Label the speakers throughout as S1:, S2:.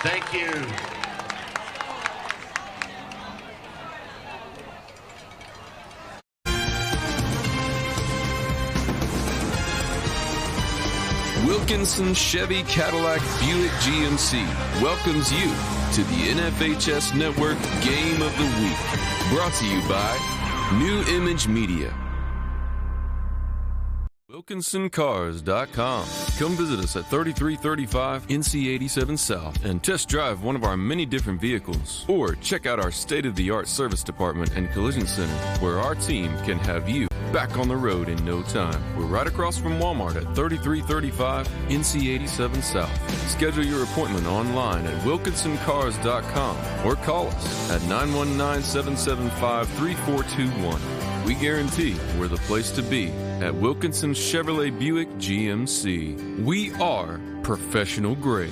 S1: Thank you.
S2: Wilkinson Chevy Cadillac Buick GMC welcomes you to the NFHS Network Game of the Week. Brought to you by New Image Media. WilkinsonCars.com. Come visit us at 3335 NC 87 South and test drive one of our many different vehicles. Or check out our state-of-the-art service department and collision center, where our team can have you back on the road in no time. We're right across from Walmart at 3335 NC 87 South. Schedule your appointment online at WilkinsonCars.com or call us at 919-775-3421. We guarantee we're the place to be at Wilkinson Chevrolet Buick GMC. We are professional grade.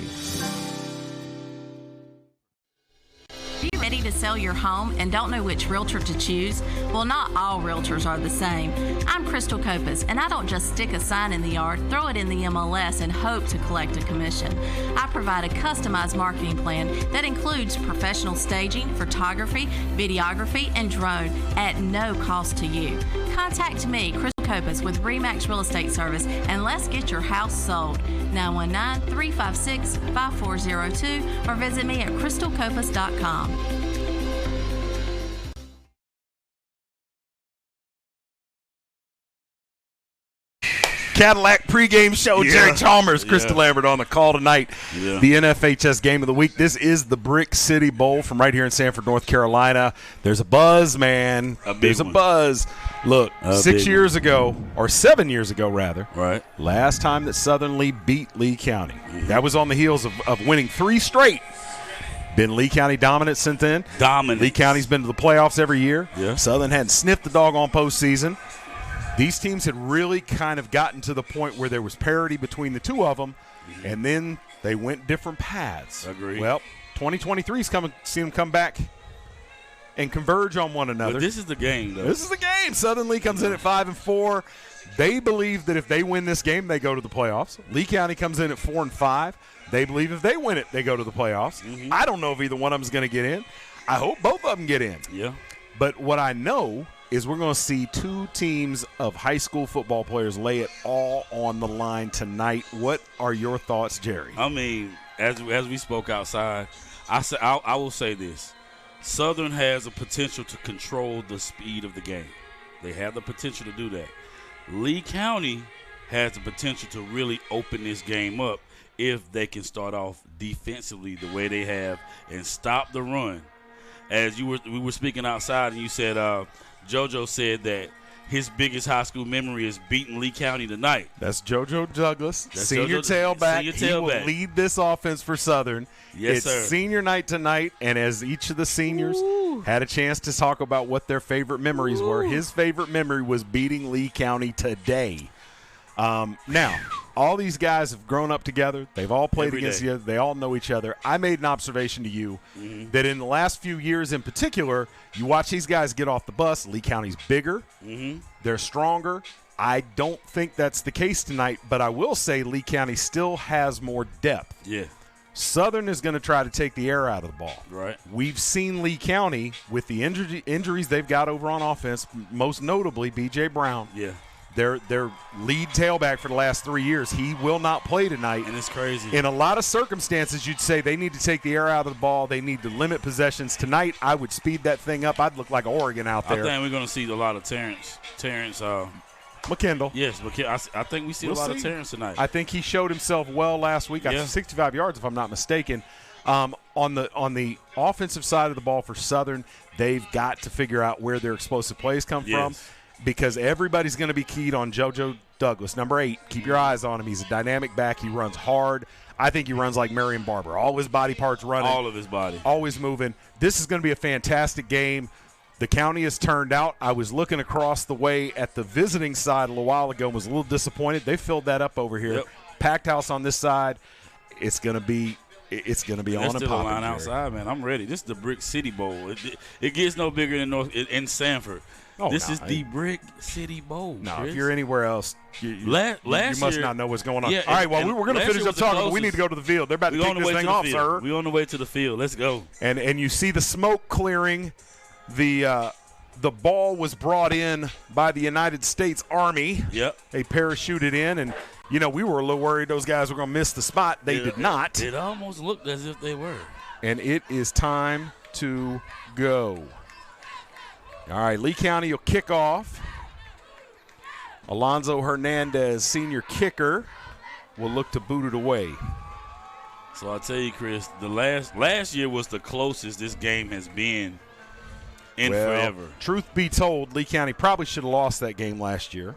S3: Are you ready to sell your home and don't know which realtor to choose? Well, not all realtors are the same. I'm Crystal Copas, and I don't just stick a sign in the yard, throw it in the MLS, and hope to collect a commission. I provide a customized marketing plan that includes professional staging, photography, videography, and drone at no cost to you. Contact me, Crystal Copas, with RE/MAX Real Estate Service, and let's get your house sold. 919-356-5402 or visit me at crystalcopas.com.
S4: Cadillac pregame show. Jerry Chalmers, Chris DeLambert on the call tonight. The NFHS Game of the Week. This is the Brick City Bowl from right here in Sanford, North Carolina. There's a buzz, man. There's a buzz. Look, 6 years ago, or 7 years ago, rather, last time that Southern Lee beat Lee County. That was on the heels of winning 3 straight. Been Lee County dominant since then. Lee County's been to the playoffs every year. Southern hadn't sniffed the doggone postseason. These teams had really kind of gotten to the point where there was parity between the two of them, and then they went different paths.
S5: Agreed.
S4: Well, 2023's seen them come back and converge on one another.
S5: But this is the game, though.
S4: This is the game. Southern Lee comes in at 5-4. They believe that if they win this game, they go to the playoffs. Lee County comes in at 4-5. They believe if they win it, they go to the playoffs. I don't know if either one of them is going to get in. I hope both of them get in. But what I know is we're going to see 2 teams of high school football players lay it all on the line tonight. What are your thoughts, Jerry?
S5: I mean, as we spoke outside, I will say this. Southern has a potential to control the speed of the game. They have the potential to do that. Lee County has the potential to really open this game up if they can start off defensively the way they have and stop the run. As we were speaking outside, and you said JoJo said that his biggest high school memory is beating Lee County tonight.
S4: That's JoJo Douglas, senior tailback. He will lead this offense for Southern.
S5: Yes,
S4: it's
S5: sir.
S4: Senior night tonight, and as each of the seniors had a chance to talk about what their favorite memories were, his favorite memory was beating Lee County today. Now, all these guys have grown up together. They've all played against each other. They all know each other. I made an observation to you that in the last few years in particular, you watch these guys get off the bus. Lee County's bigger. They're stronger. I don't think that's the case tonight, but I will say Lee County still has more depth. Southern is going to try to take the air out of the ball. We've seen Lee County with the injuries they've got over on offense, most notably B.J. Brown. Their lead tailback for the last 3 years. He will not play tonight.
S5: And it's crazy.
S4: In a lot of circumstances, you'd say they need to take the air out of the ball. They need to limit possessions. Tonight, I would speed that thing up. I'd look like Oregon out there.
S5: I think we're going to see a lot of Terrence
S4: McKendall.
S5: Yes, I think we see a lot of Terrence tonight.
S4: I think he showed himself well last week. I think 65 yards, if I'm not mistaken. On the offensive side of the ball for Southern, they've got to figure out where their explosive plays come from, because everybody's going to be keyed on JoJo Douglas, number 8. Keep your eyes on him. He's a dynamic back. He runs hard. I think he runs like Marion Barber. All his body parts running.
S5: All of his body.
S4: Always moving. This is going to be a fantastic game. The county has turned out. I was looking across the way at the visiting side a little while ago and was a little disappointed. They filled that up over here. Packed house on this side. It's going to be on and popping.
S5: Still a line outside, man. I'm ready. This is the Brick City Bowl. It gets no bigger than in Sanford. This is the Brick City Bowl.
S4: No,
S5: Chris.
S4: if you're anywhere else, you
S5: last
S4: must
S5: year,
S4: not know what's going on.
S5: Yeah,
S4: all right, well, we're going to finish up talking, but we need to go to the field. They're about to kick this thing off, sir.
S5: We're on the way to the field. Let's go.
S4: And you see the smoke clearing. The ball was brought in by the United States Army.
S5: Yep.
S4: They parachuted in, and, we were a little worried those guys were going to miss the spot. They did not.
S5: It almost looked as if they were.
S4: And it is time to go. All right, Lee County will kick off. Alonzo Hernandez, senior kicker, will look to boot it away.
S5: So I'll tell you, Chris, the last year was the closest this game has been in forever.
S4: Truth be told, Lee County probably should have lost that game last year,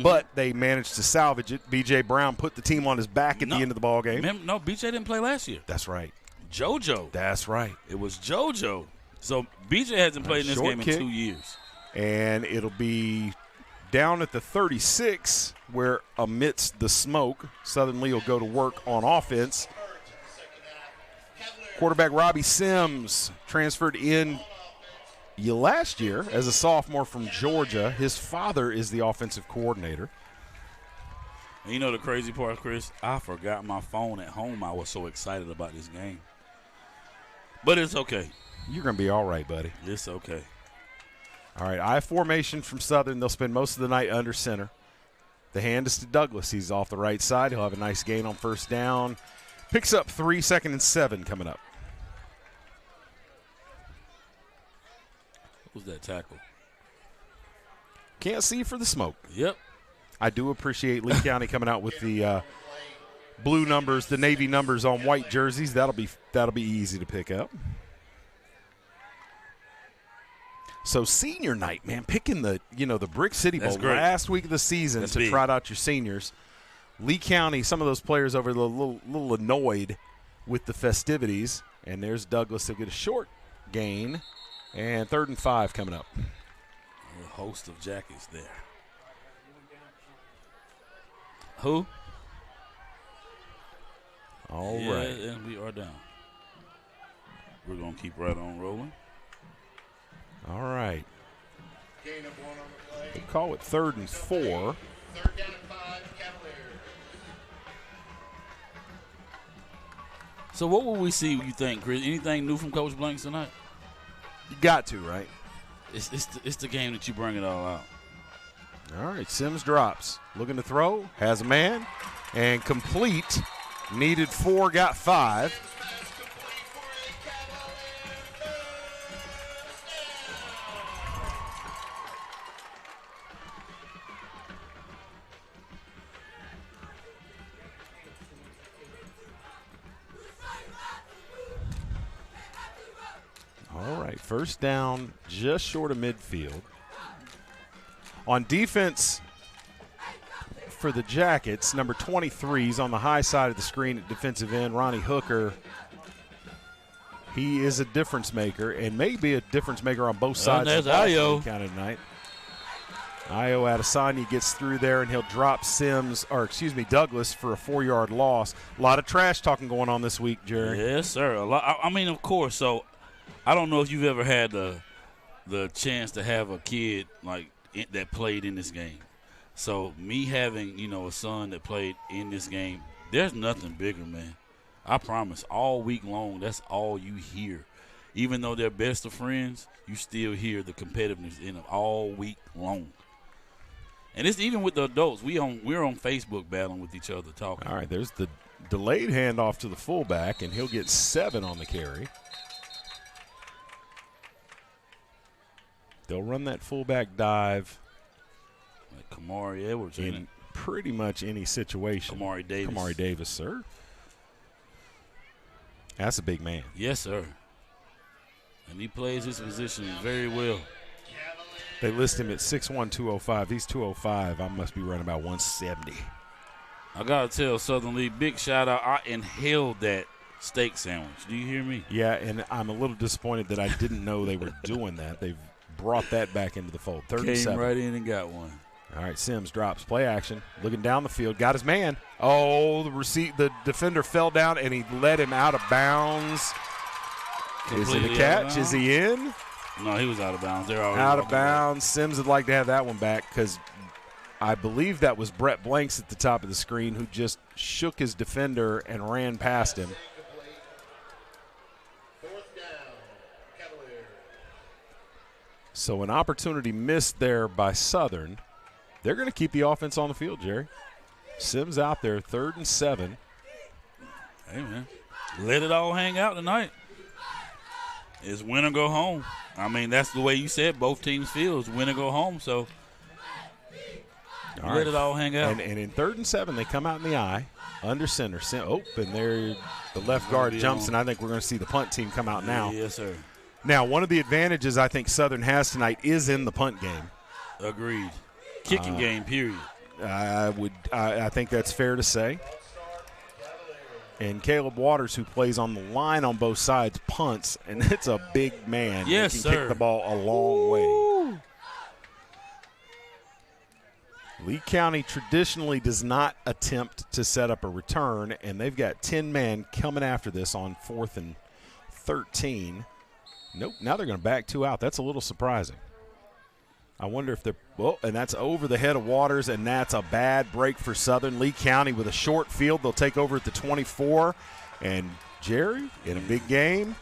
S4: but they managed to salvage it. B.J. Brown put the team on his back at the end of the ball game.
S5: No, B.J. didn't play last year.
S4: That's right.
S5: JoJo.
S4: That's right.
S5: It was JoJo. So B.J. hasn't played in this game in 2 years.
S4: And it'll be down at the 36 where, amidst the smoke, Southern Lee will go to work on offense. Quarterback Robbie Sims transferred in last year as a sophomore from Georgia. His father is the offensive coordinator.
S5: And you know the crazy part, Chris? I forgot my phone at home. I was so excited about this game. But it's okay.
S4: You're going to be all right, buddy.
S5: It's okay.
S4: All right, I formation from Southern. They'll spend most of the night under center. The hand is to Douglas. He's off the right side. He'll have a nice gain on first down. Picks up 3, 2nd and 7 coming up.
S5: Who's that tackle?
S4: Can't see for the smoke.
S5: Yep.
S4: I do appreciate Lee County coming out with the blue numbers, the Navy numbers on white jerseys. That'll be easy to pick up. So senior night, man, picking the Brick City Bowl last week of the season to trot out your seniors. Lee County, some of those players over a little annoyed with the festivities. And there's Douglas. They'll get a short gain. And 3rd and 5 coming up.
S5: A host of jackets there. Who?
S4: All right.
S5: And we are down. We're going to keep right on rolling.
S4: All right. We'll call it 3rd and 4.
S1: 3rd down and 5, Cavaliers.
S5: So what will we see, you think, Chris? Anything new from Coach Blanks tonight?
S4: You got to, right?
S5: It's the game that you bring it all out.
S4: All right, Sims drops. Looking to throw, has a man, and complete. Needed 4, got 5. All right, first down, just short of midfield. On defense for the Jackets, number 23 is on the high side of the screen at defensive end, Ronnie Hooker. He is a difference maker and may be a difference maker on both sides of the ball counted tonight. Io Adesanya gets through there, and he'll drop Douglas for a 4-yard loss. A lot of trash talking going on this week, Jerry.
S5: Yes, sir. A lot. I mean, of course. So I don't know if you've ever had the chance to have a kid that played in this game. So me having, a son that played in this game, there's nothing bigger, man. I promise. All week long, that's all you hear. Even though they're best of friends, you still hear the competitiveness in them all week long. And it's even with the adults. We're on Facebook battling with each other talking.
S4: All right, there's the delayed handoff to the fullback, and he'll get 7 on the carry. They'll run that fullback dive.
S5: Like Kamari Edwards
S4: in pretty much any situation.
S5: Kamari
S4: Davis, sir. That's a big man.
S5: Yes, sir. And he plays his position very well.
S4: They list him at 6'1", 205. He's 205. I must be running about 170.
S5: I got to tell Southern Lee, big shout out. I inhaled that steak sandwich. Do you hear me?
S4: Yeah, and I'm a little disappointed that I didn't know they were doing that. They've brought that back into the fold. 3rd and 7.
S5: Came right in and got one.
S4: All right, Sims drops, play action, looking down the field, got his man. Oh, the defender fell down, and he let him out of bounds. Is it a catch? Is he in?
S5: No, he was out of bounds. They're already
S4: out of
S5: walking back.
S4: bounds. Sims would like to have that one back because I believe that was Brett Blanks at the top of the screen who just shook his defender and ran past him.
S1: Fourth down, Cavaliers.
S4: So an opportunity missed there by Southern. They're going to keep the offense on the field, Jerry. Sims out there, 3rd and 7.
S5: Hey, man. Let it all hang out tonight. It's win or go home. I mean, that's the way you said both teams feel. It's win or go home. So let it all hang out.
S4: And in 3rd and 7, they come out in the eye, under center. And there the left guard jumps, and I think we're going to see the punt team come out now.
S5: Yes, sir.
S4: Now, one of the advantages I think Southern has tonight is in the punt game.
S5: Agreed. Kicking game, period.
S4: I think that's fair to say. And Caleb Waters, who plays on the line on both sides, punts, and it's a big man.
S5: Yes,
S4: he can
S5: sir.
S4: kick the ball a long way. Lee County traditionally does not attempt to set up a return, and they've got 10 men coming after this on 4th and 13. Nope, now they're going to back 2 out. That's a little surprising. I wonder if they're – and that's over the head of Waters, and that's a bad break for Southern. Lee County with a short field. They'll take over at the 24. And, Jerry, in a big game,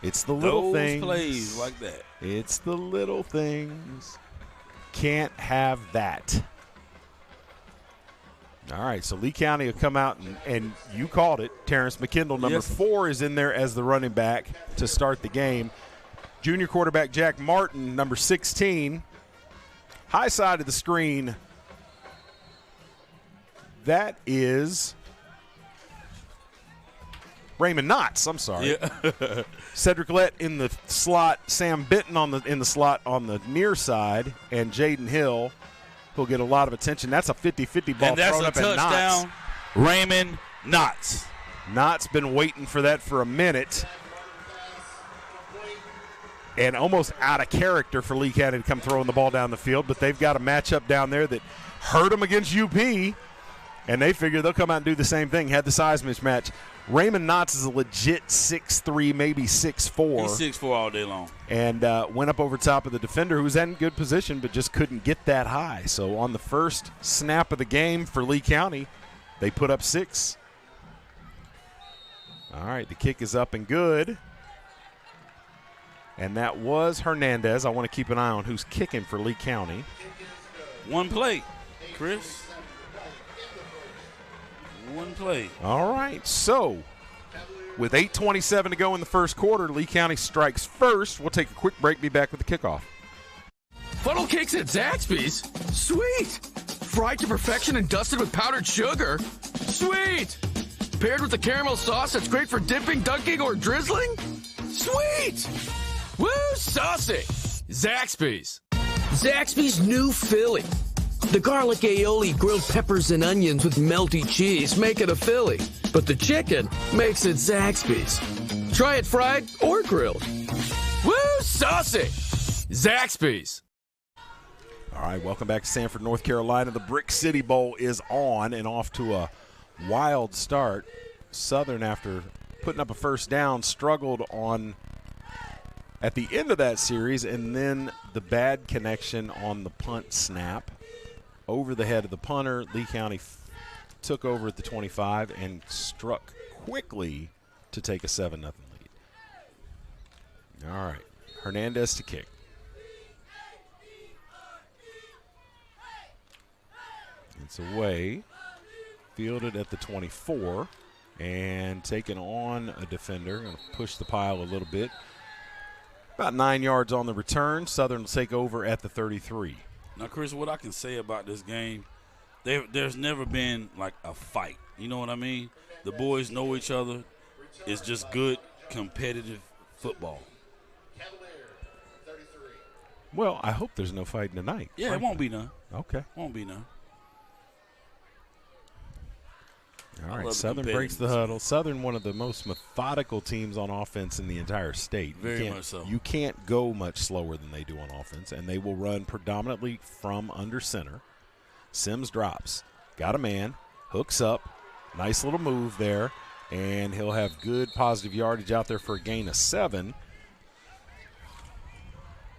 S4: it's the little things.
S5: Those plays like that.
S4: It's the little things. Can't have that. All right, so Lee County will come out, and you called it. Terrence McKindle, number 4, is in there as the running back to start the game. Junior quarterback Jack Martin, number 16. High side of the screen, that is Raymond Knotts. I'm sorry.
S5: Yeah.
S4: Cedric Lett in the slot, Sam Benton in the slot on the near side, and Jaden Hill who'll get a lot of attention. That's a 50-50 ball
S5: and that's
S4: thrown
S5: a
S4: up at Knotts.
S5: touchdown. Raymond Knotts.
S4: Knotts been waiting for that for a minute. And almost out of character for Lee County to come throwing the ball down the field, but they've got a matchup down there that hurt them against UP, and they figure they'll come out and do the same thing, had the size mismatch. Raymond Knotts is a legit 6'3", maybe 6'4".
S5: He's 6'4" all day long.
S4: And went up over top of the defender, who's in good position, but just couldn't get that high. So on the first snap of the game for Lee County, they put up 6. All right, the kick is up and good. And that was Hernandez. I want to keep an eye on who's kicking for Lee County.
S5: One play, Chris. One play.
S4: All right, so with 8:27 to go in the first quarter, Lee County strikes first. We'll take a quick break, be back with the kickoff.
S6: Funnel cakes at Zaxby's? Sweet! Fried to perfection and dusted with powdered sugar? Sweet! Paired with the caramel sauce that's great for dipping, dunking, or drizzling? Sweet! Woo, saucy! Zaxby's. Zaxby's new Philly. The garlic aioli, grilled peppers and onions with melty cheese make it a Philly. But the chicken makes it Zaxby's. Try it fried or grilled. Woo, saucy! Zaxby's.
S4: All right, welcome back to Sanford, North Carolina. The Brick City Bowl is on and off to a wild start. Southern, after putting up a first down, struggled on at the end of that series, and then the bad connection on the punt snap over the head of the punter. Lee County took over at the 25 and struck quickly to take a 7-0 lead. All right, Hernandez to kick. It's away, fielded at the 24, and taken on a defender. Going to push the pile a little bit. About 9 yards on the return. Southern will take over at the 33.
S5: Now, Chris, what I can say about this game, there's never been like a fight. You know what I mean? The boys know each other. It's just good, competitive football.
S4: Well, I hope there's no fighting tonight.
S5: Yeah,
S4: frankly.
S5: it won't be none.
S4: Okay.
S5: Won't be none.
S4: All right, Southern breaks the huddle. Southern, one of the most methodical teams on offense in the entire state.
S5: Very much so.
S4: You can't go much slower than they do on offense, and they will run predominantly from under center. Sims drops. Got a man. Hooks up. Nice little move there, and he'll have good positive yardage out there for a gain of 7.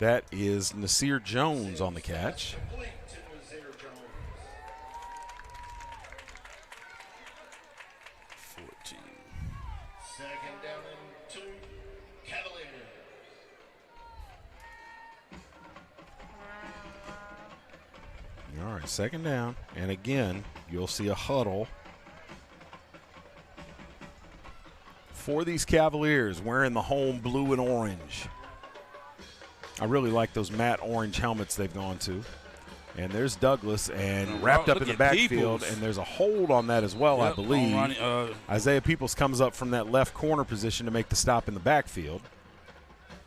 S4: That is Nasir Jones on the catch.
S5: 14.
S1: Second down and 2, Cavaliers.
S4: All right, second down. And again, you'll see a huddle for these Cavaliers wearing the home blue and orange. I really like those matte orange helmets they've gone to. And there's Douglas and wrapped up in the backfield, and there's a hold on that as well, I believe. Isaiah Peoples comes up from that left corner position to make the stop in the backfield.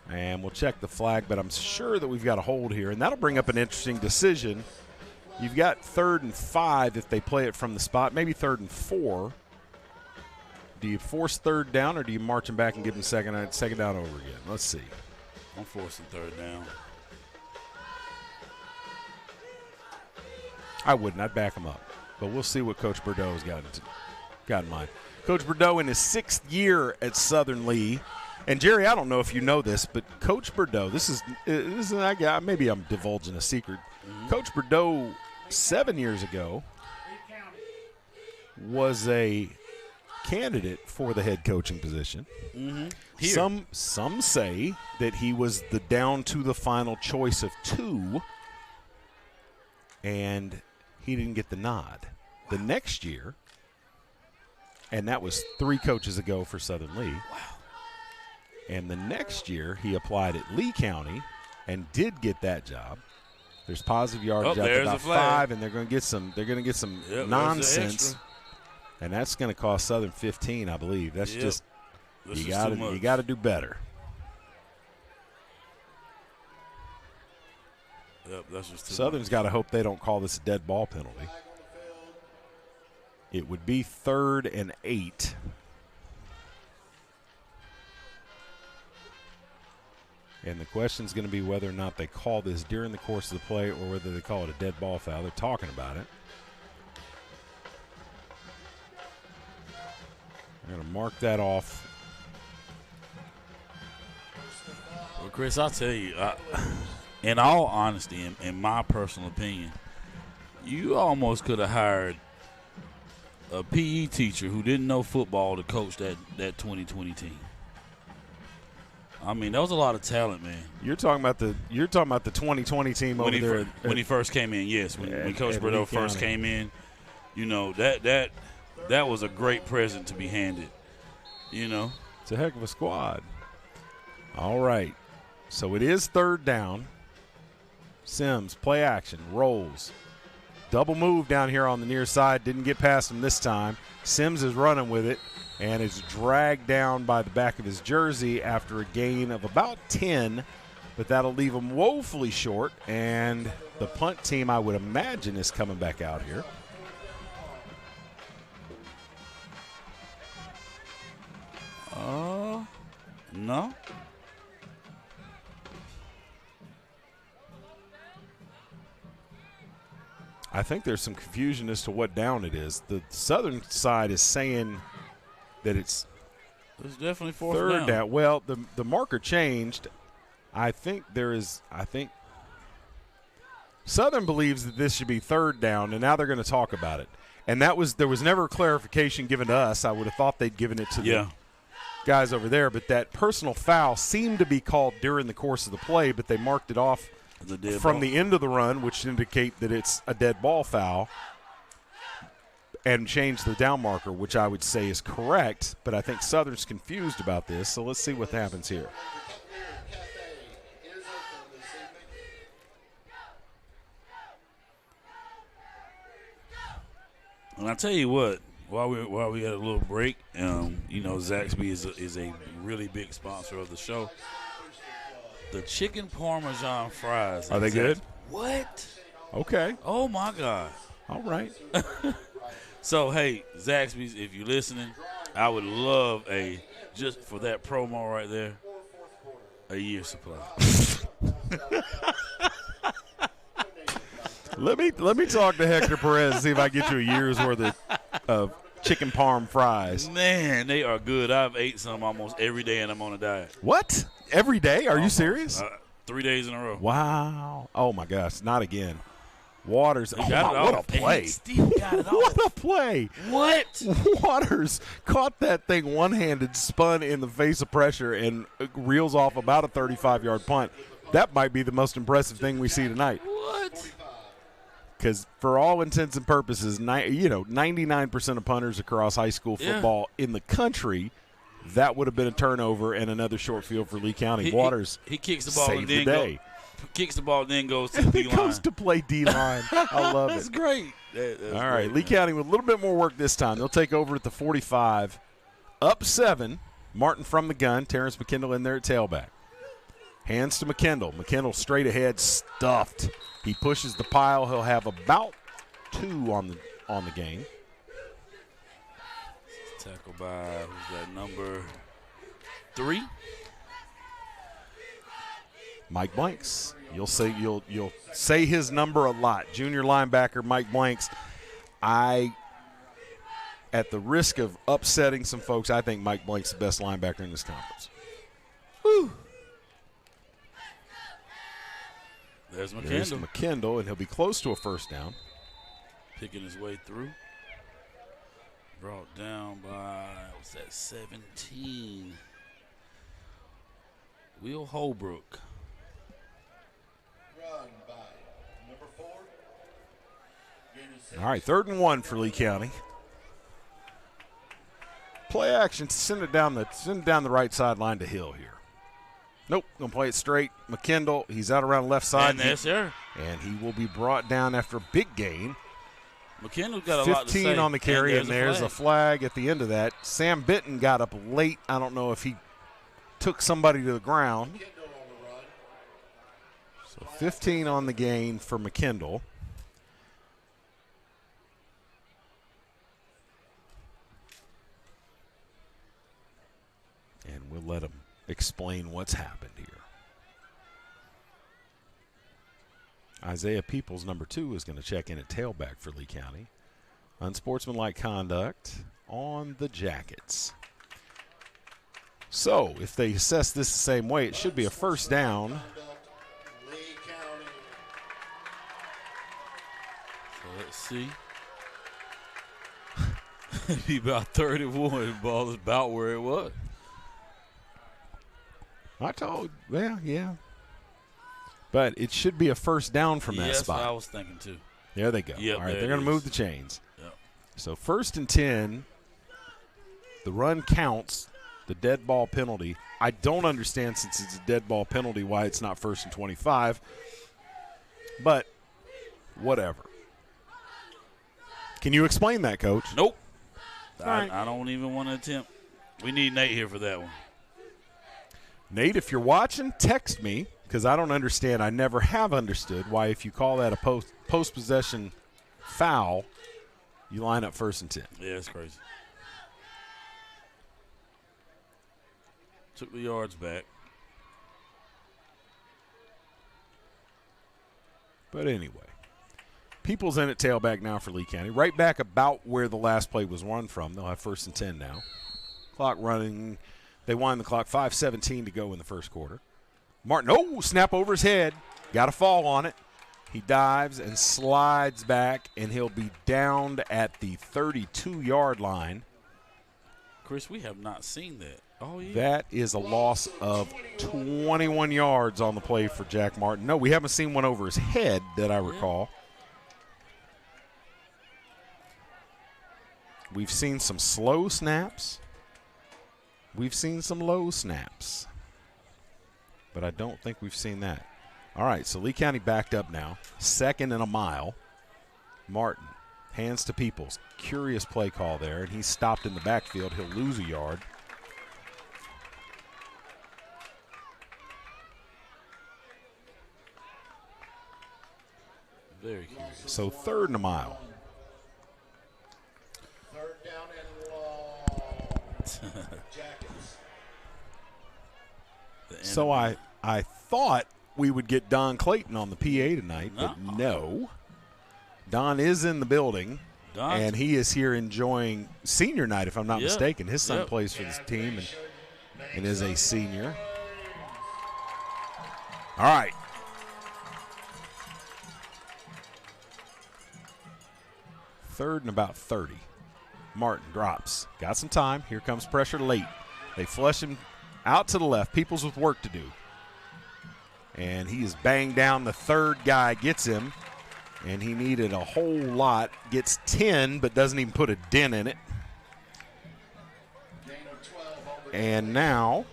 S4: And we'll check the flag, but I'm sure that we've got a hold here. And that'll bring up an interesting decision. You've got 3rd and 5 if they play it from the spot, maybe 3rd and 4. Do you force 3rd down, or do you march them back and give them second down over again? Let's see.
S5: I'm forcing 3rd down.
S4: I wouldn't. I'd back him up. But we'll see what Coach Bordeaux has got in mind. Coach Bordeaux in his 6th year at Southern Lee. And, Jerry, I don't know if you know this, but Coach Bordeaux, maybe I'm divulging a secret. Mm-hmm. Coach Bordeaux, 7 years ago, was a candidate for the head coaching position. Mm-hmm. Some say that he was the down to the final choice of 2, and he didn't get the nod. The next year, and that was 3 coaches ago for Southern Lee. Wow. And the next year, he applied at Lee County and did get that job. There's positive yardage after about 5, and they're going to get some. They're going to get some nonsense, and that's going to cost Southern 15, I believe. That's just you got to do better.
S5: Yep, that's just too
S4: Southern's got to hope they don't call this a dead ball penalty. It would be 3rd and 8. And the question is going to be whether or not they call this during the course of the play or whether they call it a dead ball foul. They're talking about it. I'm going to mark that off.
S5: Well, Chris, I'll tell you, in all honesty, in my personal opinion, you almost could have hired a PE teacher who didn't know football to coach that 2020 team. I mean, that was a lot of talent, man.
S4: You're talking about the 2020 team over there
S5: when he first came in. Yes, when Coach Bordeaux first came in, you know that was a great present to be handed. You know,
S4: it's a heck of a squad. All right, so it is 3rd down. Sims play action, rolls, double move down here on the near side. Didn't get past him this time. Sims is running with it. And is dragged down by the back of his jersey after a gain of about 10, but that'll leave him woefully short. And the punt team, I would imagine, is coming back out here.
S5: No.
S4: I think there's some confusion as to what down it is. The Southern side is saying that it's
S5: definitely
S4: 3rd down. Well, the marker changed. I think Southern believes that this should be 3rd down, and now they're going to talk about it. And there was never clarification given to us. I would have thought they'd given it to the guys over there, but that personal foul seemed to be called during the course of the play, but they marked it off from the end of the run, which indicate that it's a dead ball foul, and change the down marker, which I would say is correct, but I think Southern's confused about this, so let's see what happens here.
S5: And I tell you what, while we had a little break, you know, Zaxby is a really big sponsor of the show. The chicken parmesan fries.
S4: Are they good?
S5: What?
S4: Okay.
S5: Oh my God.
S4: All right.
S5: So, hey, Zaxby's, if you're listening, I would love just for that promo right there, a year supply.
S4: Let me talk to Hector Perez and see if I can get you a year's worth of chicken parm fries.
S5: Man, they are good. I've ate some almost every day, and I'm on a diet.
S4: What? Every day? Are you serious?
S5: 3 days in a row.
S4: Wow. Oh, my gosh. Not again. Waters.
S5: He got it
S4: What
S5: off.
S4: a play.
S5: And he still got it
S4: What
S5: off.
S4: a play.
S5: What?
S4: Waters caught that thing one-handed, spun in the face of pressure, and reels off about a 35-yard punt. That might be the most impressive thing we see tonight.
S5: What?
S4: Because for all intents and purposes, 99% of punters across high school football in the country, that would have been a turnover and another short field for Lee County. Waters
S5: he kicks the ball and
S4: saved the
S5: then
S4: day.
S5: kicks the ball and then goes to the
S4: He
S5: D-line.
S4: goes to play D-line. I love
S5: That's
S4: it.
S5: great. That's
S4: All right,
S5: great,
S4: Lee
S5: man.
S4: County with a little bit more work this time. They'll take over at the 45. Up 7. Martin from the gun. Terrence McKendall in there at tailback. Hands to McKendall. McKendall straight ahead, stuffed. He pushes the pile. He'll have about 2 on the game.
S5: Tackled by, who's that, number 3?
S4: Mike Blanks. You'll say his number a lot. Junior linebacker Mike Blanks. At the risk of upsetting some folks, I think Mike Blanks is the best linebacker in this conference.
S5: Whew. There's
S4: There's
S5: McKendall
S4: McKendall, and he'll be close to a first down.
S5: picking his way through. Brought down by, what's that, 17. Will Holbrook.
S1: Run by number 4.
S4: All right, 3rd and 1 for Lee County. Play action. Send it down the right sideline to Hill here. Nope, gonna play it straight. McKendall, he's out around the left side.
S5: And that's there.
S4: And he will be brought down after a big gain.
S5: McKendall's got a lot to say.
S4: 15 on the carry, and there's a
S5: flag.
S4: flag at the end of that. Sam Benton got up late. I don't know if he took somebody to the ground. So 15 on the gain for McKendall. And we'll let him explain what's happened here. Isaiah Peoples, number 2, is going to check in at tailback for Lee County. Unsportsmanlike conduct on the Jackets. So, if they assess this the same way, it should be a first down.
S1: Lee County.
S5: So let's see. It'd be about 31. Ball is about where it was.
S4: I told, well, yeah. But it should be a first down from that
S5: Yes,
S4: spot.
S5: I was thinking too.
S4: There they go.
S5: Yep,
S4: All right,
S5: there
S4: they're
S5: it
S4: going to
S5: is.
S4: move the chains.
S5: Yep.
S4: So 1st and 10. The run counts. The dead ball penalty. I don't understand, since it's a dead ball penalty, why it's not 1st and 25. But whatever. Can you explain that, Coach?
S5: Nope.
S4: right.
S5: I don't even want to attempt. We need Nate here for that one.
S4: Nate, if you're watching, text me, because I don't understand. I never have understood why, if you call that a post-possession foul, you line up 1st and 10.
S5: Yeah, it's crazy. Took the yards back.
S4: But anyway, People's in at tailback now for Lee County. Right back about where the last play was run from. They'll have 1st and 10 now. Clock running. They wind the clock. 5:17 to go in the first quarter. Martin, snap over his head. Got a fall on it. He dives and slides back, and he'll be downed at the 32-yard line.
S5: Chris, we have not seen that. Oh, yeah.
S4: That is a loss of 21 yards on the play for Jack Martin. No, we haven't seen one over his head that I recall. We've seen some slow snaps. We've seen some low snaps. But I don't think we've seen that. All right, so Lee County backed up now. 2nd and a mile. Martin, hands to Peoples. Curious play call there, and he's stopped in the backfield. He'll lose a yard.
S5: Very curious.
S4: So 3rd and a mile.
S1: 3rd down and long. Jackets.
S4: So I thought we would get Don Clayton on the PA tonight, but no. Don is in the building, and he is here enjoying senior night, if I'm not mistaken. His son plays for this team and is a senior. All right. Third and about 30. Martin drops. Got some time. Here comes pressure late. They flush him out to the left. Peoples with work to do. And he is banged down. The third guy gets him. And he needed a whole lot. Gets 10, but doesn't even put a dent in it. And now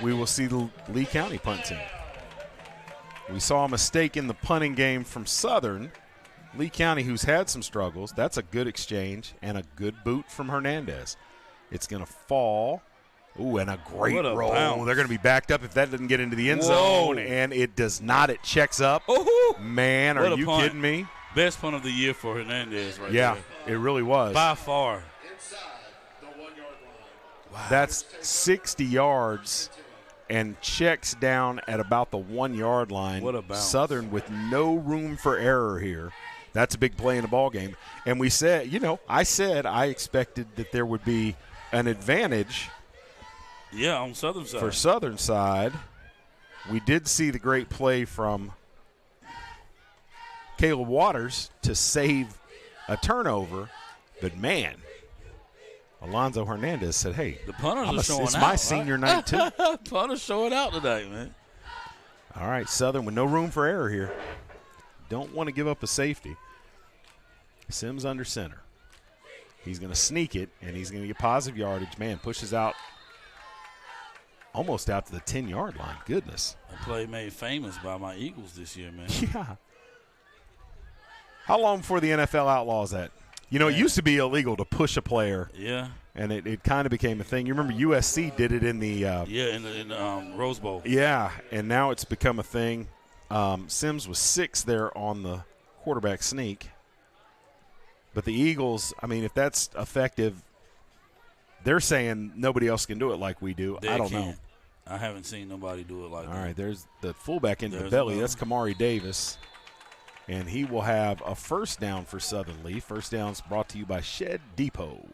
S4: we will see the Lee County punt team. We saw a mistake in the punting game from Southern. Lee County, who's had some struggles, that's a good exchange and a good boot from Hernandez. It's going to fall. Ooh, and a great roll.
S5: Bounce.
S4: They're going to be backed up if that doesn't get into the end zone, and it does not. It checks up.
S5: Ooh.
S4: Man, are you kidding me?
S5: Best punt of the year for Hernandez right
S4: there.
S5: Yeah,
S4: it really was.
S5: by far.
S1: Inside the 1 yard line.
S5: Wow.
S4: That's 60 yards and checks down at about the 1 yard line.
S5: What a bounce.
S4: Southern with no room for error here. That's a big play in the ball game. And we said, I said I expected that there would be an advantage.
S5: Yeah, on Southern side.
S4: For Southern side, we did see the great play from Caleb Waters to save a turnover. But, man, Alonzo Hernandez said, hey,
S5: the punters are showing out.
S4: It's my senior night, too.
S5: Punters showing out tonight, man.
S4: All right, Southern with no room for error here. Don't want to give up a safety. Sims under center. He's going to sneak it, and he's going to get positive yardage. Man, pushes out almost out to the 10-yard line. Goodness.
S5: A play made famous by my Eagles this year, man.
S4: Yeah. How long before the NFL outlaws that? It used to be illegal to push a player.
S5: Yeah.
S4: And it kind of became a thing. You remember USC did it in the
S5: in the Rose Bowl.
S4: Yeah, and now it's become a thing. Sims was 6 there on the quarterback sneak. But the Eagles, if that's effective, they're saying nobody else can do it like we do. I don't know.
S5: I haven't seen nobody do it like that.
S4: All right, there's the fullback into the belly. That's Kamari Davis. And he will have a first down for Southern Lee. First down's brought to you by Shed Depot.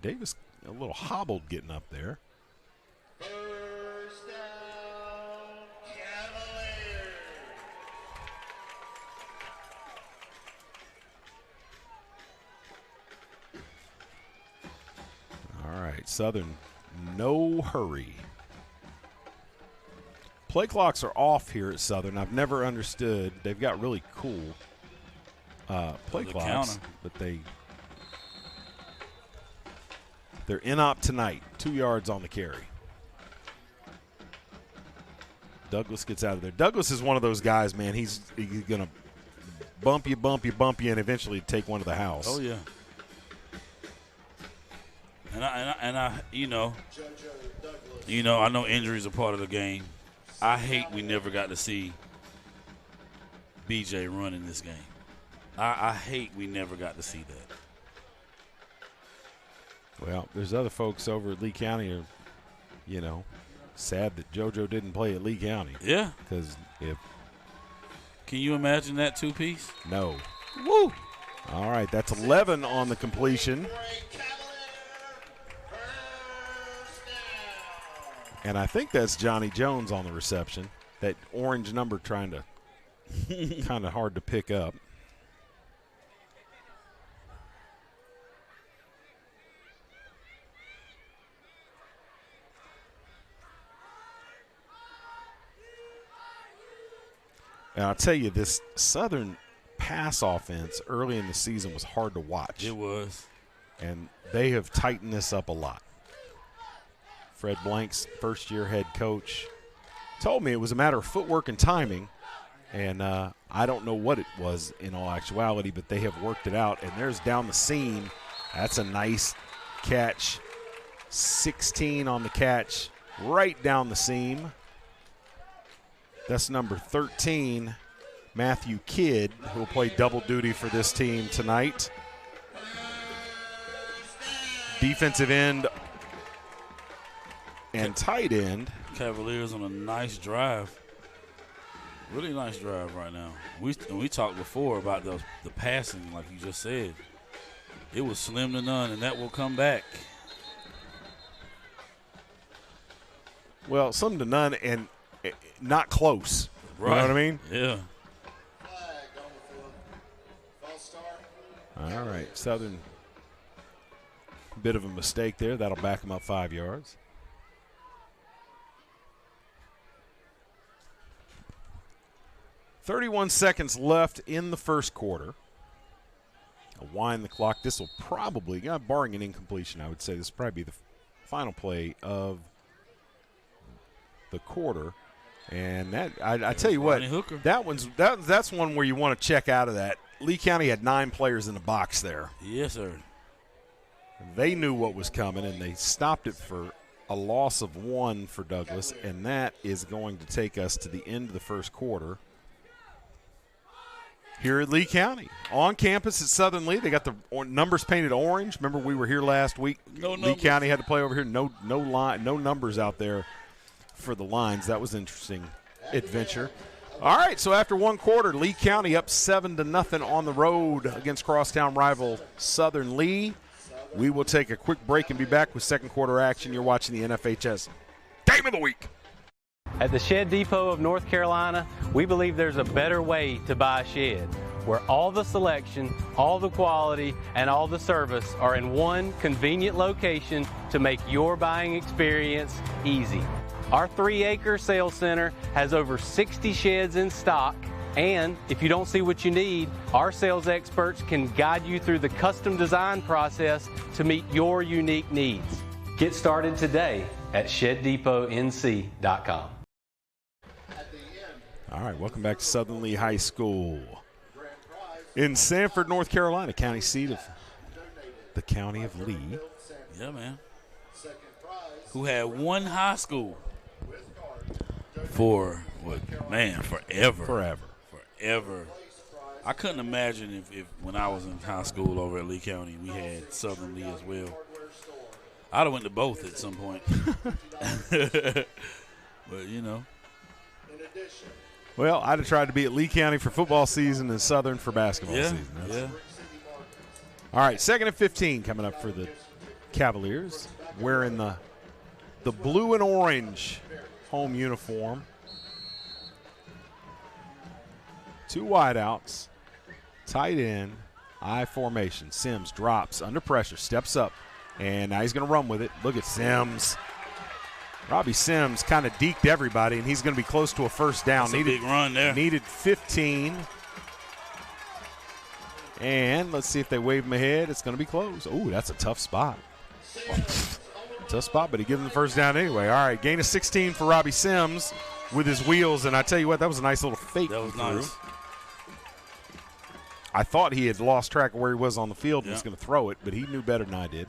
S4: Davis a little hobbled getting up there.
S1: First down, Cavaliers.
S4: All right, Southern, no hurry. Play clocks are off here at Southern. I've never understood. They've got really cool play clocks,
S5: counter.
S4: but they're in op tonight. 2 yards on the carry. Douglas gets out of there. Douglas is one of those guys, man. He's going to bump you, and eventually take one to the house.
S5: Oh, yeah. And I I know injuries are part of the game. I hate we never got to see BJ run in this game. I hate we never got to see that.
S4: Well, there's other folks over at Lee County who are, sad that JoJo didn't play at Lee County.
S5: Yeah.
S4: Because
S5: Can you imagine that two-piece?
S4: No.
S5: Woo!
S4: All right, that's 11 on the completion. And I think that's Johnny Jones on the reception. That orange number trying to kind of hard to pick up. And I'll tell you, this Southern pass offense early in the season was hard to watch.
S5: It was.
S4: And they have tightened this up a lot. Fred Blank's first-year head coach told me it was a matter of footwork and timing. And I don't know what it was in all actuality, but they have worked it out. And there's down the seam. That's a nice catch. 16 on the catch, right down the seam. That's number 13, Matthew Kidd, who will play double duty for this team tonight. Defensive end and tight end.
S5: Cavaliers on a nice drive. Really nice drive right now. We talked before about the passing, like you just said. It was slim to none, and that will come back.
S4: Well, some to none and not close.
S5: Right.
S4: You know what I mean?
S5: Yeah.
S1: Flag on the field. False start.
S4: All right, Southern. Bit of a mistake there. That'll back them up 5 yards. .31 seconds left in the first quarter. I'll wind the clock. This will probably, barring an incompletion, I would say this will probably be the final play of the quarter. And that I tell you what, that's one where you want to check out of that. Lee County had 9 players in the box there.
S5: Yes, sir.
S4: They knew what was coming, and they stopped it for a loss of 1 for Douglas, and that is going to take us to the end of the first quarter here at Lee County. On campus at Southern Lee, they got the numbers painted orange. Remember we were here last week? Lee County had to play over here. No numbers out there for the lines. That was an interesting adventure. All right, so after 1 quarter, Lee County up 7-0 on the road against crosstown rival Southern Lee. We will take a quick break and be back with second quarter action. You're watching the NFHS Game of the Week.
S7: At the Shed Depot of North Carolina, we believe there's a better way to buy a shed, where all the selection, all the quality, and all the service are in one convenient location to make your buying experience easy. Our 3-acre sales center has over 60 sheds in stock, and if you don't see what you need, our sales experts can guide you through the custom design process to meet your unique needs. Get started today at ShedDepotNC.com.
S4: All right, welcome back to Southern Lee High School in Sanford, North Carolina, county seat of the county of Lee.
S5: Yeah, man. Who had one high school for, forever. Forever. I couldn't imagine if when I was in high school over at Lee County, we had Southern Lee as well. I'd have went to both at some point. But, you know.
S4: Well, I'd have tried to be at Lee County for football season and Southern for basketball season.
S5: Yeah.
S4: All right, 2nd and 15 coming up for the Cavaliers, wearing the blue and orange home uniform. 2 wideouts, tight end, I formation. Sims drops under pressure, steps up, and now he's going to run with it. Look at Sims. Robbie Sims kind of deked everybody, and he's going to be close to a first down.
S5: That's a big run there.
S4: Needed 15. And let's see if they wave him ahead. It's going to be close. Oh, that's a tough spot. Tough spot, but he gives him the first down anyway. All right, gain of 16 for Robbie Sims with his wheels, and I tell you what, that was a nice little fake.
S5: That was nice.
S4: I thought he had lost track of where he was on the field and was going to throw it, but he knew better than I did.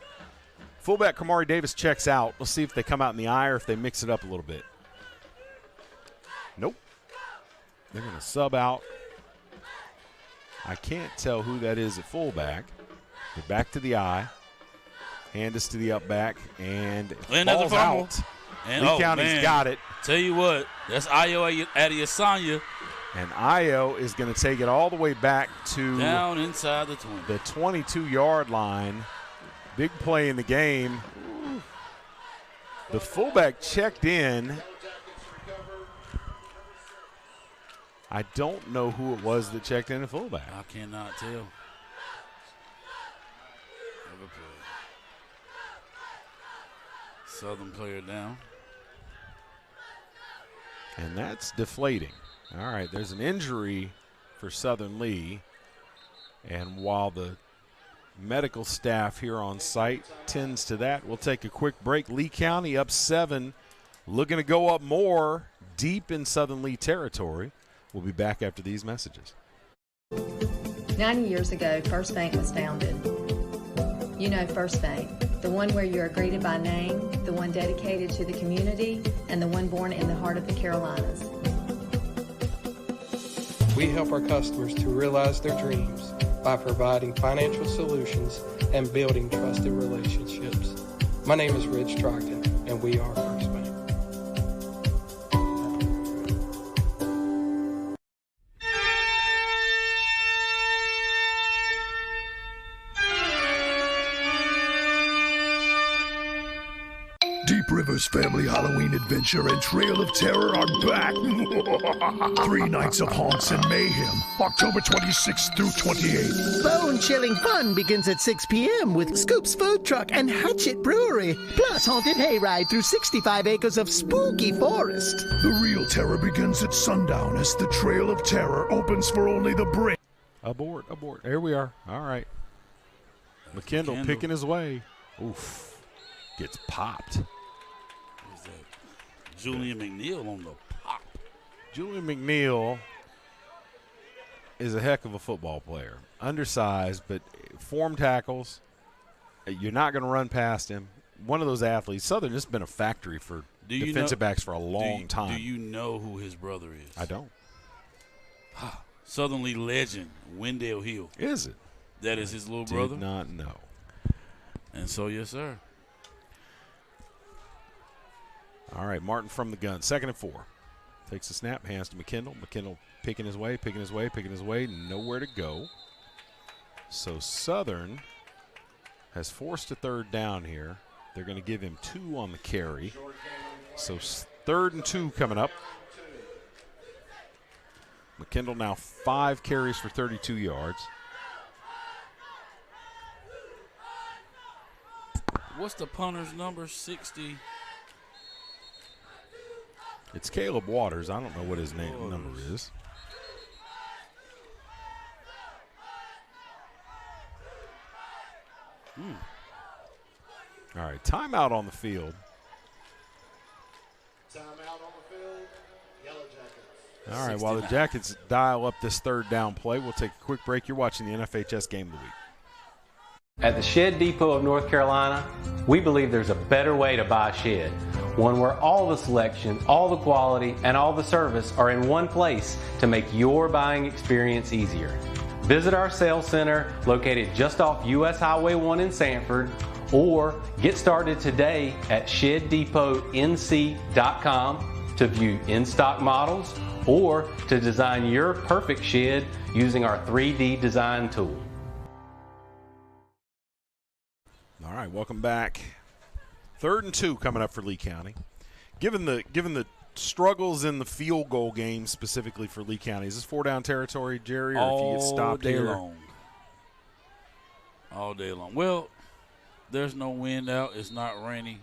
S4: Fullback Kamari Davis checks out. We'll see if they come out in the eye or if they mix it up a little bit. Nope. They're going to sub out. I can't tell who that is at fullback. They're back to the eye. Hand us to the up back, and ball's out.
S5: And
S4: Lee County's got it.
S5: Tell you what, that's Ayo Adesanya.
S4: And Ayo is going to take it all the way back to
S5: down inside the 20.
S4: The 22-yard line. Big play in the game. The fullback checked in. I don't know who it was that checked in at fullback.
S5: I cannot tell. Southern player down.
S4: And that's deflating. All right, there's an injury for Southern Lee. And while the medical staff here on site tends to that, we'll take a quick break. Lee County up 7, looking to go up more deep in Southern Lee territory. We'll be back after these messages.
S8: 90 years ago, First Bank was founded. You know First Bank, the one where you are greeted by name, the one dedicated to the community, and the one born in the heart of the Carolinas.
S9: We help our customers to realize their dreams by providing financial solutions and building trusted relationships. My name is Rich Trogdon, and we are First Bank.
S10: Deep River's Family Halloween Adventure and Trail of Terror are back. 3 nights of haunts and mayhem, October 26th through 28th.
S11: Bone-chilling fun begins at 6 p.m. with Scoop's Food Truck and Hatchet Brewery, plus haunted hayride through 65 acres of spooky forest.
S10: The real terror begins at sundown as the Trail of Terror opens for only the brave.
S4: Abort. There we are. All right. McKendall picking his way. Oof. Gets popped.
S5: What is that? Julian McNeil on the pop.
S4: Julian McNeil is a heck of a football player. Undersized, but form tackles. You're not going to run past him. One of those athletes. Southern has been a factory for defensive backs for a long time.
S5: Do you know who his brother is?
S4: I don't.
S5: Southern League legend, Wendell Hill.
S4: Is it?
S5: That is his little brother?
S4: Did not know.
S5: And so, yes, sir.
S4: All right, Martin from the gun. 2nd and 4. Takes the snap, hands to McKendall. McKendall picking his way. Nowhere to go. So Southern has forced a 3rd down here. They're going to give him 2 on the carry. So 3rd and 2 coming up. McKendall now 5 carries for 32 yards.
S5: What's the punter's number? 60.
S4: It's Caleb Waters. I don't know what his number is. All right, timeout on the field.
S1: Timeout on the field. Yellow Jackets.
S4: All right, while the Jackets dial up this 3rd down play, we'll take a quick break. You're watching the NFHS Game of the Week.
S7: At the Shed Depot of North Carolina, we believe there's a better way to buy a shed. One where all the selection, all the quality, and all the service are in one place to make your buying experience easier. Visit our sales center located just off US Highway 1 in Sanford, or get started today at ShedDepotNC.com to view in-stock models or to design your perfect shed using our 3D design tool.
S4: All right, welcome back. 3rd and 2 coming up for Lee County. Given the struggles in the field goal game specifically for Lee County, is this 4-down territory, Jerry, or if you get stopped here?
S5: All day long. Well, there's no wind out. It's not rainy.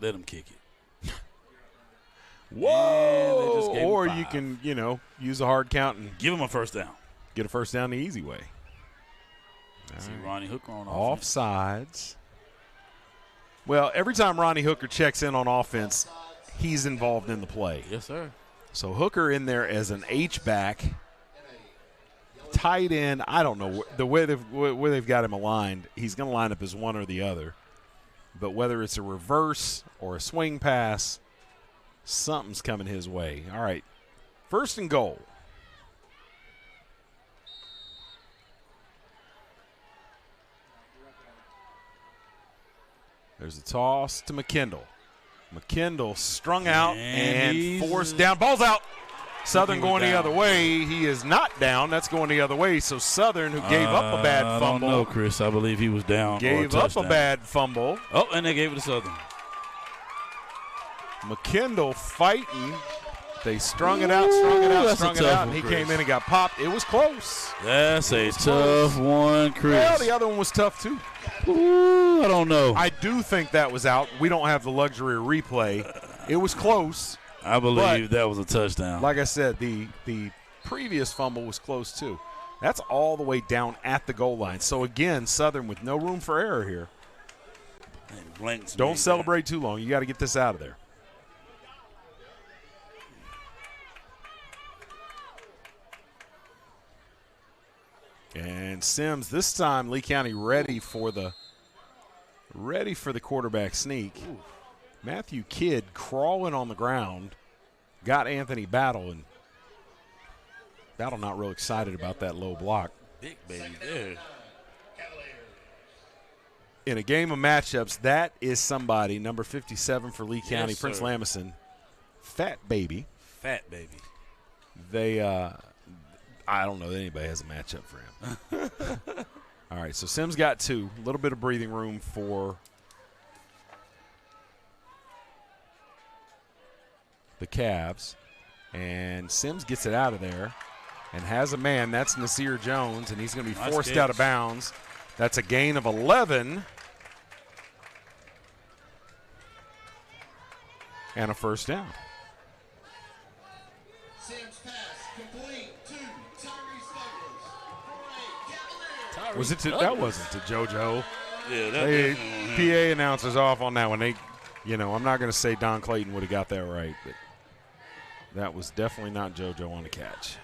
S5: Let them kick it.
S4: Whoa! Or you can, use a hard count and
S5: give them a 1st down.
S4: Get a 1st down the easy way.
S5: See Ronnie Hooker on offense.
S4: Offsides. Well, every time Ronnie Hooker checks in on offense, he's involved in the play.
S5: Yes, sir.
S4: So Hooker in there as an H-back, tight end. I don't know the way they've got him aligned. He's going to line up as one or the other. But whether it's a reverse or a swing pass, something's coming his way. All right, 1st and goal. There's a toss to McKendall. McKendall strung out and forced down. Ball's out. Southern going the other way. He is not down. That's going the other way. So Southern, who gave up a bad fumble.
S5: I don't know, Chris. I believe he was down.
S4: Gave up a bad fumble.
S5: Oh, and they gave it to Southern.
S4: McKendall fighting. They strung it out, and he came in and got popped. It was close.
S5: That's a tough one, Chris.
S4: Well, the other one was tough, too.
S5: Ooh, I don't know.
S4: I do think that was out. We don't have the luxury of replay. It was close.
S5: I believe that was a touchdown.
S4: Like I said, the previous fumble was close, too. That's all the way down at the goal line. So, again, Southern with no room for error here. Don't celebrate too long. You got to get this out of there. And Sims, this time Lee County ready for the quarterback sneak. Ooh. Matthew Kidd crawling on the ground, got Anthony Battle, and Battle not real excited about that low block.
S5: Big baby there.
S4: In a game of matchups, that is somebody, number 57 for Lee County,
S5: yes,
S4: Prince Lamison, fat baby.
S5: Fat baby.
S4: They, I don't know that anybody has a matchup for him. All right, so Sims got 2. A little bit of breathing room for the Cavs. And Sims gets it out of there and has a man. That's Nasir Jones, and he's going to be forced out of bounds. That's a gain of 11. And a first down.
S1: Sims pass complete to Tyrese Douglas.
S4: Was it to, that wasn't to JoJo.
S5: Yeah, that
S4: PA announcers off on that one. They, I'm not going to say Don Clayton would have got that right, but that was definitely not JoJo on the catch.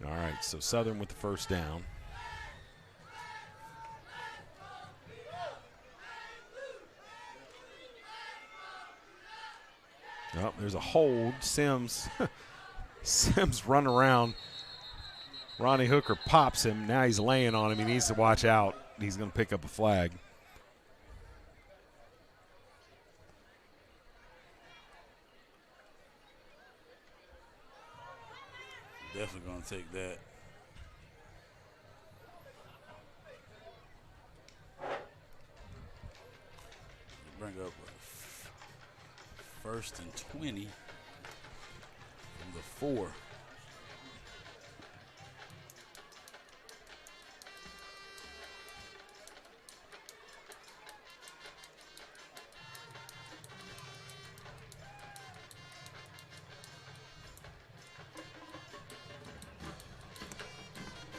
S4: All right, so Southern with the first down. Oh, there's a hold. Sims run around. Ronnie Hooker pops him. Now he's laying on him. He needs to watch out. He's going to pick up a flag.
S5: Definitely going to take that. Bring up first and 20 from the 4.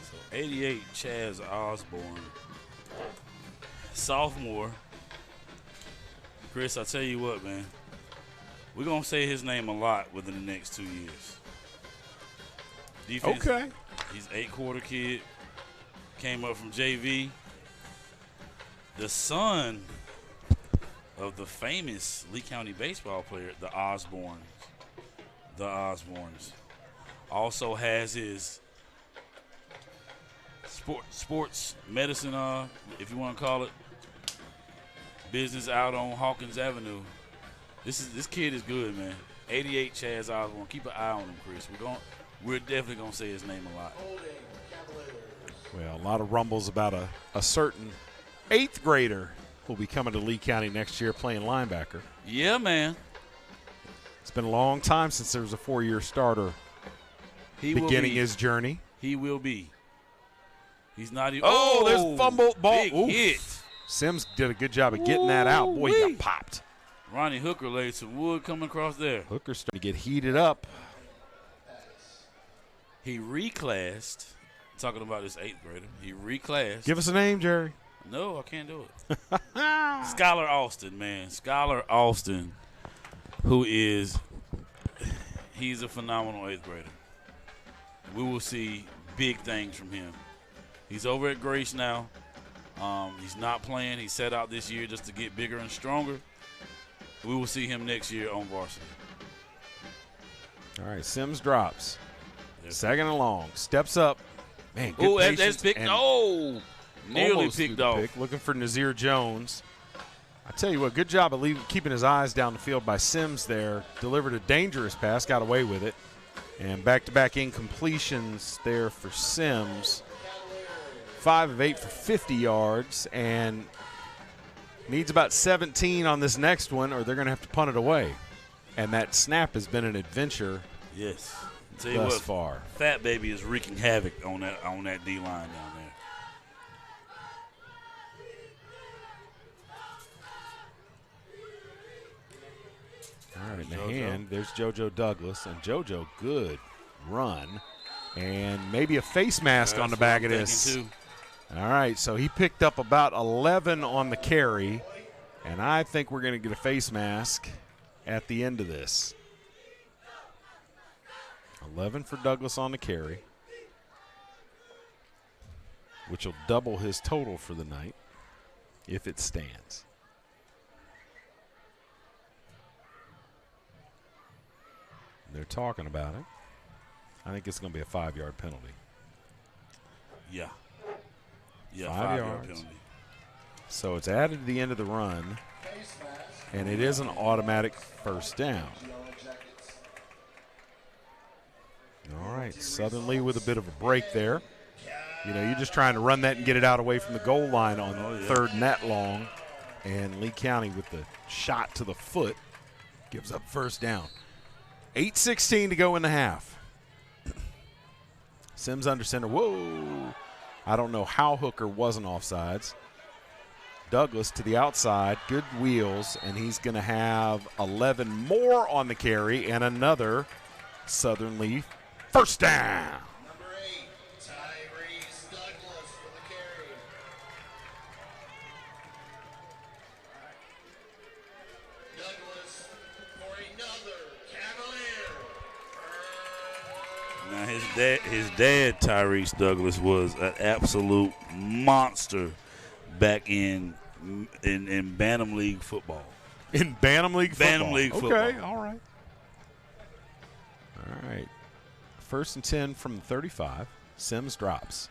S5: So 88, Chaz Osborne, sophomore. Chris, I tell you what, man. We're going to say his name a lot within the next 2 years. Defense,
S4: okay.
S5: He's 8-quarter kid. Came up from JV. The son of the famous Lee County baseball player, the Osbornes. Also has his sports medicine, if you want to call it, business out on Hawkins Avenue. This kid is good, man. 88 Chaz Osborne. Keep an eye on him, Chris. We're definitely gonna say his name a lot.
S4: Well, a lot of rumbles about a certain 8th grader who'll be coming to Lee County next year playing linebacker.
S5: Yeah, man.
S4: It's been a long time since there was a 4-year starter beginning his journey.
S5: He will be. He's not even.
S4: Oh, there's fumble ball.
S5: Big hit.
S4: Sims did a good job of getting that out. Boy, he got popped.
S5: Ronnie Hooker laid some wood coming across there.
S4: Hooker's starting to get heated up.
S5: He reclassed. Talking about this 8th grader. He reclassed.
S4: Give us a name, Jerry.
S5: No, I can't do it. Skylar Austin, man. Skylar Austin, he's a phenomenal 8th grader. We will see big things from him. He's over at Grace now. He's not playing. He set out this year just to get bigger and stronger. We will see him next year on varsity.
S4: All right, Sims drops. Second and long. Steps up. Man, good patience.
S5: That's picked. Oh, nearly picked off.
S4: Pick, looking for Nasir Jones. I tell you what, good job of keeping his eyes down the field by Sims there. Delivered a dangerous pass, got away with it. And back-to-back incompletions there for Sims. 5 of 8 for 50 yards, and needs about 17 on this next one, or they're going to have to punt it away. And that snap has been an adventure.
S5: Yes.
S4: Tell you thus far.
S5: Fat Baby is wreaking havoc on that D line down there.
S4: All right, in the hand, there's JoJo Douglas, and JoJo, good run, and maybe a face mask on the back of this. All right, so he picked up about 11 on the carry, and I think we're going to get a face mask at the end of this. 11 for Douglas on the carry, which will double his total for the night if it stands. They're talking about it. I think it's going to be a 5-yard penalty.
S5: Yeah. Yeah,
S4: 5 yards. Penalty. So it's added to the end of the run, and it is an automatic first down. All right, Southern Lee with a bit of a break there. You know, you're just trying to run that and get it out away from the goal line on third and that long. And Lee County with the shot to the foot Gives up first down. 8:16 to go in the half. Sims under center. Whoa. I don't know how Hooker wasn't offsides. Douglas to the outside. Good wheels, and he's going to have 11 more on the carry and another Southern Leaf first down.
S1: Number 8, Tyrese Douglas for the carry. Douglas for another Cavalier.
S5: Now his dad, Tyrese Douglas, was an absolute monster back in Bantam League football.
S4: In Bantam League football?
S5: Bantam League football.
S4: Okay, all right. All right. 1st and 10 from the 35. Sims drops.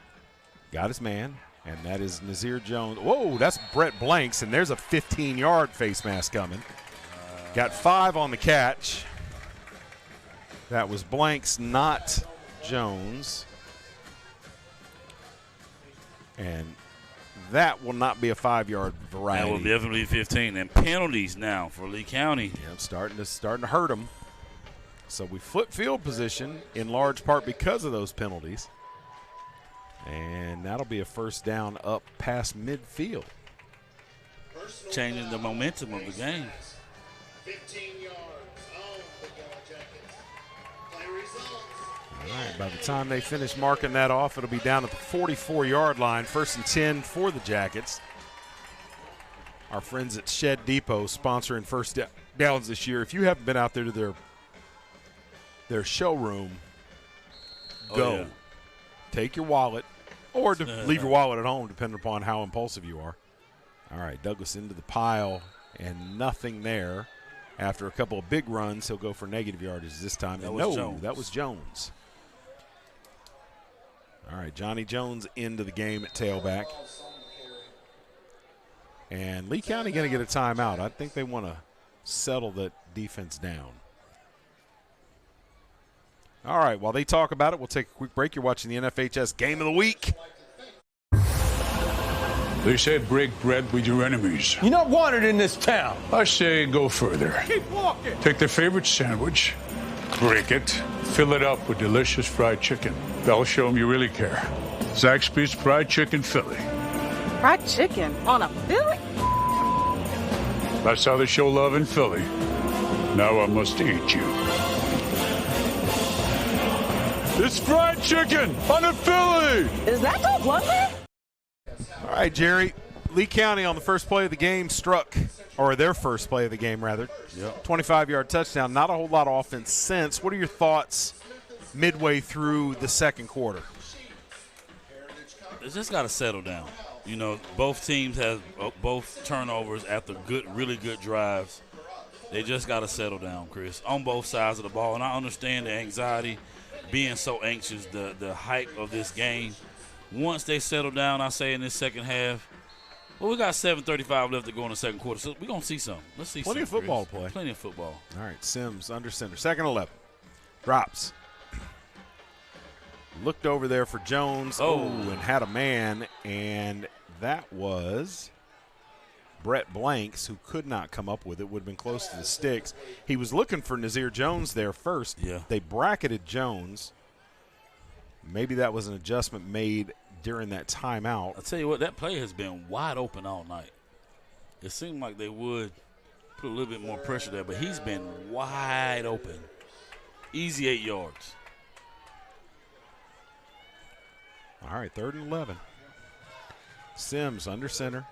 S4: Got his man, and that is Nazir Jones. Whoa, that's Brett Blanks, and there's a 15-yard face mask coming. Got 5 on the catch. That was Blanks, not Jones. And that will not be a 5-yard variety.
S5: That will definitely be 15. And penalties now for Lee County.
S4: Yeah, starting to hurt them. So we flip field position in large part because of those penalties. And that'll be a first down up past midfield.
S5: Changing the momentum of the game.
S1: 15 yards on the Yellow Jackets. Play results.
S4: All right, by the time they finish marking that off, it'll be down at the 44-yard line. 1st and 10 for the Jackets. Our friends at Shed Depot sponsoring first downs this year. If you haven't been out there to their showroom, go.
S5: Yeah.
S4: Take your wallet or leave your wallet at home, depending upon how impulsive you are. All right, Douglas into the pile and nothing there. After a couple of big runs, he'll go for negative yardage this time. That was Jones. All right, Johnny Jones into the game at tailback. And Lee County going to get a timeout. I think they want to settle that defense down. All right, while they talk about it, we'll take a quick break. You're watching the NFHS Game of the Week.
S12: They say break bread with your enemies.
S6: You're not wanted in this town.
S12: I say go further.
S6: Keep walking.
S12: Take their favorite sandwich, break it, fill it up with delicious fried chicken. That'll show them you really care. Zaxby's Fried Chicken Philly.
S13: Fried chicken on a Philly?
S12: That's how they show love in Philly. Now I must eat you. It's fried chicken on a Philly!
S13: Is that the Bluntman?
S4: All right, Jerry. Lee County on the first play of the game struck, or their first play of the game, rather.
S5: Yep.
S4: 25-yard touchdown. Not a whole lot of offense since. What are your thoughts midway through the second quarter?
S5: It's just got to settle down. You know, both teams have both turnovers after really good drives. They just got to settle down, Chris, on both sides of the ball. And I understand the anxiety, being so anxious, the hype of this game. Once they settle down, I say in this second half, well, we got 7:35 left to go in the second quarter, so we're going to see something. Let's see
S4: Plenty of football to play.
S5: Plenty of football.
S4: All right, Sims under center. 2nd and 11. Drops. Looked over there for Jones. And had a man, and that was Brett Blanks, who could not come up with it. Would have been close to the sticks. He was looking for Nazir Jones there first.
S5: Yeah.
S4: They bracketed Jones. Maybe that was an adjustment made during that timeout.
S5: I'll tell you what, that play has been wide open all night. It seemed like they would put a little bit more pressure there, but he's been wide open. Easy 8 yards.
S4: All right, 3rd and 11. Sims under center.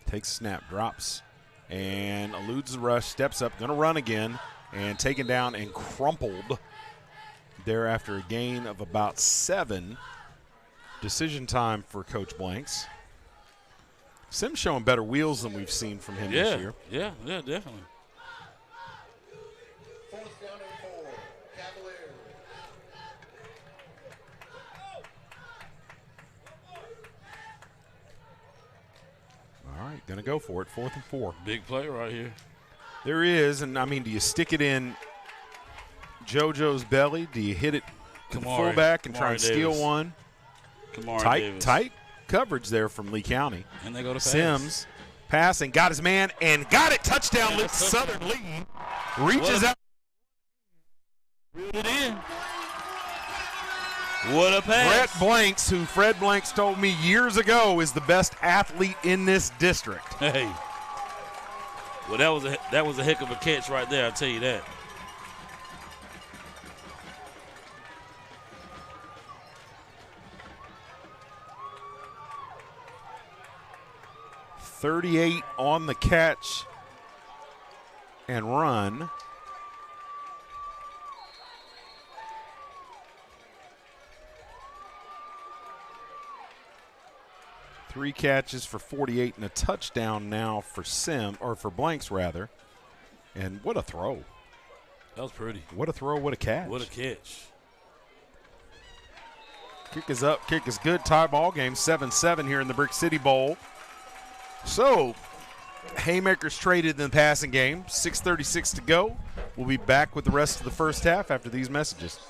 S4: Takes a snap, drops, and eludes the rush, steps up, going to run again, and taken down and crumpled there after a gain of about 7. Decision time for Coach Blanks. Sims showing better wheels than we've seen from him this year.
S5: Yeah, definitely.
S1: 4th down and 4, Cavalier.
S4: All right, going to go for it, 4th and 4.
S5: Big play right here.
S4: There is, and I mean, do you stick it in JoJo's belly? Do you hit it to the fullback and try and steal one? Tight coverage there from Lee County.
S5: And they go to pass.
S4: Sims Passing, got his man, and got it. Touchdown, lifts Southern lead. Reaches out.
S5: Reeled it in. What a pass.
S4: Brett Blanks, who Fred Blanks told me years ago is the best athlete in this district.
S5: Hey. Well, that was a heck of a catch right there, I'll tell you that.
S4: .38 on the catch and run. Three catches for 48 and a touchdown now for for Blanks rather. And what a throw.
S5: That was pretty.
S4: What a throw, what a catch.
S5: What a catch.
S4: Kick is up, kick is good. Tie ball game, 7-7 here in the Brick City Bowl. So, haymakers traded in the passing game. 6:36 to go. We'll be back with the rest of the first half after these messages.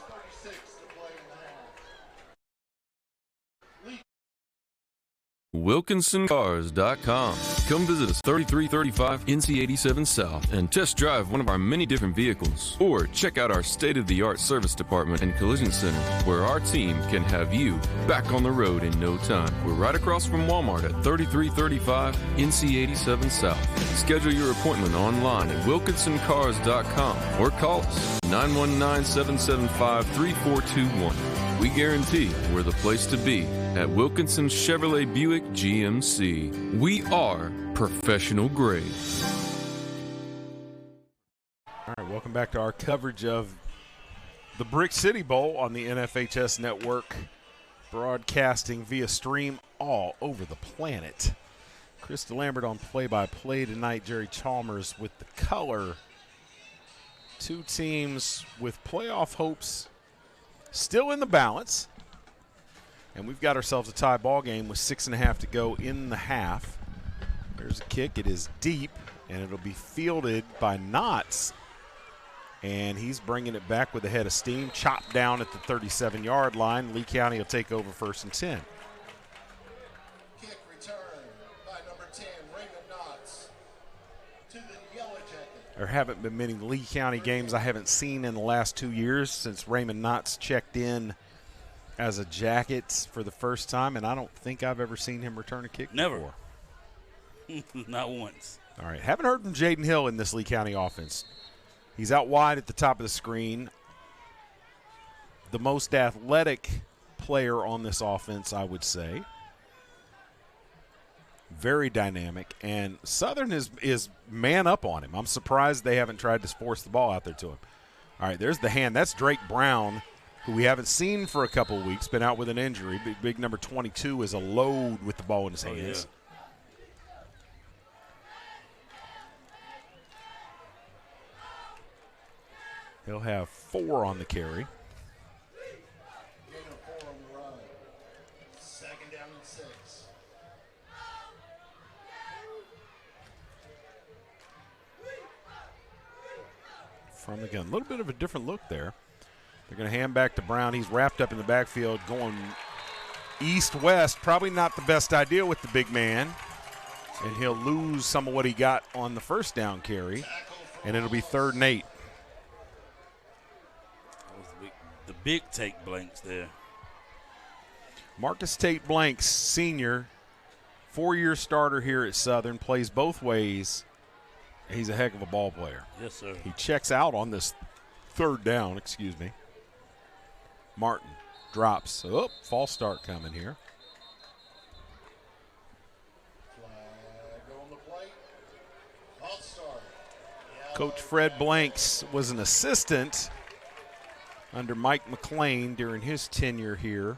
S2: WilkinsonCars.com. Come visit us 3335 NC 87 South and test drive one of our many different vehicles. Or check out our state-of-the-art service department and collision center where our team can have you back on the road in no time. We're right across from Walmart at 3335 NC 87 South. Schedule your appointment online at WilkinsonCars.com or call us 919-775-3421. We guarantee we're the place to be at Wilkinson Chevrolet Buick GMC. We are professional grade.
S4: All right, welcome back to our coverage of the Brick City Bowl on the NFHS Network, broadcasting via stream all over the planet. Chris DeLambert on play-by-play tonight. Jerry Chalmers with the color. Two teams with playoff hopes still in the balance. And we've got ourselves a tie ball game with 6.5 to go in the half. There's a kick. It is deep, and it'll be fielded by Knotts. And he's bringing it back with a head of steam. Chopped down at the 37-yard line. Lee County will take over 1st and 10.
S1: Kick return by number 10, Raymond Knotts, to the Yellow Jacket.
S4: There haven't been many Lee County games I haven't seen in the last 2 years since Raymond Knotts checked in as a Jacket for the first time, and I don't think I've ever seen him return a kick
S5: Never.
S4: before.
S5: Not once.
S4: All right, haven't heard from Jaden Hill in this Lee County offense. He's out wide at the top of the screen. The most athletic player on this offense, I would say. Very dynamic, and Southern is man up on him. I'm surprised they haven't tried to force the ball out there to him. All right, there's the hand. That's Drake Brown, who we haven't seen for a couple of weeks, been out with an injury. Big number 22 is a load with the ball in his hands. Yeah. He'll have 4 on the carry.
S1: Gain of 4 on the run. 2nd down and 6.
S4: From the gun. A little bit of a different look there. They're going to hand back to Brown. He's wrapped up in the backfield going east-west. Probably not the best idea with the big man. And he'll lose some of what he got on the first down carry. And it'll be 3rd and 8.
S5: The big take blanks there.
S4: Marcus Tate Blanks, senior, 4-year starter here at Southern, plays both ways. He's a heck of a ball player.
S5: Yes, sir.
S4: He checks out on this 3rd down, Martin drops. Oh, false start coming here.
S1: Flag on the plate. False start.
S4: Coach Fred Blanks was an assistant under Mike McLean during his tenure here.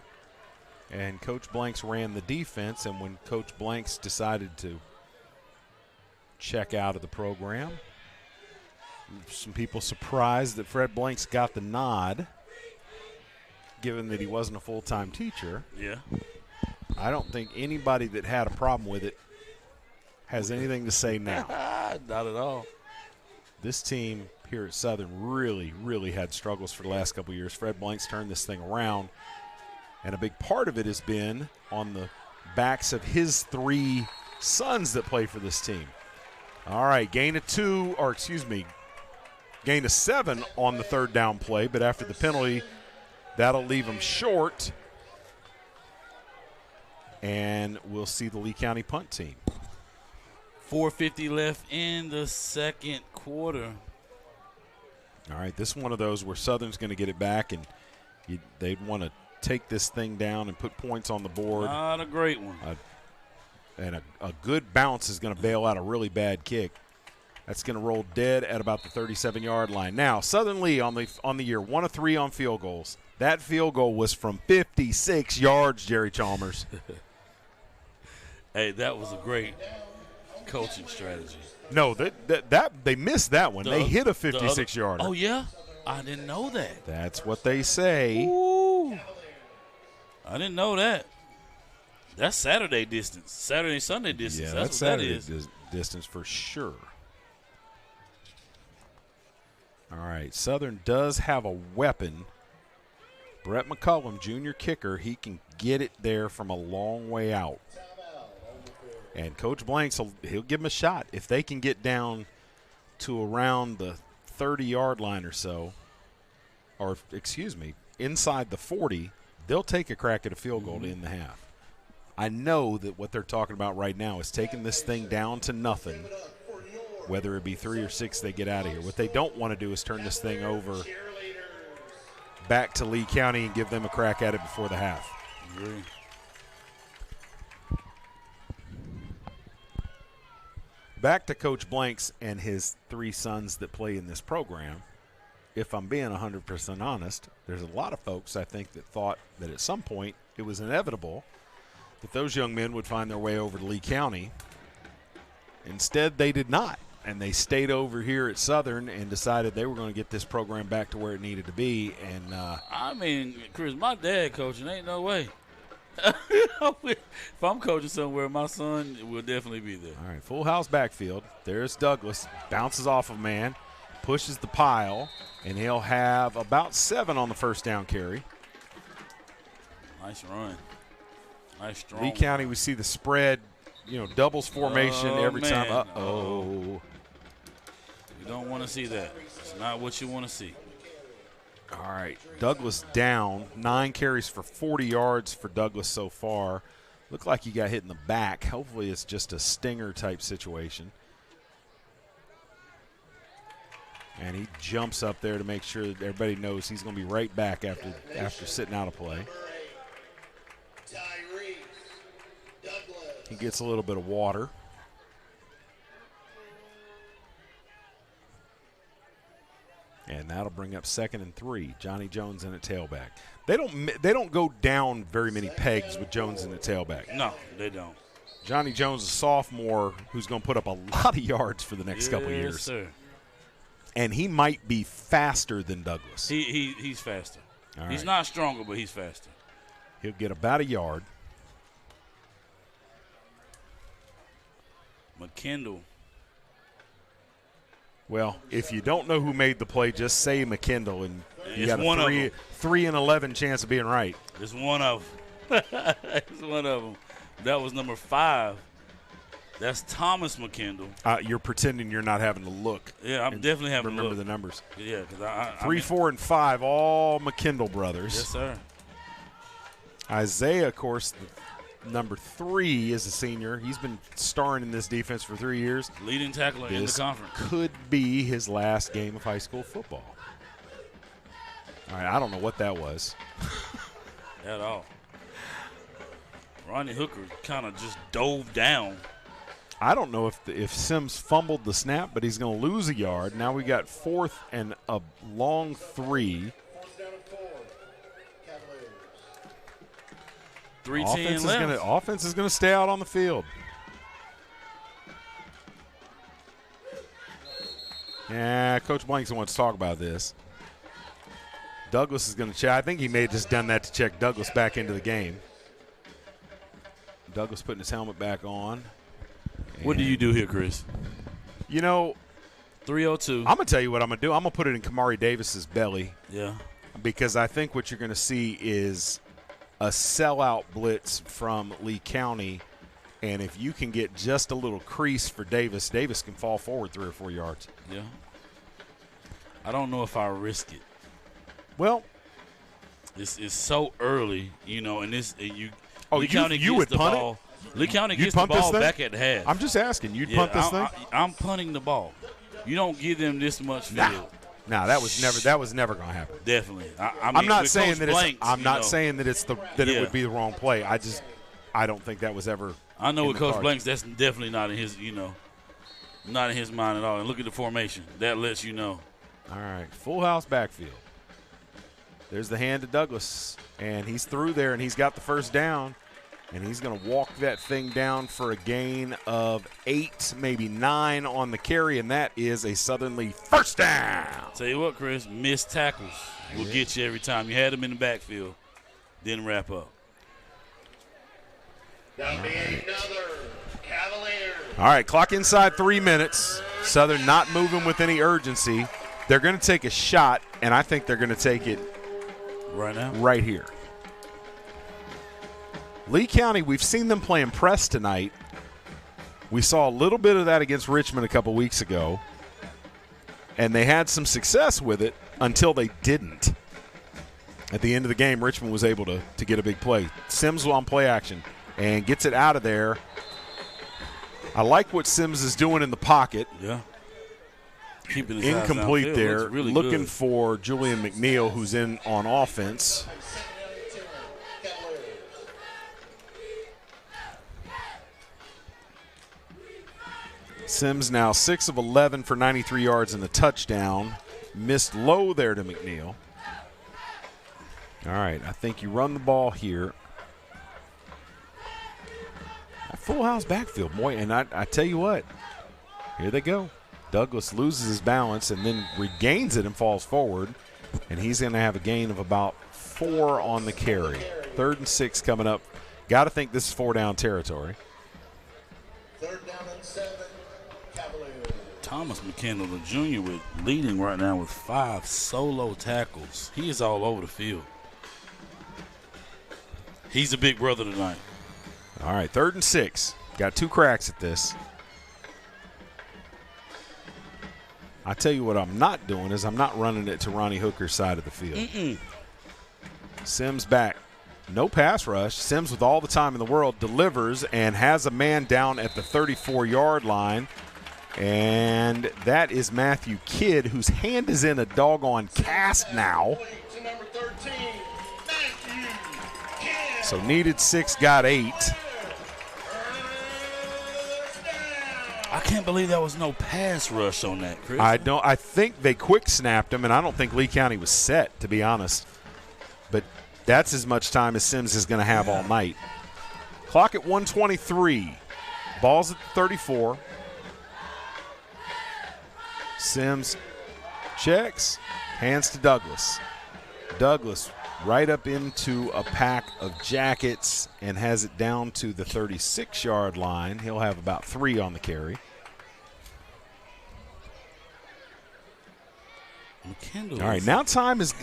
S4: And Coach Blanks ran the defense, and when Coach Blanks decided to check out of the program, some people surprised that Fred Blanks got the nod, given that he wasn't a full-time teacher.
S5: Yeah.
S4: I don't think anybody that had a problem with it has anything to say now.
S5: Not at all.
S4: This team here at Southern really had struggles for the last couple of years. Fred Blanks turned this thing around, and a big part of it has been on the backs of his 3 sons that play for this team. All right, gain of 7 on the third down play, but after the penalty, that'll leave them short. And we'll see the Lee County punt team.
S5: 4:50 left in the second quarter.
S4: All right, this is one of those where Southern's going to get it back, and they'd want to take this thing down and put points on the board.
S5: Not a great one.
S4: And a good bounce is going to bail out a really bad kick. That's going to roll dead at about the 37-yard line. Now, Southern Lee on the year, 1 of 3 on field goals. That field goal was from 56 yards, Jerry Chalmers.
S5: Hey, that was a great coaching strategy.
S4: No, that they missed that one. They hit a 56-yarder.
S5: Oh, yeah? I didn't know that.
S4: That's what they say.
S5: Ooh. I didn't know that. That's Saturday distance. Saturday, Sunday distance.
S4: Yeah,
S5: that's what
S4: Saturday
S5: that is.
S4: Distance for sure. All right, Southern does have a weapon. Brett McCullum, junior kicker, he can get it there from a long way out. And Coach Blanks, he'll give them a shot. If they can get down to around the 30-yard line or so, or, inside the 40, they'll take a crack at a field goal to end the half. I know that what they're talking about right now is taking this thing down to nothing, whether it be 3 or 6 they get out of here. What they don't want to do is turn this thing over back to Lee County and give them a crack at it before the half.
S5: Agree.
S4: Back to Coach Blanks and his 3 sons that play in this program. If I'm being 100% honest, there's a lot of folks, I think, that thought that at some point it was inevitable that those young men would find their way over to Lee County. Instead, they did not, and they stayed over here at Southern and decided they were going to get this program back to where it needed to be. And
S5: I mean, Chris, my dad coaching, ain't no way. If I'm coaching somewhere, my son will definitely be there.
S4: All right, full house backfield. There's Douglas, bounces off a man, pushes the pile, and he'll have about 7 on the first down carry.
S5: Nice run. Nice strong
S4: Lee County,
S5: run.
S4: we see the spread, doubles formation every time. Uh-oh.
S5: You don't want to see that. It's not what you want to see.
S4: All right, Douglas down. 9 carries for 40 yards for Douglas so far. Looked like he got hit in the back. Hopefully it's just a stinger-type situation. And he jumps up there to make sure that everybody knows he's going to be right back after sitting out a play. He gets a little bit of water. And that'll bring up 2nd and 3. Johnny Jones in at tailback. They don't go down very many pegs with Jones in at tailback.
S5: No, they don't.
S4: Johnny Jones, a sophomore who's going to put up a lot of yards for the next couple of years.
S5: Yes, sir.
S4: And he might be faster than Douglas.
S5: He's faster.
S4: All
S5: he's
S4: right.
S5: not stronger, but he's faster.
S4: He'll get about a yard.
S5: McKendall.
S4: Well, if you don't know who made the play, just say McKendall, and you got a 3 and 11 chance of being right.
S5: It's one of them. It's one of them. That was number 5. That's Thomas McKendall.
S4: You're pretending you're not having to look.
S5: Yeah, I'm definitely having to
S4: remember
S5: look.
S4: the numbers.
S5: Yeah, because
S4: 3, 4, and 5, all McKendall brothers.
S5: Yes, sir.
S4: Isaiah, of course, number 3 is a senior. He's been starring in this defense for 3 years.
S5: Leading tackler in the conference.
S4: Could be his last game of high school football. All right, I don't know what that was.
S5: At all. Ronnie Hooker kind of just dove down.
S4: I don't know if Sims fumbled the snap, but he's going to lose a yard. Now we got 4th and a long 3.
S5: 3:10 left.
S4: Offense is going to stay out on the field. Yeah, Coach Blanks wants to talk about this. Douglas is going to check. I think he may have just done that to check Douglas back into the game. Douglas putting his helmet back on.
S5: What do you do here, Chris? 3:02.
S4: I'm going to tell you what I'm going to do. I'm going to put it in Kamari Davis's belly.
S5: Yeah.
S4: Because I think what you're going to see is a sellout blitz from Lee County, And if you can get just a little crease for Davis, Davis can fall forward 3 or 4 yards.
S5: Yeah. I don't know if I risk it.
S4: Well,
S5: this is so early, and this you.
S4: Oh,
S5: Lee County
S4: you would punt
S5: ball.
S4: it?
S5: Lee County
S4: You'd
S5: gets the
S4: punt this
S5: ball
S4: thing?
S5: back at half.
S4: I'm just asking. You'd punt this thing?
S5: I'm punting the ball. You don't give them this much field.
S4: Nah, that was never going to happen.
S5: Definitely.
S4: I'm not saying that
S5: Blanks,
S4: I'm not saying that it would be the wrong play. I don't think that was ever.
S5: I know with Coach
S4: cards.
S5: Blanks, that's definitely not in his, not in his mind at all. And look at the formation. That lets you know.
S4: All right, full house backfield. There's the hand to Douglas, and he's through there, and he's got the first down, and he's going to walk that thing down for a gain of 8, maybe 9 on the carry, and that is a Southern Lee first down.
S5: Tell you what, Chris, missed tackles will get you every time. You had them in the backfield, didn't wrap up.
S1: That'll be another Cavaliers.
S4: All right, clock inside 3 minutes. Southern not moving with any urgency. They're going to take a shot, and I think they're going to take it
S5: right now,
S4: right here. Lee County, we've seen them playing press tonight. We saw a little bit of that against Richmond a couple weeks ago, and they had some success with it until they didn't. At the end of the game, Richmond was able to get a big play. Sims on play action and gets it out of there. I like what Sims is doing in the pocket.
S5: Yeah. Keeping his eyes
S4: incomplete
S5: downfield.
S4: there.
S5: Looks really
S4: looking
S5: good.
S4: for Julian McNeil, who's in on offense. Sims now 6 of 11 for 93 yards and a touchdown. Missed low there to McNeil. All right, I think you run the ball here. A full house backfield, boy, and I tell you what, here they go. Douglas loses his balance and then regains it and falls forward, and he's going to have a gain of about 4 on the carry. 3rd and 6 coming up. Got to think this is 4-down territory.
S1: 3rd down and 7, Cavaliers.
S5: Thomas McKendall, the junior, with leading right now with 5 solo tackles. He is all over the field. He's a big brother tonight.
S4: All right, 3rd and 6. Got 2 cracks at this. I tell you what I'm not doing is I'm not running it to Ronnie Hooker's side of the field. Sims back. No pass rush. Sims with all the time in the world delivers and has a man down at the 34-yard line. And that is Matthew Kidd, whose hand is in a doggone cast now.
S1: To number 13, Matthew Kidd.
S4: So needed 6, got 8.
S5: I can't believe there was no pass rush on that, Chris.
S4: I think they quick snapped him, and I don't think Lee County was set, to be honest. But that's as much time as Sims is going to have all night. Clock at 1:23. Ball's at the 34. Sims checks, hands to Douglas. Douglas right up into a pack of jackets and has it down to the 36-yard line. He'll have about 3 on the carry.
S5: McKendall.
S4: All right, now time is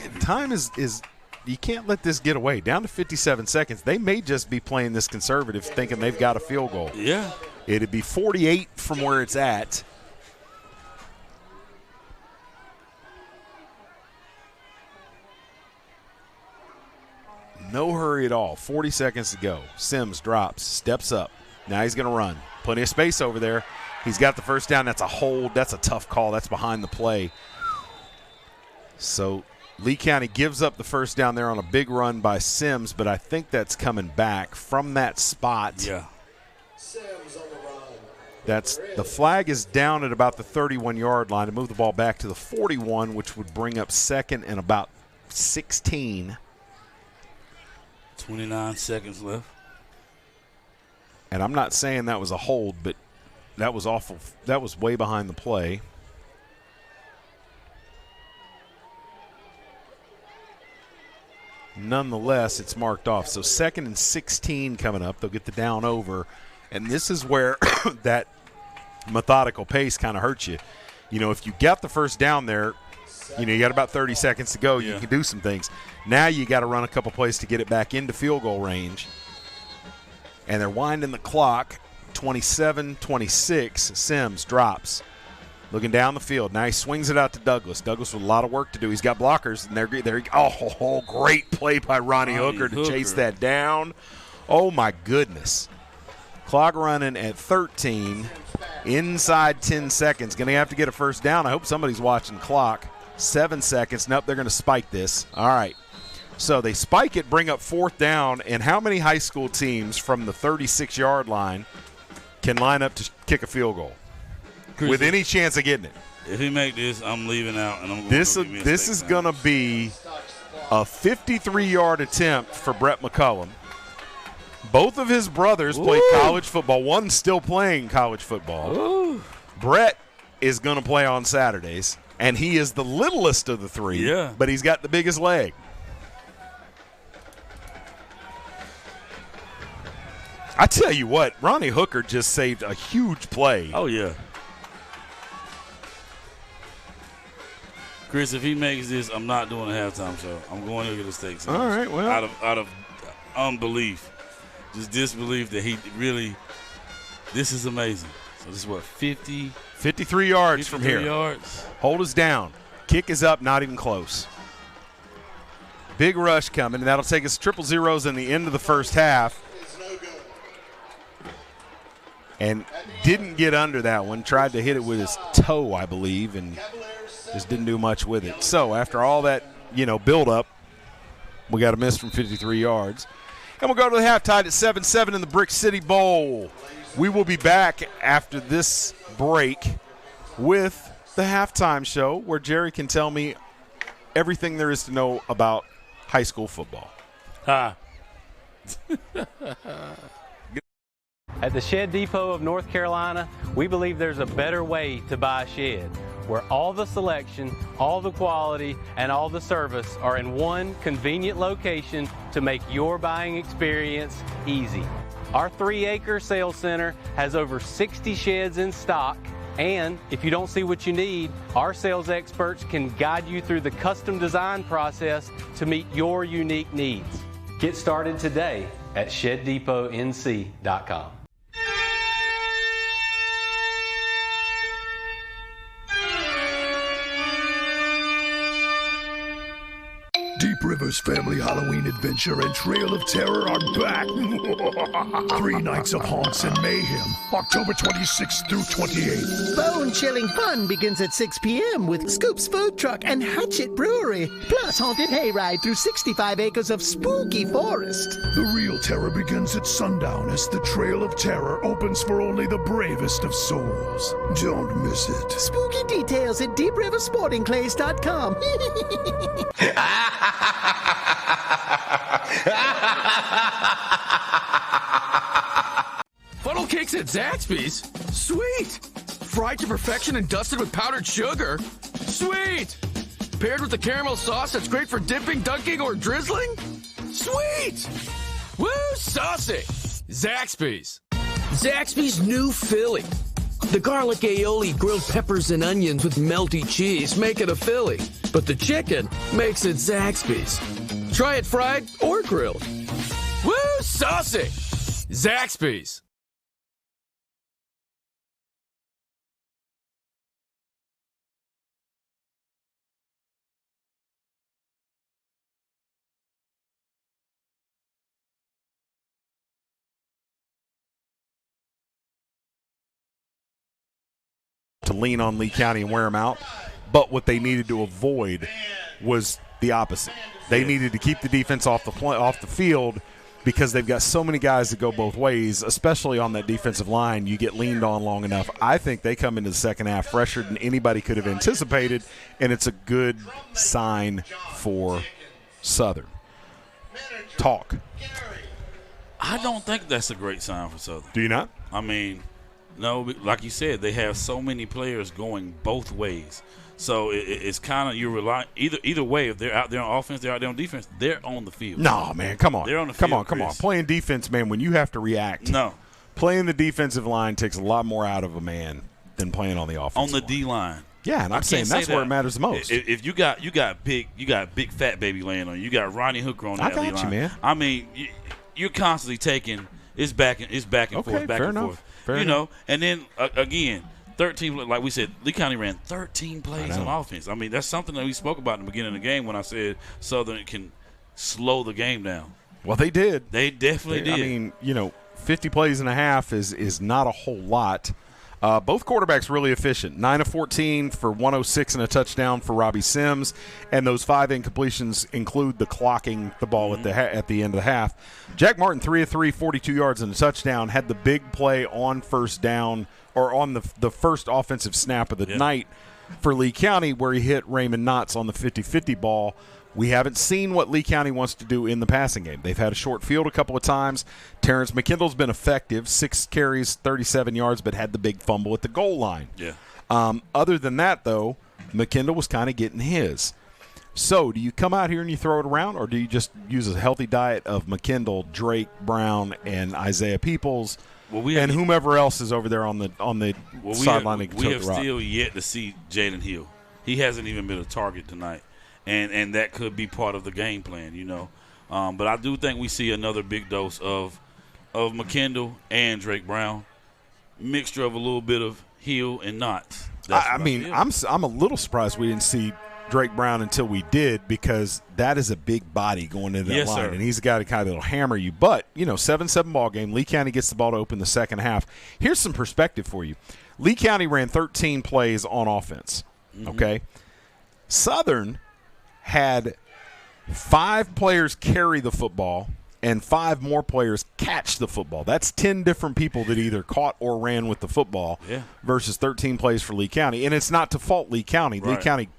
S4: you can't let this get away. Down to 57 seconds. They may just be playing this conservative, thinking they've got a field goal.
S5: Yeah.
S4: It'd be 48 from where it's at. No hurry at all. 40 seconds to go. Sims drops, steps up. Now he's going to run. Plenty of space over there. He's got the first down. That's a hold. That's a tough call. That's behind the play. So Lee County gives up the first down there on a big run by Sims, but I think that's coming back from that spot.
S5: Yeah.
S1: Sims on the run.
S4: That's the flag is down at about the 31-yard line to move the ball back to the 41, which would bring up 2nd and about 16.
S5: 29 seconds left.
S4: And I'm not saying that was a hold, but that was awful. That was way behind the play. Nonetheless, it's marked off. So 2nd and 16 coming up. They'll get the down over. And this is where that methodical pace kind of hurts you. You know, if you got the first down there, you know, you got about 30 seconds to go. You can do some things. Now you got to run a couple plays to get it back into field goal range. And they're winding the clock. 27-26. Sims drops. Looking down the field. Now he swings it out to Douglas. Douglas with a lot of work to do. He's got blockers. And great play by Ronnie Hooker to chase that down. Oh, my goodness. Clock running at 13. Inside 10 seconds. Going to have to get a first down. I hope somebody's watching the clock. 7 seconds. Nope, they're going to spike this. All right. So they spike it, bring up 4th down. And how many high school teams from the 36-yard line can line up to kick a field goal? With any chance of getting it.
S5: If he make this, I'm leaving out, and I'm going
S4: this is going to be a 53-yard attempt for Brett McCullum. Both of his brothers play college football. One's still playing college football.
S5: Ooh.
S4: Brett is going to play on Saturdays, and he is the littlest of the three.
S5: Yeah.
S4: But he's got the biggest leg. I tell you what, Ronnie Hooker just saved a huge play.
S5: Oh yeah. Chris, if he makes this, I'm not doing a halftime show. I'm going to get a steak sandwich.
S4: All right, well.
S5: Out of unbelief, just disbelief that he really, this is amazing. So this is what,
S4: 53 yards from here.
S5: 53 yards.
S4: Hold us down. Kick is up, not even close. Big rush coming, and that'll take us 0-0s in the end of the first half. And didn't get under that one. Tried to hit it with his toe, I believe, and just didn't do much with it. So after all that, build up, we got a miss from 53 yards. And we'll go to the half, tied at 7-7 in the Brick City Bowl. We will be back after this break with the halftime show where Jerry can tell me everything there is to know about high school football.
S7: At the Shed Depot of North Carolina, we believe there's a better way to buy a shed, where all the selection, all the quality, and all the service are in one convenient location to make your buying experience easy. Our 3-acre sales center has over 60 sheds in stock, and if you don't see what you need, our sales experts can guide you through the custom design process to meet your unique needs. Get started today at ShedDepotNC.com.
S10: Deep River's Family Halloween Adventure and Trail of Terror are back. 3 nights of haunts and mayhem, October 26th through 28th.
S11: Bone-chilling fun begins at 6 p.m. with Scoop's Food Truck and Hatchet Brewery, plus haunted hayride through 65 acres of spooky forest.
S10: The real terror begins at sundown as the Trail of Terror opens for only the bravest of souls. Don't miss it.
S11: Spooky details at DeepRiverSportingClays.com.
S6: Funnel cakes at Zaxby's? Sweet! Fried to perfection and dusted with powdered sugar? Sweet! Paired with the caramel sauce that's great for dipping, dunking, or drizzling? Sweet! Woo, saucy! Zaxby's.
S14: Zaxby's new Philly. The garlic aioli, grilled peppers, and onions with melty cheese make it a Philly. But the chicken makes it Zaxby's. Try it fried or grilled.
S6: Woo, saucy! Zaxby's.
S4: To lean on Lee County and wear them out. But what they needed to avoid was the opposite. They needed to keep the defense off the field because they've got so many guys that go both ways, especially on that defensive line. You get leaned on long enough. I think they come into the second half fresher than anybody could have anticipated, and it's a good sign for Southern. Talk.
S5: I don't think that's a great sign for Southern.
S4: Do you not?
S5: I mean, no, like you said, they have so many players going both ways. So it's kind of you rely either way. If they're out there on offense, they're out there on defense. They're on the field.
S4: No, man, come on.
S5: They're on the field.
S4: Come on. Playing defense, man. When you have to react.
S5: No.
S4: Playing the defensive line takes a lot more out of a man than playing on the offense.
S5: On the D line.
S4: Yeah, and I'm saying that's where it matters the most.
S5: If you got big fat baby laying on you got Ronnie Hooker on that D line.
S4: I got you, man.
S5: I mean, you're constantly taking. it's back and forth, back
S4: fair
S5: and
S4: enough.
S5: forth.
S4: Fair
S5: you
S4: enough.
S5: know, and then again, 13. Like we said, Lee County ran 13 plays on offense. I mean, that's something that we spoke about in the beginning of the game when I said Southern can slow the game down.
S4: Well, they did.
S5: They definitely did.
S4: I mean, 50 plays and a half is not a whole lot. Both quarterbacks really efficient. 9 of 14 for 106 and a touchdown for Robbie Sims, and those 5 incompletions include the clocking the ball at the end of the half. Jack Martin, 3 of 3, 42 yards and a touchdown, had the big play on first down or on the first offensive snap of the night for Lee County where he hit Raymond Knotts on the 50-50 ball. We haven't seen what Lee County wants to do in the passing game. They've had a short field a couple of times. Terrence McKindle's been effective, 6 carries, 37 yards, but had the big fumble at the goal line.
S5: Yeah.
S4: Other than that, though, McKindle was kind of getting his. So do you come out here and you throw it around, or do you just use a healthy diet of McKindle, Drake, Brown, and Isaiah Peoples, and whomever else is over there on the sideline?
S5: We have still yet to see Jaden Hill. He hasn't even been a target tonight. And that could be part of the game plan, But I do think we see another big dose of McKindle and Drake Brown, mixture of a little bit of Hill and Knotts.
S4: I'm a little surprised we didn't see Drake Brown until we did, because that is a big body going into that line,
S5: sir.
S4: and he's a guy that kind of will hammer you. But 7-7 ball game. Lee County gets the ball to open the second half. Here's some perspective for you. Lee County ran 13 plays on offense. Okay, Southern had 5 players carry the football and 5 more players catch the football. That's 10 different people that either caught or ran with the football versus 13 plays for Lee County. And it's not to fault Lee County.
S5: Right.
S4: Lee County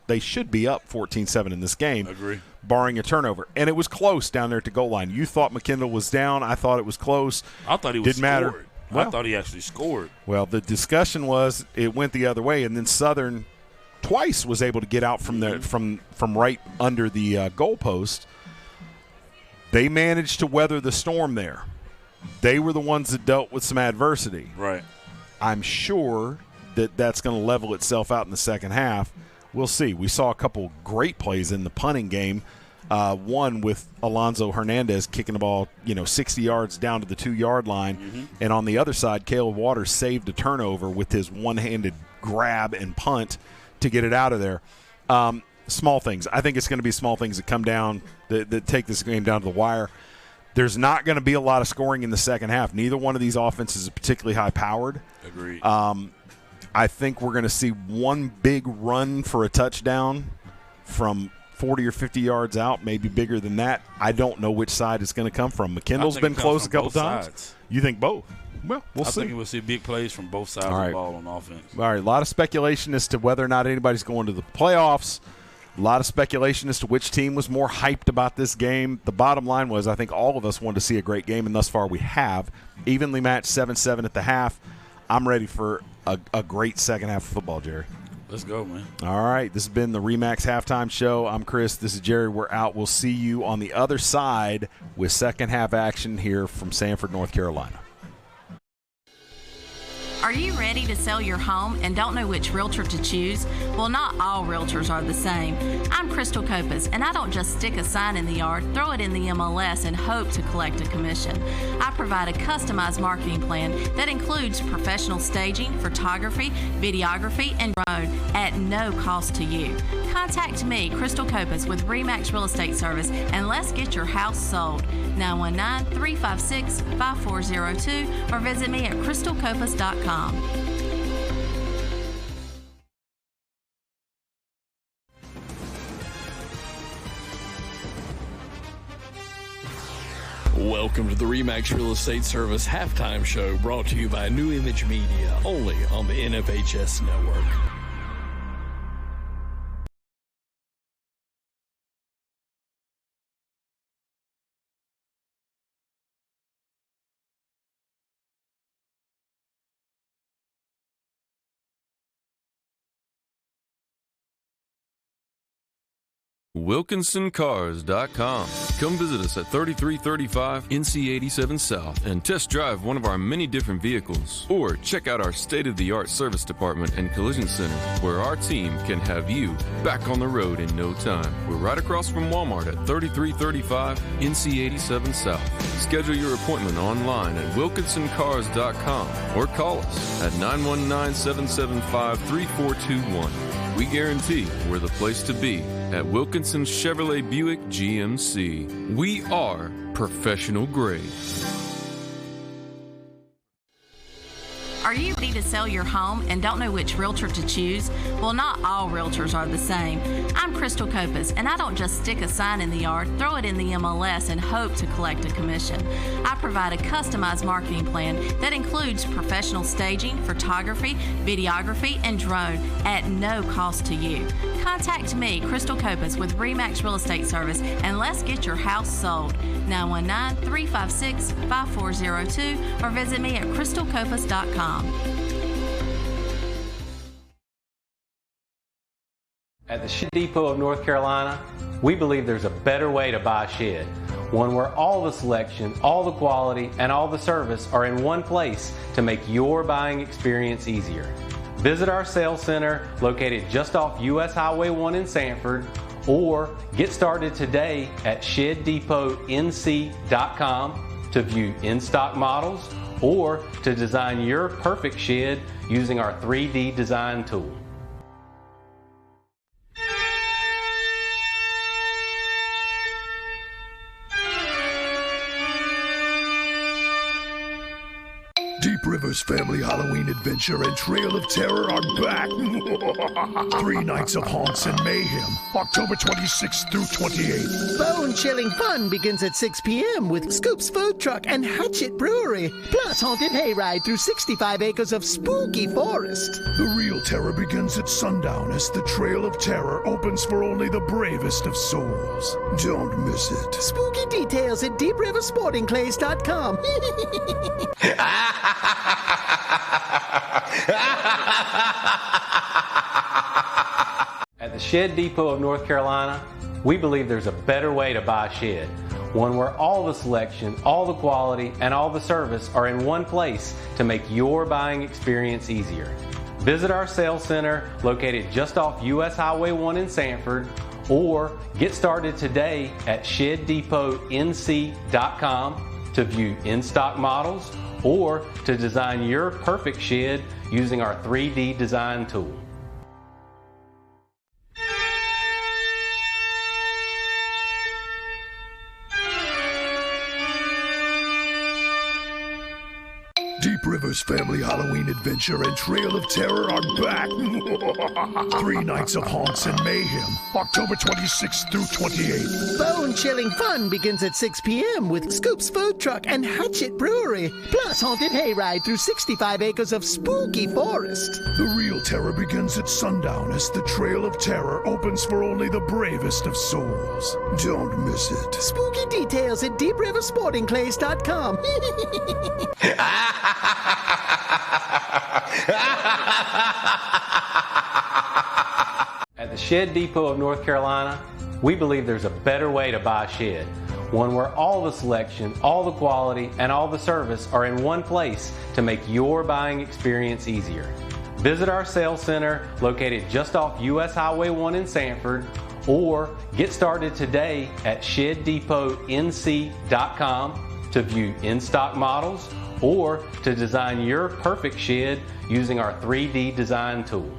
S4: they should be up 14-7 in this game.
S5: Agree.
S4: Barring a turnover. And it was close down there at the goal line. You thought McKindle was down. I thought it was close.
S5: I thought he was
S4: Didn't matter.
S5: scored.
S4: Well,
S5: I thought he actually scored.
S4: Well, the discussion was it went the other way, and then Southern twice was able to get out from from right under the goalpost. They managed to weather the storm there. They were the ones that dealt with some adversity.
S5: Right.
S4: I'm sure that's going to level itself out in the second half. We'll see. We saw a couple great plays in the punting game. One with Alonzo Hernandez kicking the ball, 60 yards down to the 2-yard line. And on the other side, Caleb Waters saved a turnover with his one-handed grab and punt to get it out of there. Small things. I think it's going to be small things that come down that take this game down to the wire. There's not going to be a lot of scoring in the second half. Neither one of these offenses is particularly high-powered.
S5: Agreed.
S4: I think we're going to see one big run for a touchdown from 40 or 50 yards out, maybe bigger than that. I don't know which side it's going to come from. McKindle's been close a couple times.
S5: Sides.
S4: You think both? Well, we'll see.
S5: I think we'll see big plays from both sides of the ball on offense.
S4: All right, a lot of speculation as to whether or not anybody's going to the playoffs. A lot of speculation as to which team was more hyped about this game. The bottom line was I think all of us wanted to see a great game, and thus far we have. Evenly matched 7-7 at the half. I'm ready for a great second half of football, Jerry.
S5: Let's go, man.
S4: All right, this has been the RE/MAX Halftime Show. I'm Chris. This is Jerry. We're out. We'll see you on the other side with second half action here from Sanford, North Carolina.
S3: Are you ready to sell your home and don't know which realtor to choose? Well, not all realtors are the same. I'm Crystal Copas, and I don't just stick a sign in the yard, throw it in the MLS, and hope to collect a commission. I provide a customized marketing plan that includes professional staging, photography, videography, and drone at no cost to you. Contact me, Crystal Copas, with RE/MAX Real Estate Service, and let's get your house sold. 919-356-5402 or visit me at crystalcopas.com.
S14: Welcome to the RE/MAX Real Estate Service Halftime Show, brought to you by New Image Media, only on the NFHS Network.
S2: WilkinsonCars.com. Come visit us at 3335 NC 87 South and test drive one of our many different vehicles. Or check out our state-of-the-art service department and collision center, where our team can have you back on the road in no time. We're right across from Walmart at 3335 NC 87 South. Schedule your appointment online at wilkinsoncars.com or call us at 919-775-3421. We guarantee we're the place to be at Wilkinson Chevrolet Buick GMC. We are professional grade.
S3: Are you ready to sell your home and don't know which realtor to choose? Well, not all realtors are the same. I'm Crystal Copas, and I don't just stick a sign in the yard, throw it in the MLS, and hope to collect a commission. I provide a customized marketing plan that includes professional staging, photography, videography, and drone at no cost to you. Contact me, Crystal Copas, with RE/MAX Real Estate Service, and let's get your house sold. 919-356-5402 or visit me at crystalcopas.com.
S7: At the Shed Depot of North Carolina, we believe there's a better way to buy a shed. One where all the selection, all the quality, and all the service are in one place to make your buying experience easier. Visit our sales center located just off US Highway 1 in Sanford, or get started today at ShedDepotNC.com to view in-stock models or to design your perfect shed using our 3D design tool.
S10: Deep River's Family Halloween Adventure and Trail of Terror are back. 3 nights of haunts and mayhem, October 26th through 28th.
S11: Bone-chilling fun begins at 6 p.m. with Scoop's Food Truck and Hatchet Brewery, plus haunted hayride through 65 acres of spooky forest.
S10: The real terror begins at sundown as the Trail of Terror opens for only the bravest of souls. Don't miss it.
S11: Spooky details at DeepRiverSportingClays.com.
S7: At the Shed Depot of North Carolina, we believe there's a better way to buy a shed. One where all the selection, all the quality, and all the service are in one place to make your buying experience easier. Visit our sales center located just off US Highway 1 in Sanford, or get started today at ShedDepotNC.com to view in-stock models or to design your perfect shed using our 3D design tool.
S10: Deep River's Family Halloween Adventure and Trail of Terror are back. 3 nights of haunts and mayhem, October 26th through 28th.
S11: Bone-chilling fun begins at 6 p.m. with Scoop's Food Truck and Hatchet Brewery, plus haunted hayride through 65 acres of spooky forest.
S10: The real terror begins at sundown as the Trail of Terror opens for only the bravest of souls. Don't miss it.
S11: Spooky details at DeepRiverSportingClays.com.
S7: At the Shed Depot of North Carolina, we believe there's a better way to buy a shed. One where all the selection, all the quality, and all the service are in one place to make your buying experience easier. Visit our sales center located just off US Highway 1 in Sanford, or get started today at ShedDepotNC.com to view in-stock models or to design your perfect shed using our 3D design tool.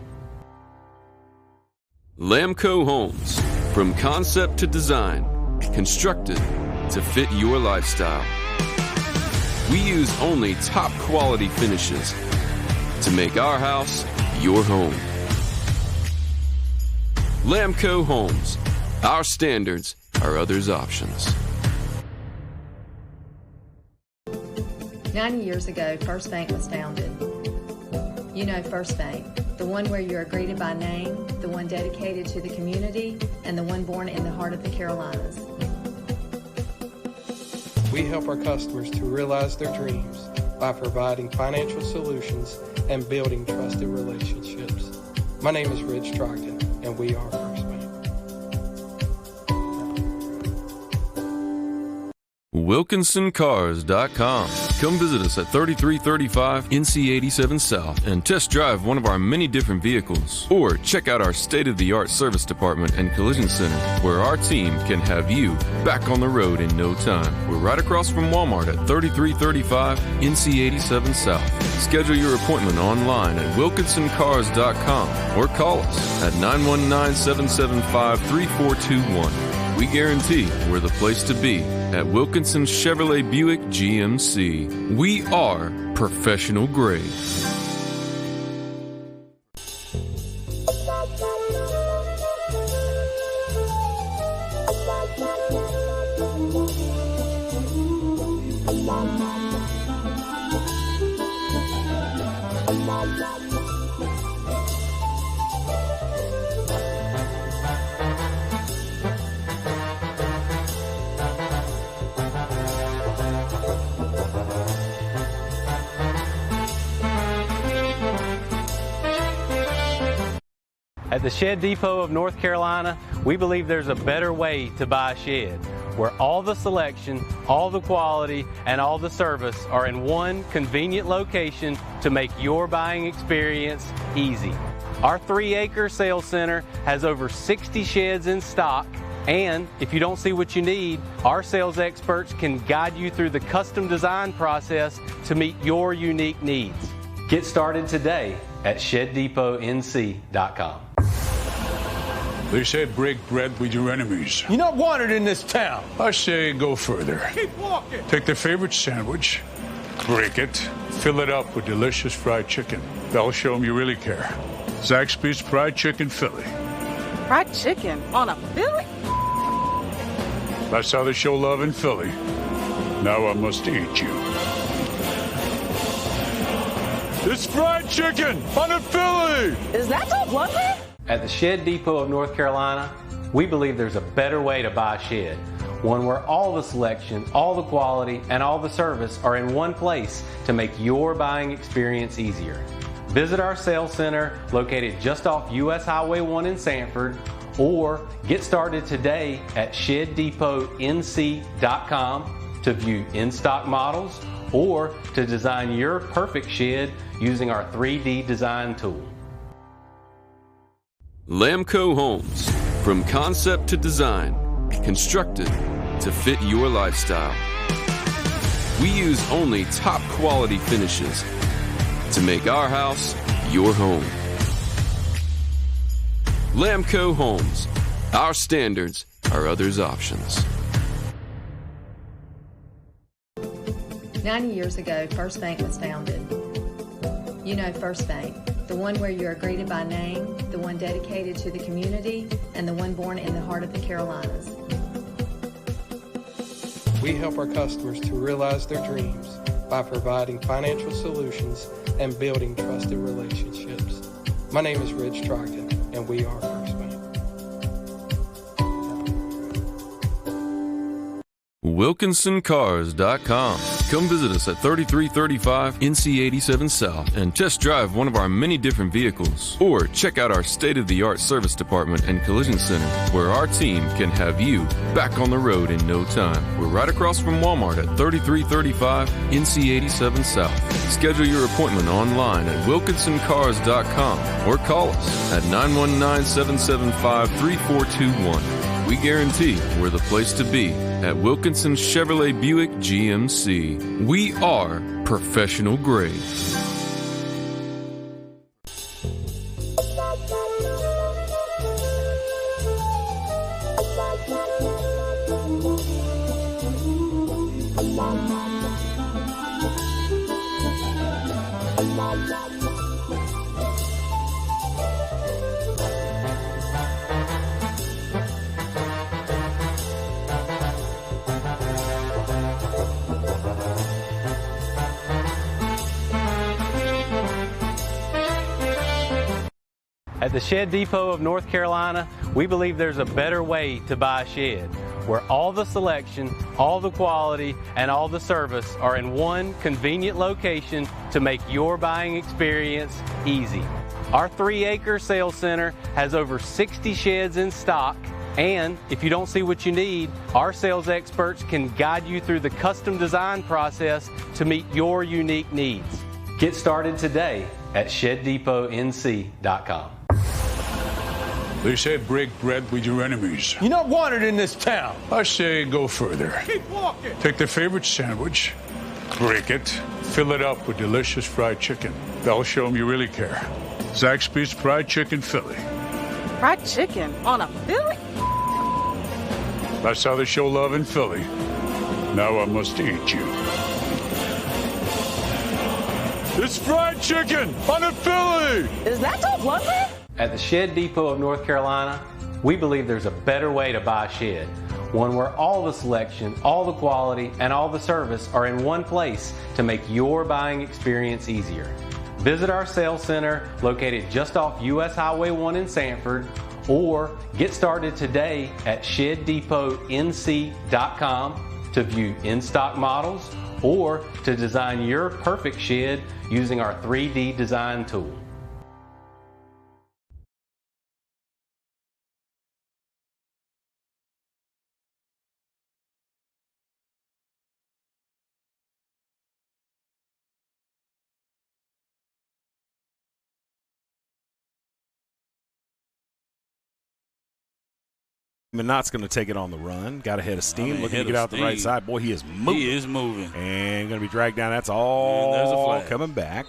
S2: Lamco Homes. From concept to design, constructed to fit your lifestyle. We use only top quality finishes to make our house your home. Lamco Homes. Our standards are others' options.
S8: 90 years ago, First Bank was founded. You know First Bank, the one where you are greeted by name, the one dedicated to the community, and the one born in the heart of the Carolinas.
S9: We help our customers to realize their dreams by providing financial solutions and building trusted relationships. My name is Rich Trogdon, and we are First Bank.
S2: WilkinsonCars.com. Come visit us at 3335 NC 87 South and test drive one of our many different vehicles. Or check out our state-of-the-art service department and collision center, where our team can have you back on the road in no time. We're right across from Walmart at 3335 NC 87 South. Schedule your appointment online at WilkinsonCars.com or call us at 919-775-3421. We guarantee we're the place to be at Wilkinson Chevrolet Buick GMC. We are professional grade.
S7: At the Shed Depot of North Carolina, we believe there's a better way to buy a shed, where all the selection, all the quality, and all the service are in one convenient location to make your buying experience easy. Our 3-acre sales center has over 60 sheds in stock, and if you don't see what you need, our sales experts can guide you through the custom design process to meet your unique needs. Get started today at ShedDepotNC.com.
S12: They say break bread with your enemies.
S6: You're not wanted in this town.
S12: I say go further.
S6: Keep walking.
S12: Take their favorite sandwich, break it, fill it up with delicious fried chicken. That'll show them you really care. Zaxby's Fried Chicken Philly.
S13: Fried chicken on a Philly?
S12: That's how they show love in Philly. Now I must eat you. It's fried chicken on a Philly!
S13: Is that DeLambert?
S7: At the Shed Depot of North Carolina, we believe there's a better way to buy a shed, one where all the selection, all the quality, and all the service are in one place to make your buying experience easier. Visit our sales center located just off US Highway 1 in Sanford, or get started today at ShedDepotNC.com to view in-stock models or to design your perfect shed using our 3D design tool.
S2: Lamco Homes. From concept to design, constructed to fit your lifestyle. We use only top quality finishes to make our house your home. Lamco Homes. Our standards are others' options.
S8: 90 years ago, First Bank was founded. You know First Bank, the one where you are greeted by name, the one dedicated to the community, and the one born in the heart of the Carolinas.
S9: We help our customers to realize their dreams by providing financial solutions and building trusted relationships. My name is Rich Trogdon, and we are First Bank.
S2: WilkinsonCars.com. Come visit us at 3335 NC 87 South and test drive one of our many different vehicles. Or check out our state-of-the-art service department and collision center, where our team can have you back on the road in no time. We're right across from Walmart at 3335 NC 87 South. Schedule your appointment online at WilkinsonCars.com or call us at 919-775-3421. We guarantee we're the place to be at Wilkinson Chevrolet Buick GMC. We are professional grade.
S7: At the Shed Depot of North Carolina, we believe there's a better way to buy a shed, where all the selection, all the quality, and all the service are in one convenient location to make your buying experience easy. Our 3-acre sales center has over 60 sheds in stock, And if you don't see what you need, our sales experts can guide you through the custom design process to meet your unique needs. Get started today at ShedDepotNC.com.
S12: They said break bread with your enemies.
S6: You're not wanted in this town.
S12: I say go further.
S6: Keep walking.
S12: Take their favorite sandwich, break it, fill it up with delicious fried chicken. That'll show them you really care. Zaxby's Fried Chicken Philly.
S13: Fried chicken on a Philly?
S12: That's how they show love in Philly. Now I must eat you. It's fried chicken on a Philly!
S13: Is that Top Lumber?
S7: At the Shed Depot of North Carolina, we believe there's a better way to buy a shed. One where all the selection, all the quality, and all the service are in one place to make your buying experience easier. Visit our sales center located just off US Highway 1 in Sanford, or get started today at ShedDepotNC.com to view in-stock models or to design your perfect shed using our 3D design tool.
S4: Minot's going to take it on the run. Got a head of steam. Looking to get out the right side. Boy, he is moving.
S5: He is moving.
S4: And going to be dragged down. That's all
S5: there's a flag.
S4: Coming back.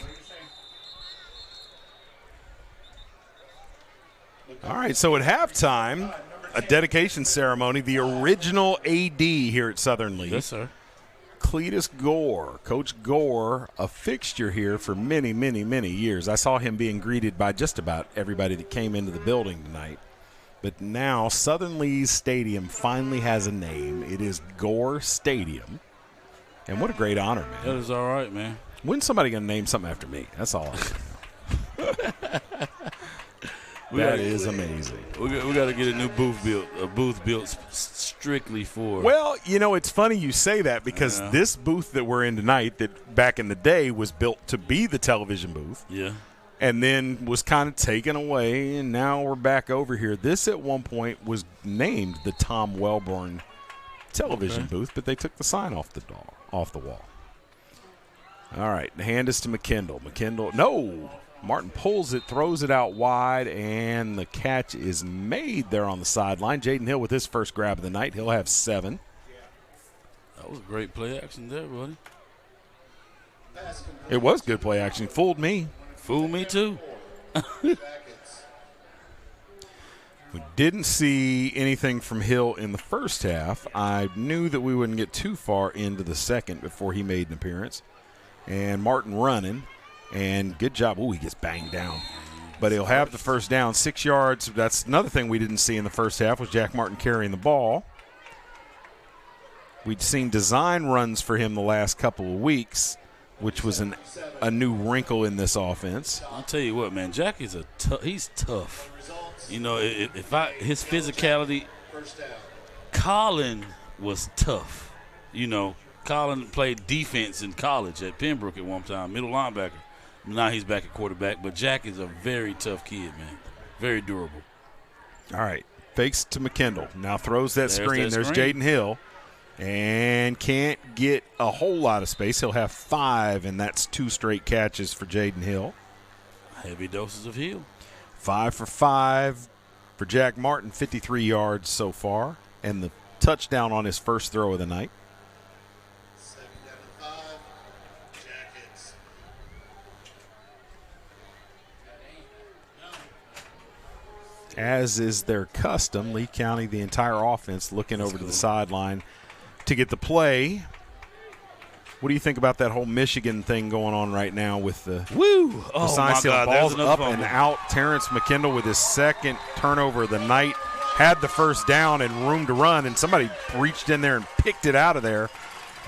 S4: All right, so at halftime, a dedication ceremony. The original AD here at Southern League.
S5: Yes, sir.
S4: Cletus Gore. Coach Gore, a fixture here for many, many, many years. I saw him being greeted by just about everybody that came into the building tonight. But now Southern Lee's Stadium finally has a name. It is Gore Stadium. And what a great honor, man.
S5: That is all right, man.
S4: When's somebody going to name something after me? That's all I want to know. That is amazing.
S5: We got to get a new booth built strictly for.
S4: Well, you know, it's funny you say that because this booth that we're in tonight, that back in the day was built to be the television booth.
S5: Yeah.
S4: And then was kind of taken away, and now we're back over here. This at one point was named the Tom Wellborn television booth, but they took the sign off the wall. All right, the hand is to McKendall. No! Martin pulls it, throws it out wide, and the catch is made there on the sideline. Jaden Hill with his first grab of the night. He'll have 7.
S5: That was great play action there, buddy.
S4: It was good play action. Fooled me.
S5: Fool me too.
S4: We didn't see anything from Hill in the first half. I knew that we wouldn't get too far into the second before he made an appearance. And Martin running, and good job. Ooh, he gets banged down. But he'll have the first down, 6 yards. That's another thing we didn't see in the first half was Jack Martin carrying the ball. We'd seen design runs for him the last couple of weeks, which was a new wrinkle in this offense.
S5: I'll tell you what, man, Jack is he's tough. You know, his physicality, Colin was tough. You know, Colin played defense in college at Pembroke at one time, middle linebacker. Now he's back at quarterback, but Jack is a very tough kid, man. Very durable.
S4: All right, fakes to McKendall. Now throws that screen. There's Jaden Hill. And can't get a whole lot of space. He'll have 5, and that's 2 straight catches for Jaden Hill.
S5: Heavy doses of Hill.
S4: 5 for 5 for Jack Martin, 53 yards so far, and the touchdown on his first throw of the night.
S1: 7 down to 5. Jackets.
S4: As is their custom, Lee County, the entire offense looking over to the sideline to get the play. What do you think about that whole Michigan thing going on right now with the
S5: my God,
S4: balls up and out? Terrence McKendall with his second turnover of the night had the first down and room to run, and somebody reached in there and picked it out of there.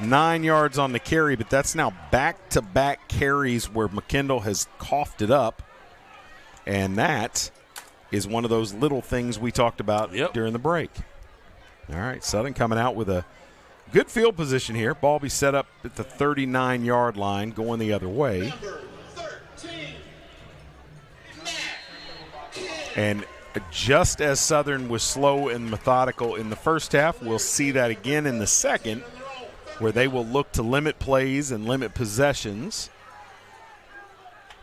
S4: 9 yards on the carry, but that's now back-to-back carries where McKendall has coughed it up, and that is one of those little things we talked about during the break. All right, Southern coming out with a good field position here. Ball be set up at the 39-yard line, going the other way. And just as Southern was slow and methodical in the first half, we'll see that again in the second, where they will look to limit plays and limit possessions.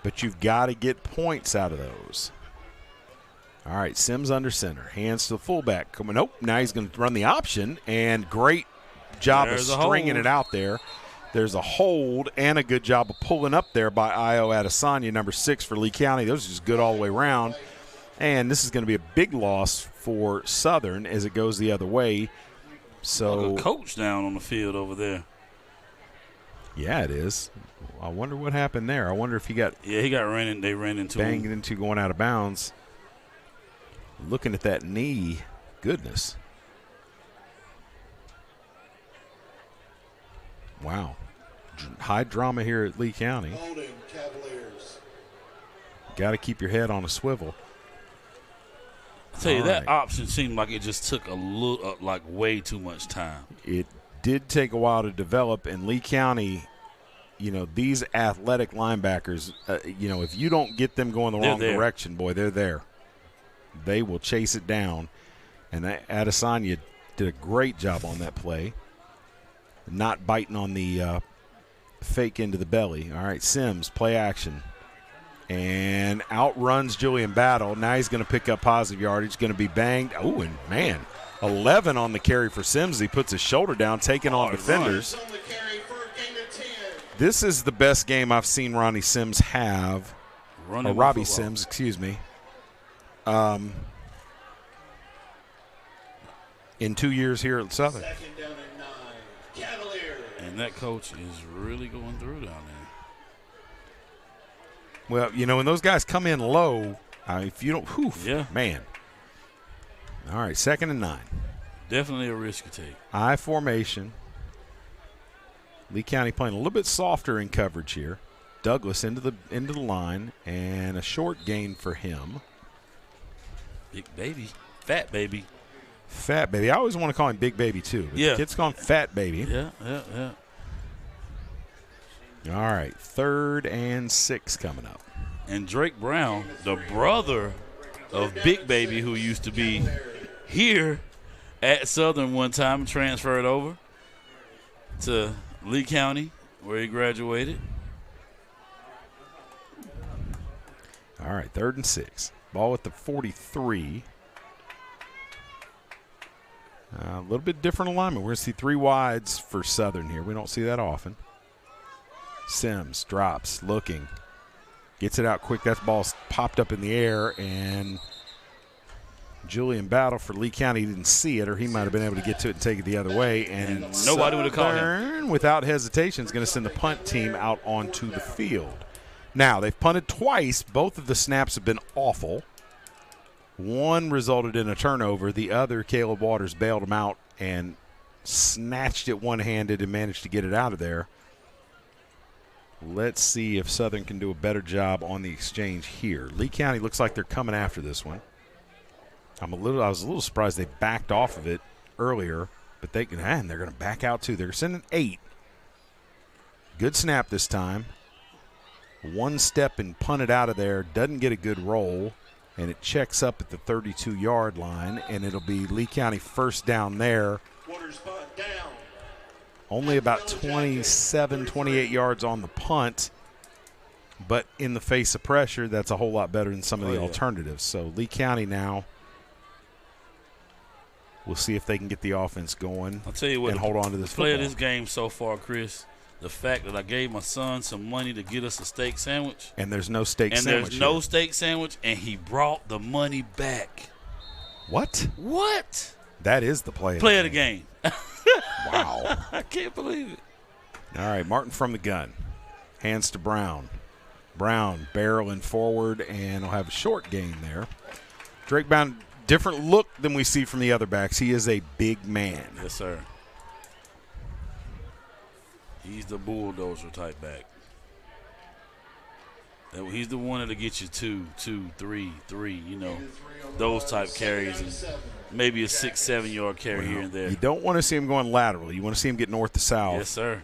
S4: But you've got to get points out of those. All right, Sims under center. Hands to the fullback. Nope, now he's going to run the option, and great job of stringing it out there. There's a hold and a good job of pulling up there by Io Adesanya, number 6 for Lee County. Those are just good all the way around. And this is going to be a big loss for Southern as it goes the other way. So
S5: a coach down on the field over there.
S4: Yeah, it is. I wonder what happened there. I wonder if he got
S5: he got they ran into
S4: banged
S5: him.
S4: into going out of bounds. Looking at that knee, goodness. Wow. High drama here at Lee County. Got to keep your head on a swivel.
S5: I'll tell you, that option seemed like it just took a little, like way too much time.
S4: It did take a while to develop, and Lee County, these athletic linebackers, if you don't get them going the wrong direction, boy, they're there. They will chase it down. And Adesanya did a great job on that play, not biting on the fake into the belly. All right, Sims, play action. And outruns Julian Battle. Now he's going to pick up positive yardage. Going to be banged. Oh, and man, 11 on the carry for Sims. He puts his shoulder down, taking on defenders. This is the best game I've seen Ronnie Sims have. Robbie Sims, excuse me. In 2 years here at Southern.
S5: And that coach is really going through down there.
S4: Well, when those guys come in low, if you don't, man. All right, 2nd and 9.
S5: Definitely a risk to take.
S4: I formation. Lee County playing a little bit softer in coverage here. Douglas into the line, and a short gain for him.
S5: Big baby, fat baby.
S4: Fat baby. I always want to call him Big Baby too. But the kid's called Fat Baby.
S5: Yeah.
S4: All right, 3rd and 6 coming up.
S5: And Drake Brown, the brother of Big Baby, who used to be here at Southern one time, transferred over to Lee County, where he graduated.
S4: All right, 3rd and 6. Ball at the 43. A little bit different alignment. We're going to see 3 wides for Southern here. We don't see that often. Sims drops, looking. Gets it out quick. That ball's popped up in the air, and Julian Battle for Lee County didn't see it, or he might have been able to get to it and take it the other way. And
S5: nobody would have caught him.
S4: Without hesitation, is going to send the punt team out onto the field. Now, they've punted twice. Both of the snaps have been awful. One resulted in a turnover. The other, Caleb Waters bailed him out and snatched it one-handed and managed to get it out of there. Let's see if Southern can do a better job on the exchange here. Lee County looks like they're coming after this one. I was a little surprised they backed off of it earlier, but they're going to back out too. They're sending 8. Good snap this time. One step and punted out of there. Doesn't get a good roll, and it checks up at the 32-yard line, and it'll be Lee County first down there. Only about 27, 28 yards on the punt, but in the face of pressure, that's a whole lot better than some of the alternatives. So Lee County now, we'll see if they can get the offense going.
S5: I'll tell you what,
S4: and hold on to this
S5: play
S4: football.
S5: of this game so far, Chris, the fact that I gave my son some money to get us a steak sandwich.
S4: And there's no steak sandwich.
S5: And there's no steak sandwich, and he brought the money back.
S4: What? That is the play
S5: of the game.
S4: Wow.
S5: I can't believe it.
S4: All right, Martin from the gun. Hands to Brown. Brown barreling forward, and he'll have a short gain there. Drake Brown, different look than we see from the other backs. He is a big man.
S5: Yes, sir. He's the bulldozer type back. He's the one that'll get you 2, 3, those type carries, and maybe a 6, 7-yard carry here and there.
S4: You don't want to see him going laterally. You want to see him get north to south.
S5: Yes, sir.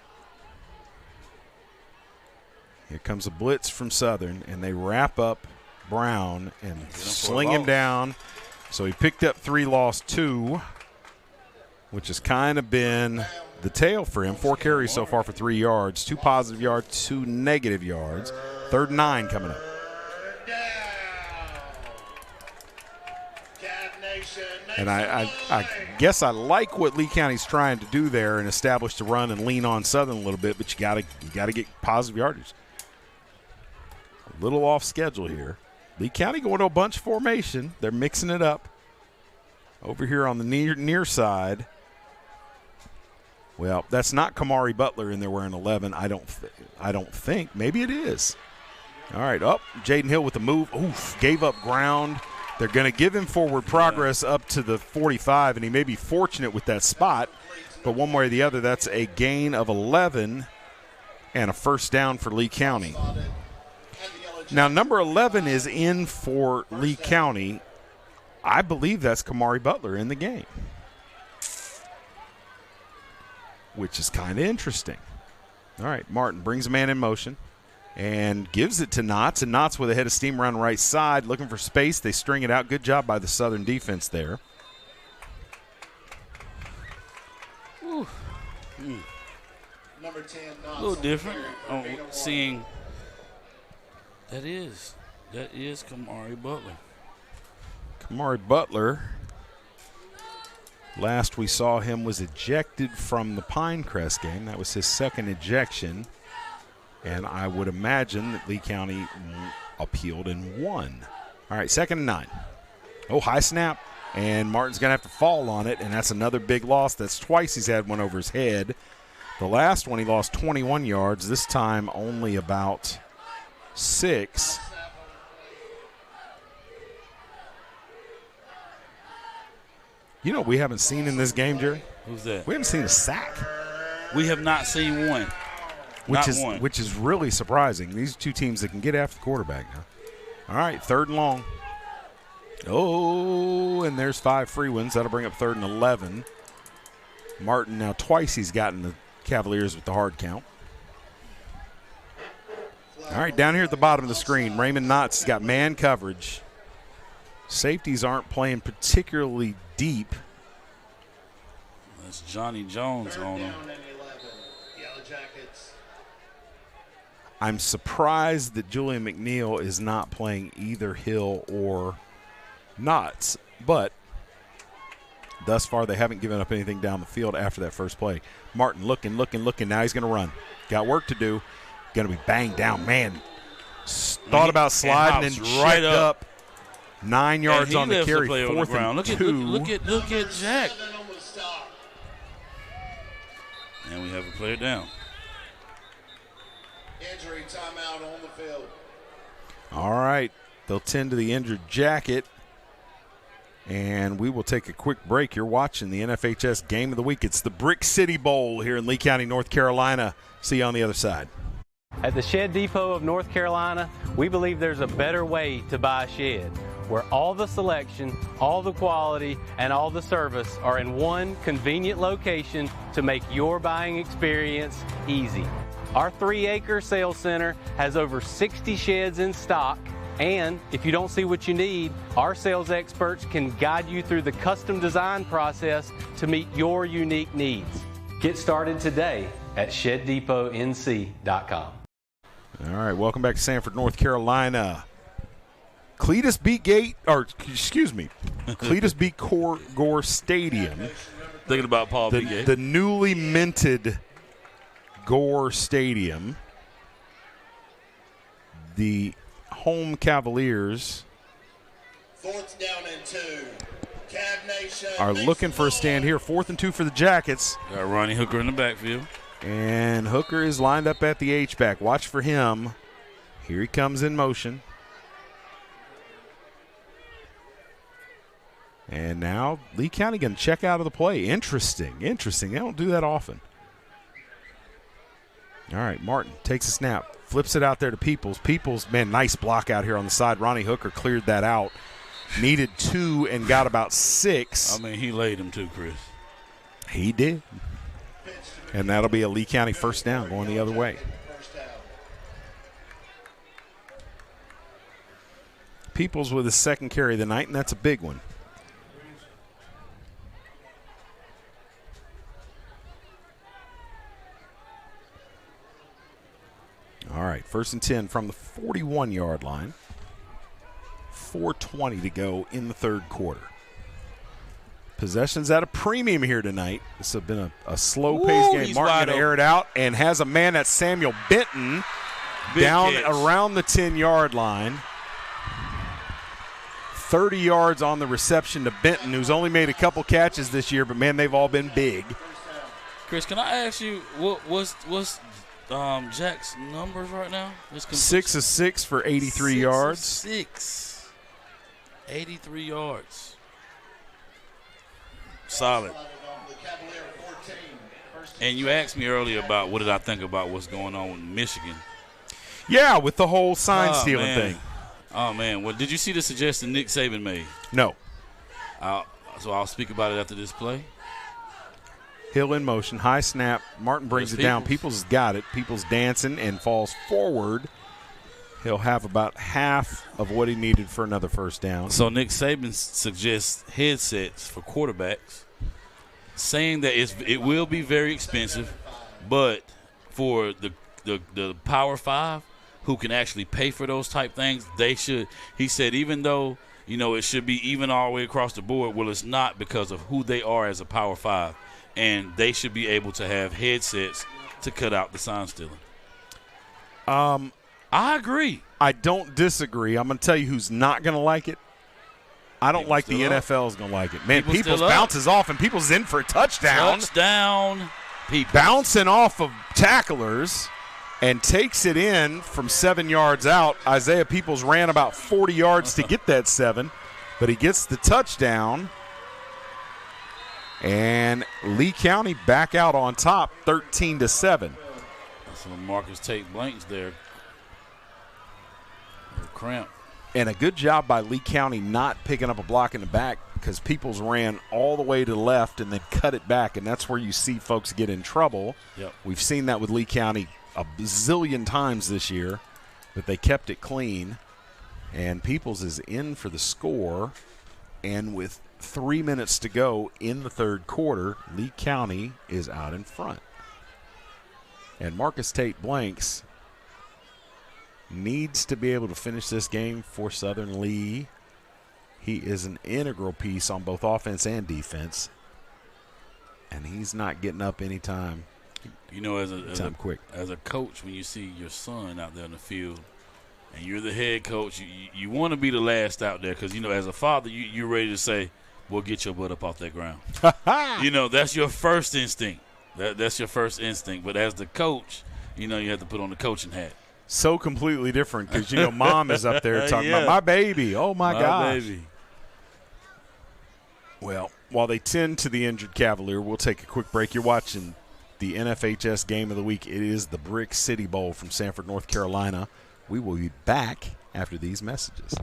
S4: Here comes a blitz from Southern, and they wrap up Brown and sling him down. So he picked up 3, lost 2, which has kind of been the tale for him. 4 carries so far for 3 yards, 2 positive yards, 2 negative yards. 3rd and 9 coming up. And I guess I like what Lee County's trying to do there and establish the run and lean on Southern a little bit, but you gotta get positive yardage. A little off schedule here. Lee County going to a bunch formation. They're mixing it up. Over here on the near side. Well, that's not Kamari Butler in there wearing 11. I don't think. Maybe it is. All right, up. Jaden Hill with the move. Oof, gave up ground. They're going to give him forward progress up to the 45, and he may be fortunate with that spot. But one way or the other, that's a gain of 11 and a first down for Lee County. Now, number 11 is in for Lee County. I believe that's Kamari Butler in the game, which is kind of interesting. All right, Martin brings a man in motion and gives it to Knotts, and Knotts with a head of steam around the right side, looking for space. They string it out. Good job by the Southern defense there.
S1: Number 10,
S5: a little different. Seeing that is Kamari Butler.
S4: Kamari Butler, last we saw him was ejected from the Pinecrest game. That was his 2nd ejection. And I would imagine that Lee County appealed and won. All right, 2nd and 9. Oh, high snap. And Martin's going to have to fall on it, and that's another big loss. That's twice he's had one over his head. The last one he lost 21 yards. This time only about 6. You know what we haven't seen in this game, Jerry?
S5: Who's that?
S4: We haven't seen a sack.
S5: We have not seen one.
S4: Which is really surprising. These are 2 teams that can get after the quarterback now. All right, 3rd and long. Oh, and there's 5 free ones. That'll bring up 3rd and 11. Martin now twice he's gotten the Cavaliers with the hard count. All right, down here at the bottom of the screen, Raymond Knotts has got man coverage. Safeties aren't playing particularly deep.
S5: That's Johnny Jones on him.
S4: I'm surprised that Julian McNeil is not playing either Hill or Knotts, but thus far they haven't given up anything down the field after that first play. Martin looking. Now he's going to run. Got work to do. Going to be banged down. Man, thought about sliding and right up. 9 yards on the carry. 4th and 2.
S5: Look at Jack. And we have a player down.
S1: Injury timeout on the field.
S4: All right. They'll tend to the injured jacket. And we will take a quick break. You're watching the NFHS Game of the Week. It's the Brick City Bowl here in Lee County, North Carolina. See you on the other side.
S7: At the Shed Depot of North Carolina, we believe there's a better way to buy a shed, where all the selection, all the quality, and all the service are in one convenient location to make your buying experience easy. Our 3-acre sales center has over 60 sheds in stock, and if you don't see what you need, our sales experts can guide you through the custom design process to meet your unique needs. Get started today at ShedDepotNC.com.
S4: All right, welcome back to Sanford, North Carolina. Cletus beat Gore Stadium.
S5: Thinking about Paul Begay.
S4: The newly minted Gore Stadium. The home Cavaliers
S1: 4th down and 2. Cav Nation
S4: are looking for a stand here. 4th and 2 for the Jackets.
S5: Got Ronnie Hooker in the backfield.
S4: And Hooker is lined up at the H-back. Watch for him. Here he comes in motion. And now Lee County going to check out of the play. Interesting. They don't do that often. All right, Martin takes a snap, flips it out there to Peoples. Peoples, man, nice block out here on the side. Ronnie Hooker cleared that out. Needed 2 and got about 6.
S5: I mean, he laid him too, Chris.
S4: He did. And that'll be a Lee County first down going the other way. Peoples with his second carry of the night, and that's a big one. All right, 1st and 10 from the 41-yard line. 4:20 to go in the third quarter. Possession's at a premium here tonight. This has been a slow-paced game. Martin going to air it out and has a man at Samuel Benton down around the 10-yard line. 30 yards on the reception to Benton, who's only made a couple catches this year, but, man, they've all been big.
S5: Chris, can I ask you, what's Jack's numbers right now?
S4: 6 of 6 for 83 yards.
S5: 6. 83 yards. Solid. And you asked me earlier about what did I think about what's going on with Michigan.
S4: Yeah, with the whole sign stealing thing.
S5: Oh, man. Well, did you see the suggestion Nick Saban made?
S4: No.
S5: So I'll speak about it after this play.
S4: Hill in motion, high snap. Martin brings it down. Peoples has got it. Peoples dancing and falls forward. He'll have about half of what he needed for another first down.
S5: So Nick Saban suggests headsets for quarterbacks, saying that it will be very expensive, but for the Power 5 who can actually pay for those type things, they should. He said even though, it should be even all the way across the board, well, it's not because of who they are as a Power 5, and they should be able to have headsets to cut out the sign stealing. I agree.
S4: I don't disagree. I'm going to tell you who's not going to like it. I don't like the NFL is going to like it. Man, Peoples bounces off, and Peoples in for a touchdown.
S5: Peoples.
S4: Bouncing off of tacklers and takes it in from 7 yards out. Isaiah Peoples ran about 40 yards to get that 7, but he gets the touchdown. And Lee County back out on top, 13-7.
S5: So Marcus Tate Blanks there. Cramp.
S4: And a good job by Lee County not picking up a block in the back, because Peoples ran all the way to the left and then cut it back, and that's where you see folks get in trouble.
S5: Yep.
S4: We've seen that with Lee County a bazillion times this year, that they kept it clean. And Peoples is in for the score, and with 3 minutes to go in the third quarter, Lee County is out in front. And Marcus Tate Blanks needs to be able to finish this game for Southern Lee. He is an integral piece on both offense and defense, and he's not getting up anytime.
S5: As a coach, when you see your son out there in the field and you're the head coach, you want to be the last out there, because, as a father, you're ready to say, well, get your butt up off that ground. That's your first instinct. That's your first instinct. But as the coach, you have to put on the coaching hat.
S4: So completely different, because, Mom is up there talking about my baby. Oh, my gosh. Baby. Well, while they tend to the injured Cavalier, we'll take a quick break. You're watching the NFHS Game of the Week. It is the Brick City Bowl from Sanford, North Carolina. We will be back after these messages.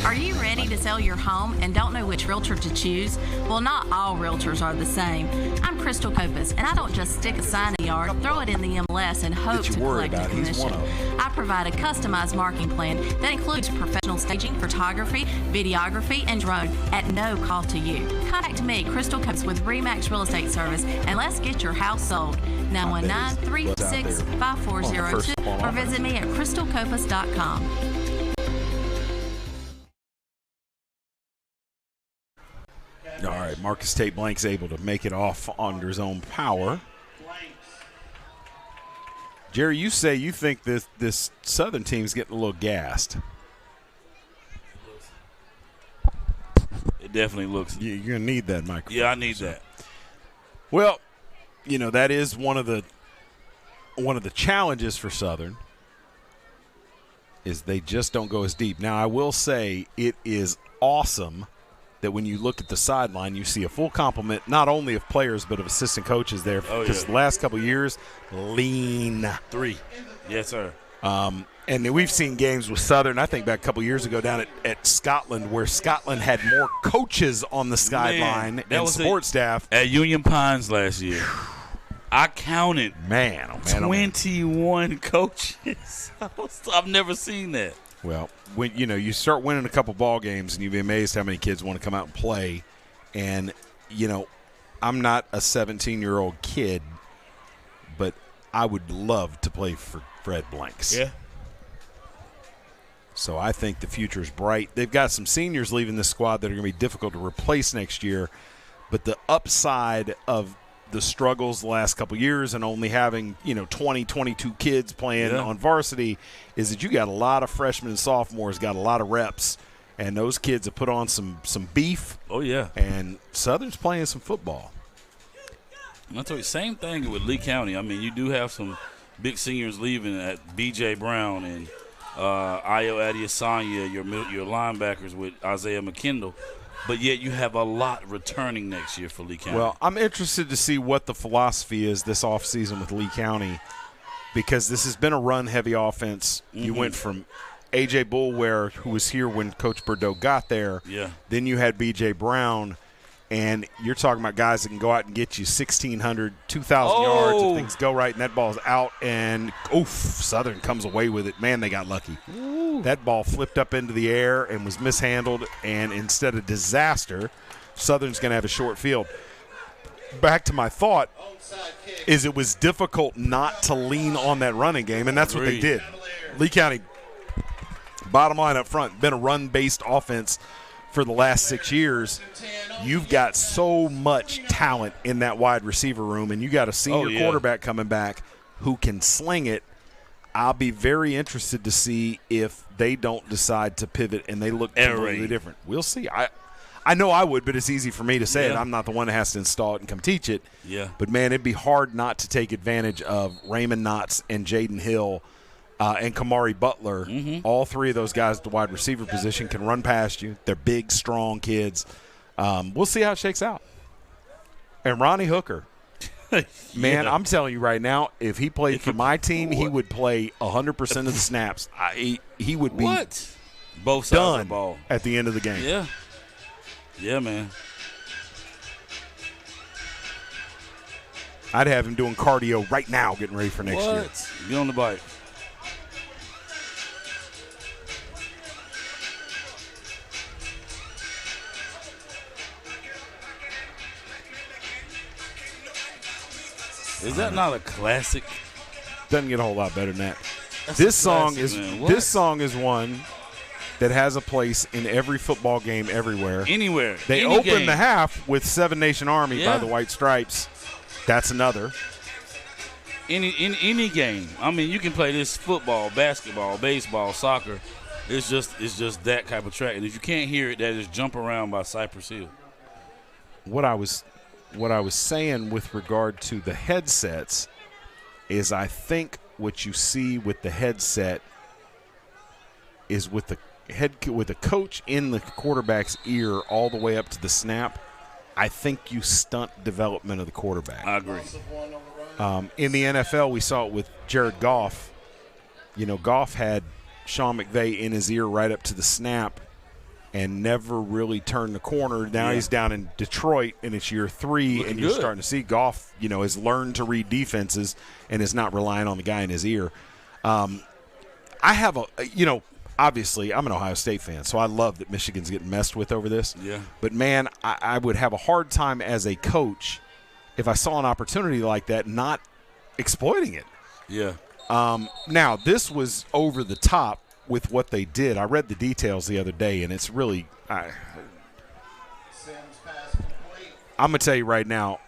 S3: Are you ready to sell your home and don't know which realtor to choose? Well, not all realtors are the same. I'm Crystal Copas, and I don't just stick a sign in the yard, throw it in the MLS, and hope to collect a commission. I provide a customized marketing plan that includes professional staging, photography, videography, and drone at no cost to you. Contact me, Crystal Copas, with RE/MAX Real Estate Service, and let's get your house sold. 919-326-5402 or visit me at crystalcopas.com.
S4: All right, Marcus Tate Blanks able to make it off under his own power. Jerry, you say you think this Southern team's getting a little gassed.
S5: It definitely looks.
S4: You're going to need that microphone.
S5: Yeah, I need that.
S4: Well, that is one of the challenges for Southern, is they just don't go as deep. Now, I will say it is awesome that when you look at the sideline, you see a full complement not only of players but of assistant coaches there, because the last couple of years, lean.
S5: 3. Yes, sir.
S4: And we've seen games with Southern, I think back a couple of years ago down at Scotland, where Scotland had more coaches on the sideline and support staff.
S5: At Union Pines last year, I counted
S4: 21
S5: coaches. I've never seen that.
S4: Well, when you start winning a couple ball games, and you'd be amazed how many kids want to come out and play. And I'm not a 17-year-old kid, but I would love to play for Fred Blanks.
S5: Yeah.
S4: So I think the future is bright. They've got some seniors leaving this squad that are going to be difficult to replace next year, but the upside of the struggles the last couple years and only having 20, 22 kids playing on varsity is that you got a lot of freshmen and sophomores got a lot of reps, and those kids have put on some beef.
S5: Oh yeah,
S4: and Southern's playing some football.
S5: I'll tell you, same thing with Lee County. I mean, you do have some big seniors leaving at B.J. Brown and Ayo Adiasanya, your linebackers with Isaiah McKendall. But yet you have a lot returning next year for Lee County.
S4: Well, I'm interested to see what the philosophy is this offseason with Lee County, because this has been a run-heavy offense. Mm-hmm. You went from A.J. Bullware, who was here when Coach Bordeaux got there.
S5: Yeah.
S4: Then you had B.J. Brown, and you're talking about guys that can go out and get you 1,600, 2,000 yards if things go right, and that ball's out, and Southern comes away with it. Man, they got lucky. Ooh. That ball flipped up into the air and was mishandled, and instead of disaster, Southern's going to have a short field. Back to my thought is it was difficult not to lean on that running game, and that's what they did. Lee County, bottom line up front, been a run-based offense for the last 6 years. You've got so much talent in that wide receiver room, and you got a senior quarterback coming back who can sling it. I'll be very interested to see if they don't decide to pivot and they look completely different. We'll see. I know I would, but it's easy for me to say it. I'm not the one that has to install it and come teach it.
S5: Yeah.
S4: But, man, it'd be hard not to take advantage of Raymond Knotts and Jaden Hill and Kamari Butler.
S5: Mm-hmm.
S4: All three of those guys at the wide receiver position can run past you. They're big, strong kids. We'll see how it shakes out. And Ronnie Hooker, man, I'm telling you right now, if he played for my team, he would play 100% of the snaps. He would be
S5: both sides
S4: done
S5: of the ball
S4: at the end of the game.
S5: Yeah. Yeah, man.
S4: I'd have him doing cardio right now, getting ready for next year.
S5: Get on the bike. Is that not a classic?
S4: Doesn't get a whole lot better than that. This song is one that has a place in every football game everywhere.
S5: Anywhere.
S4: They open the half with Seven Nation Army by the White Stripes. That's another.
S5: Any game. I mean, you can play this football, basketball, baseball, soccer. It's just that type of track. And if you can't hear it, that is Jump Around by Cypress Hill.
S4: What I was saying with regard to the headsets is I think what you see with the headset is with the coach in the quarterback's ear all the way up to the snap. I think you stunt development of the quarterback.
S5: I agree.
S4: In the NFL, we saw it with Jared Goff. Goff had Sean McVay in his ear right up to the snap and never really turned the corner. Now he's down in Detroit, and it's year 3, and you're starting to see Goff, has learned to read defenses and is not relying on the guy in his ear. I have obviously I'm an Ohio State fan, so I love that Michigan's getting messed with over this.
S5: Yeah.
S4: But, man, I would have a hard time as a coach if I saw an opportunity like that not exploiting it.
S5: Yeah.
S4: Now, this was over the top with what they did. I read the details the other day, and it's really I'm going to tell you right now,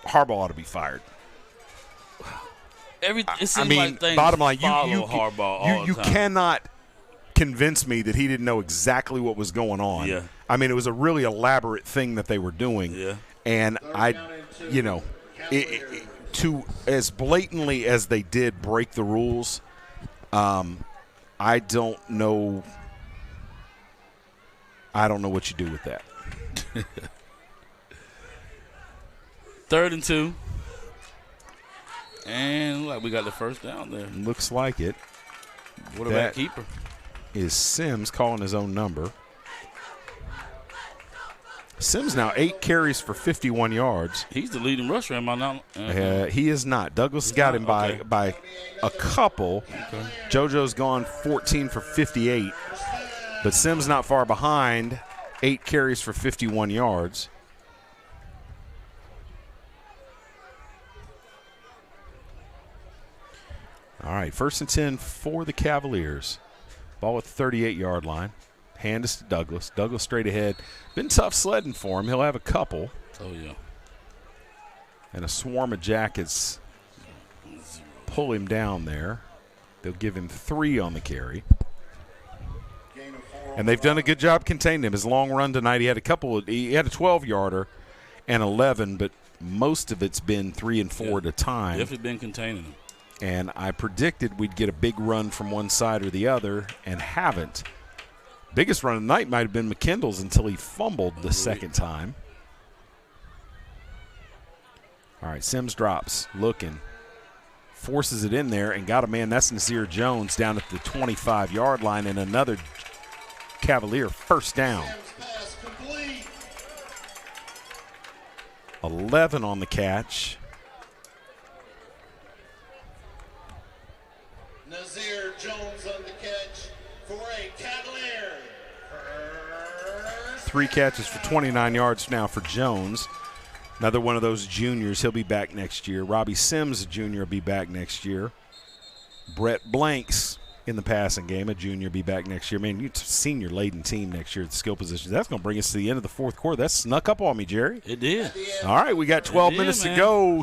S4: Harbaugh ought to be fired.
S5: It seems like things
S4: bottom line,
S5: follow Harbaugh all
S4: you
S5: the time.
S4: cannot convince me that he didn't know exactly what was going on.
S5: Yeah.
S4: I mean, it was a really elaborate thing that they were doing.
S5: Yeah.
S4: And to as blatantly as they did break the rules, I don't know what you do with that.
S5: 3rd and 2. And we got the first down there.
S4: Looks like it.
S5: Quarterback keeper.
S4: Is Sims calling his own number. Sims now 8 carries for 51 yards.
S5: He's the leading rusher, am I not?
S4: He is not. Douglas got him by a couple.
S5: Okay.
S4: JoJo's gone 14 for 58, but Sims not far behind, 8 carries for 51 yards. All right, 1st and 10 for the Cavaliers. Ball at the 38-yard line. Hand is to Douglas. Douglas straight ahead. Been tough sledding for him. He'll have a couple.
S5: Oh, yeah.
S4: And a swarm of Jackets pull him down there. They'll give him 3 on the carry. And they've done a good job containing him. His long run tonight, he had a 12-yarder and 11, but most of it's been 3 and 4 at a time.
S5: Definitely been containing him.
S4: And I predicted we'd get a big run from one side or the other, and haven't. Biggest run of the night might have been McKendall's until he fumbled the second time. All right, Sims drops, looking, forces it in there, and got a man. That's Nasir Jones down at the 25-yard line, and another Cavalier first down. 11 on the catch.
S1: Nasir Jones on the catch for a Cavalier.
S4: 3 catches for 29 yards now for Jones. Another one of those juniors. He'll be back next year. Robbie Sims, a junior, will be back next year. Brett Blanks in the passing game, a junior, will be back next year. Man, you senior-laden team next year at the skill positions. That's going to bring us to the end of the fourth quarter. That snuck up on me, Jerry.
S5: It did.
S4: All right, we got 12 minutes to go.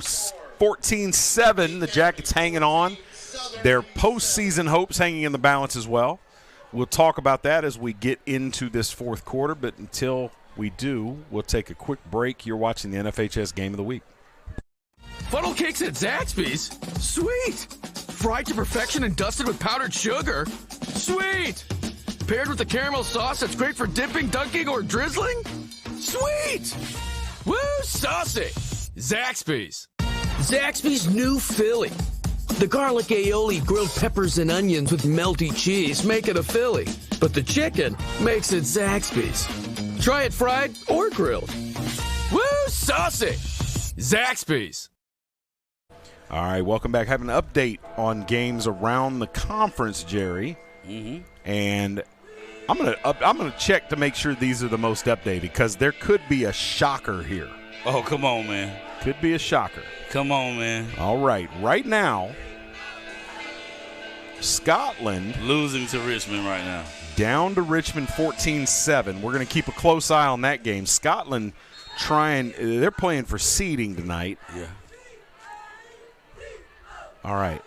S4: 14-7. The Jackets hanging on. Their postseason hopes hanging in the balance as well. We'll talk about that as we get into this fourth quarter, but until we do, we'll take a quick break. You're watching the NFHS Game of the Week.
S6: Funnel cakes at Zaxby's? Sweet! Fried to perfection and dusted with powdered sugar? Sweet! Paired with a caramel sauce that's great for dipping, dunking, or drizzling? Sweet! Woo, saucy! Zaxby's.
S14: Zaxby's new Philly. The garlic aioli, grilled peppers, and onions with melty cheese make it a Philly. But the chicken makes it Zaxby's. Try it fried or grilled.
S6: Woo, saucy! Zaxby's.
S4: All right, welcome back. Have an update on games around the conference, Jerry.
S5: Mm-hmm.
S4: And I'm gonna check to make sure these are the most updated, because there could be a shocker here.
S5: Oh, come on, man.
S4: Could be a shocker.
S5: Come on, man.
S4: All right, right now, Scotland
S5: losing to Richmond right now.
S4: Down to Richmond 14-7. We're going to keep a close eye on that game. Scotland they're playing for seeding tonight.
S5: Yeah.
S4: All right.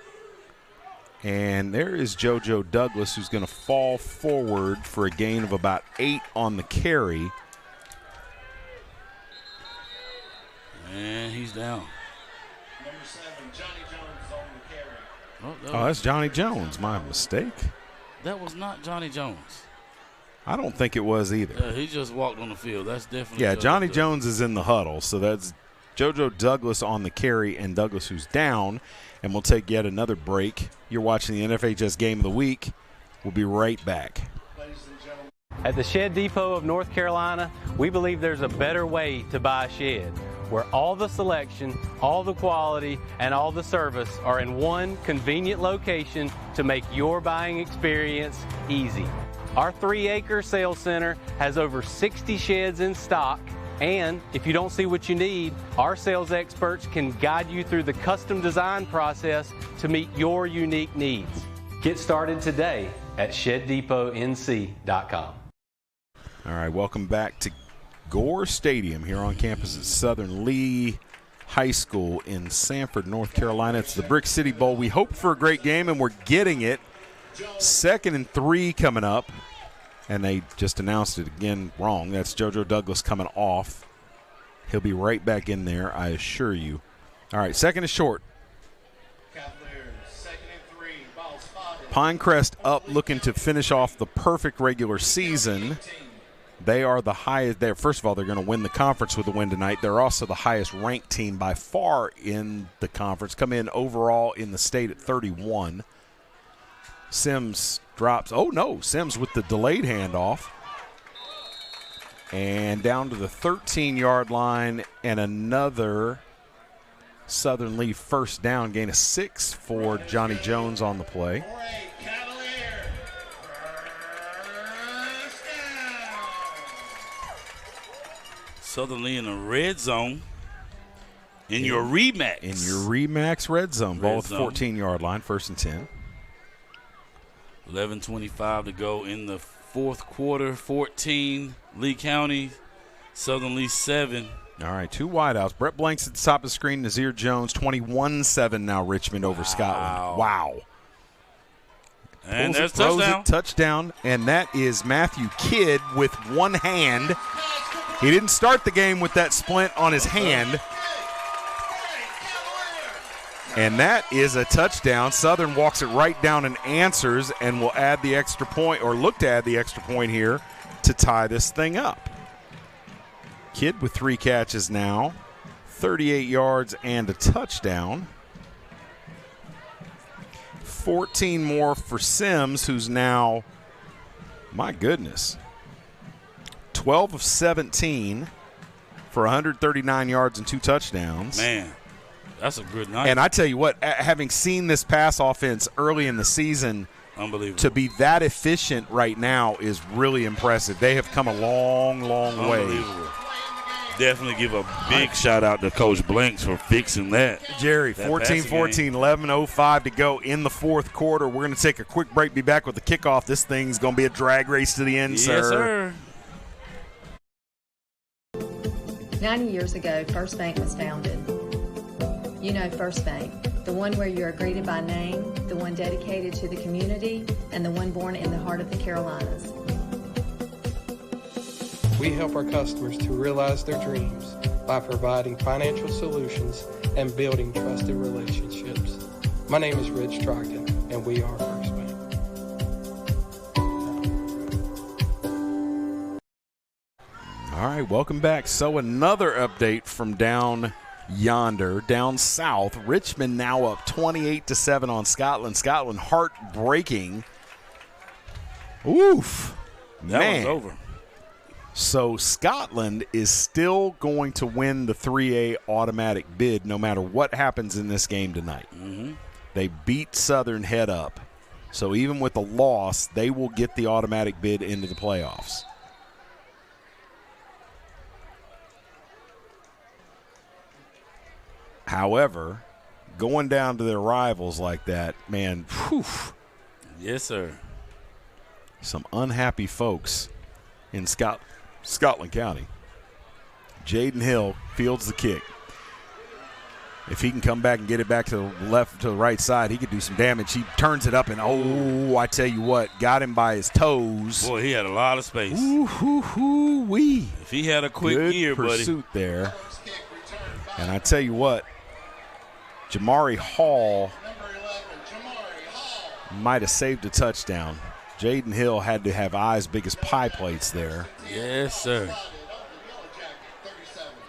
S4: And there is JoJo Douglas, who's going to fall forward for a gain of about 8 on the carry.
S5: And he's down.
S1: Number 7, Johnny Jones on the carry.
S4: Oh, that's Johnny Jones. My mistake.
S5: That was not Johnny Jones.
S4: I don't think it was either.
S5: Yeah, he just walked on the field. That's definitely.
S4: Yeah, Johnny Jones is in the huddle, so that's JoJo Douglas on the carry and Douglas who's down. And we'll take yet another break. You're watching the NFHS Game of the Week. We'll be right back.
S7: At the Shed Depot of North Carolina, we believe there's a better way to buy a shed, where all the selection, all the quality, and all the service are in one convenient location to make your buying experience easy. Our 3-acre sales center has over 60 sheds in stock, and if you don't see what you need, our sales experts can guide you through the custom design process to meet your unique needs. Get started today at ShedDepotNC.com.
S4: All right, welcome back to Gore Stadium here on campus at Southern Lee High School in Sanford, North Carolina. It's the Brick City Bowl. We hoped for a great game, and we're getting it. 2nd and 3 coming up, and they just announced it again wrong. That's JoJo Douglas coming off. He'll be right back in there, I assure you. All right, 2nd is short.
S1: Cavaliers, 2nd and 3, ball spotted.
S4: Pinecrest up, looking to finish off the perfect regular season. They are the highest. First of all, they're going to win the conference with a win tonight. They're also the highest ranked team by far in the conference. Come in overall in the state at 31. Sims drops. Oh, no. Sims with the delayed handoff. And down to the 13-yard line, and another Southern Lee first down, gain of 6 for Johnny Jones on the play.
S5: Southern Lee in the red zone. In your Remax.
S4: In your Remax red zone. Ball at the 14-yard line, 1st and 10.
S5: 11:25 to go in the fourth quarter. 14, Lee County. Southern Lee 7.
S4: All right, 2 wideouts. Brett Blanks at the top of the screen. Nazir Jones, 21-7 now Richmond over Scotland. Wow.
S5: And there's touchdown.
S4: Touchdown, and that is Matthew Kidd with one hand. He didn't start the game with that splint on his hand. And that is a touchdown. Southern walks it right down and answers, and will add the extra point, or look to add the extra point here to tie this thing up. Kidd with 3 catches now, 38 yards and a touchdown. 14 more for Sims, who's now, my goodness, 12 of 17 for 139 yards and 2 touchdowns.
S5: Man, that's a good night.
S4: And I tell you what, having seen this pass offense early in the season,
S5: unbelievable,
S4: to be that efficient right now is really impressive. They have come a long, long way.
S5: Definitely give a big shout out to Coach Blanks for fixing that.
S4: Jerry, 14-14, 11:05 to go in the fourth quarter. We're going to take a quick break, be back with the kickoff. This thing's going to be a drag race to the end,
S5: yes,
S4: sir.
S8: Yes, sir. 90 years ago, First Bank was founded. You know First Bank, the one where you are greeted by name, the one dedicated to the community, and the one born in the heart of the Carolinas.
S9: We help our customers to realize their dreams by providing financial solutions and building trusted relationships. My name is Rich Trogdon, and we are First Bank.
S4: All right, welcome back. So another update from down yonder, down south. Richmond now up 28-7 on Scotland. Scotland heartbreaking. Oof.
S5: That was over.
S4: So Scotland is still going to win the 3A automatic bid no matter what happens in this game tonight.
S5: Mm-hmm.
S4: They beat Southern head up. So even with a loss, they will get the automatic bid into the playoffs. However, going down to their rivals like that, man, whew.
S5: Yes, sir.
S4: Some unhappy folks in Scotland County. Jaden Hill fields the kick. If he can come back and get it back to the left, to the right side, he could do some damage. He turns it up, and oh, I tell you what, got him by his toes.
S5: Boy, he had a lot of space.
S4: Ooh-hoo-hoo-wee.
S5: If he had a quick
S4: Good
S5: ear, buddy.
S4: pursuit there. And I tell you what, Jamari Hall might have saved a touchdown. Jaden Hill had to have eyes big as pie plates there.
S5: Yes, sir.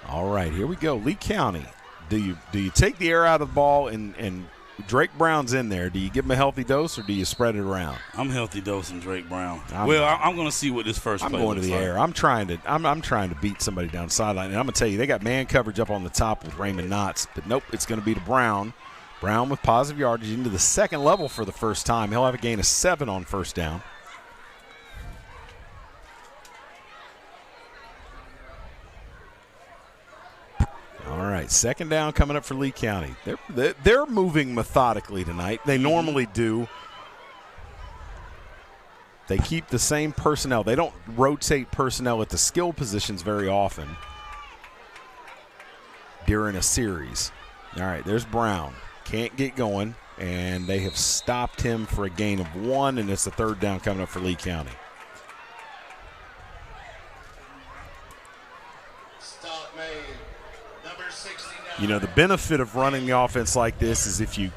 S4: All right, here we go. Lee County. Do you take the air out of the ball and Drake Brown's in there? Do you give him a healthy dose or do you spread it around?
S5: I'm healthy dosing Drake Brown. I'm going to see what this first play
S4: going to the
S5: like.
S4: air. I'm trying to beat somebody down the sideline. And I'm going to tell you, they got man coverage up on the top with Raymond Knotts. But nope, it's going to be to Brown. Brown with positive yardage into the second level for the first time. He'll have a gain of 7 on first down. All right, second down coming up for Lee County. They're moving methodically tonight. They normally do. They keep the same personnel. They don't rotate personnel at the skill positions very often during a series. All right, there's Brown. Can't get going, and they have stopped him for a gain of 1, and it's the third down coming up for Lee County. You know, the benefit of running the offense like this is if you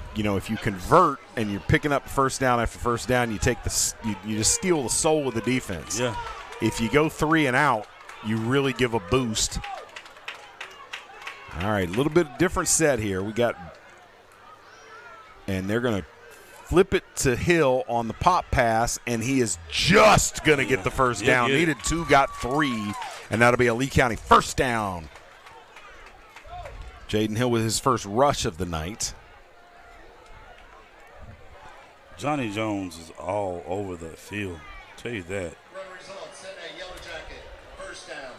S4: convert and you're picking up first down after first down, you just steal the soul of the defense.
S5: Yeah.
S4: If you go 3 and out, you really give a boost. All right, a little bit different set here. And they're going to flip it to Hill on the pop pass, and he is just going to get the first down. Needed 2, got 3. And that'll be a Lee County first down. Jaden Hill with his first rush of the night.
S5: Johnny Jones is all over that field. I'll tell you that.
S1: Run results in a Yellow Jacket. First down.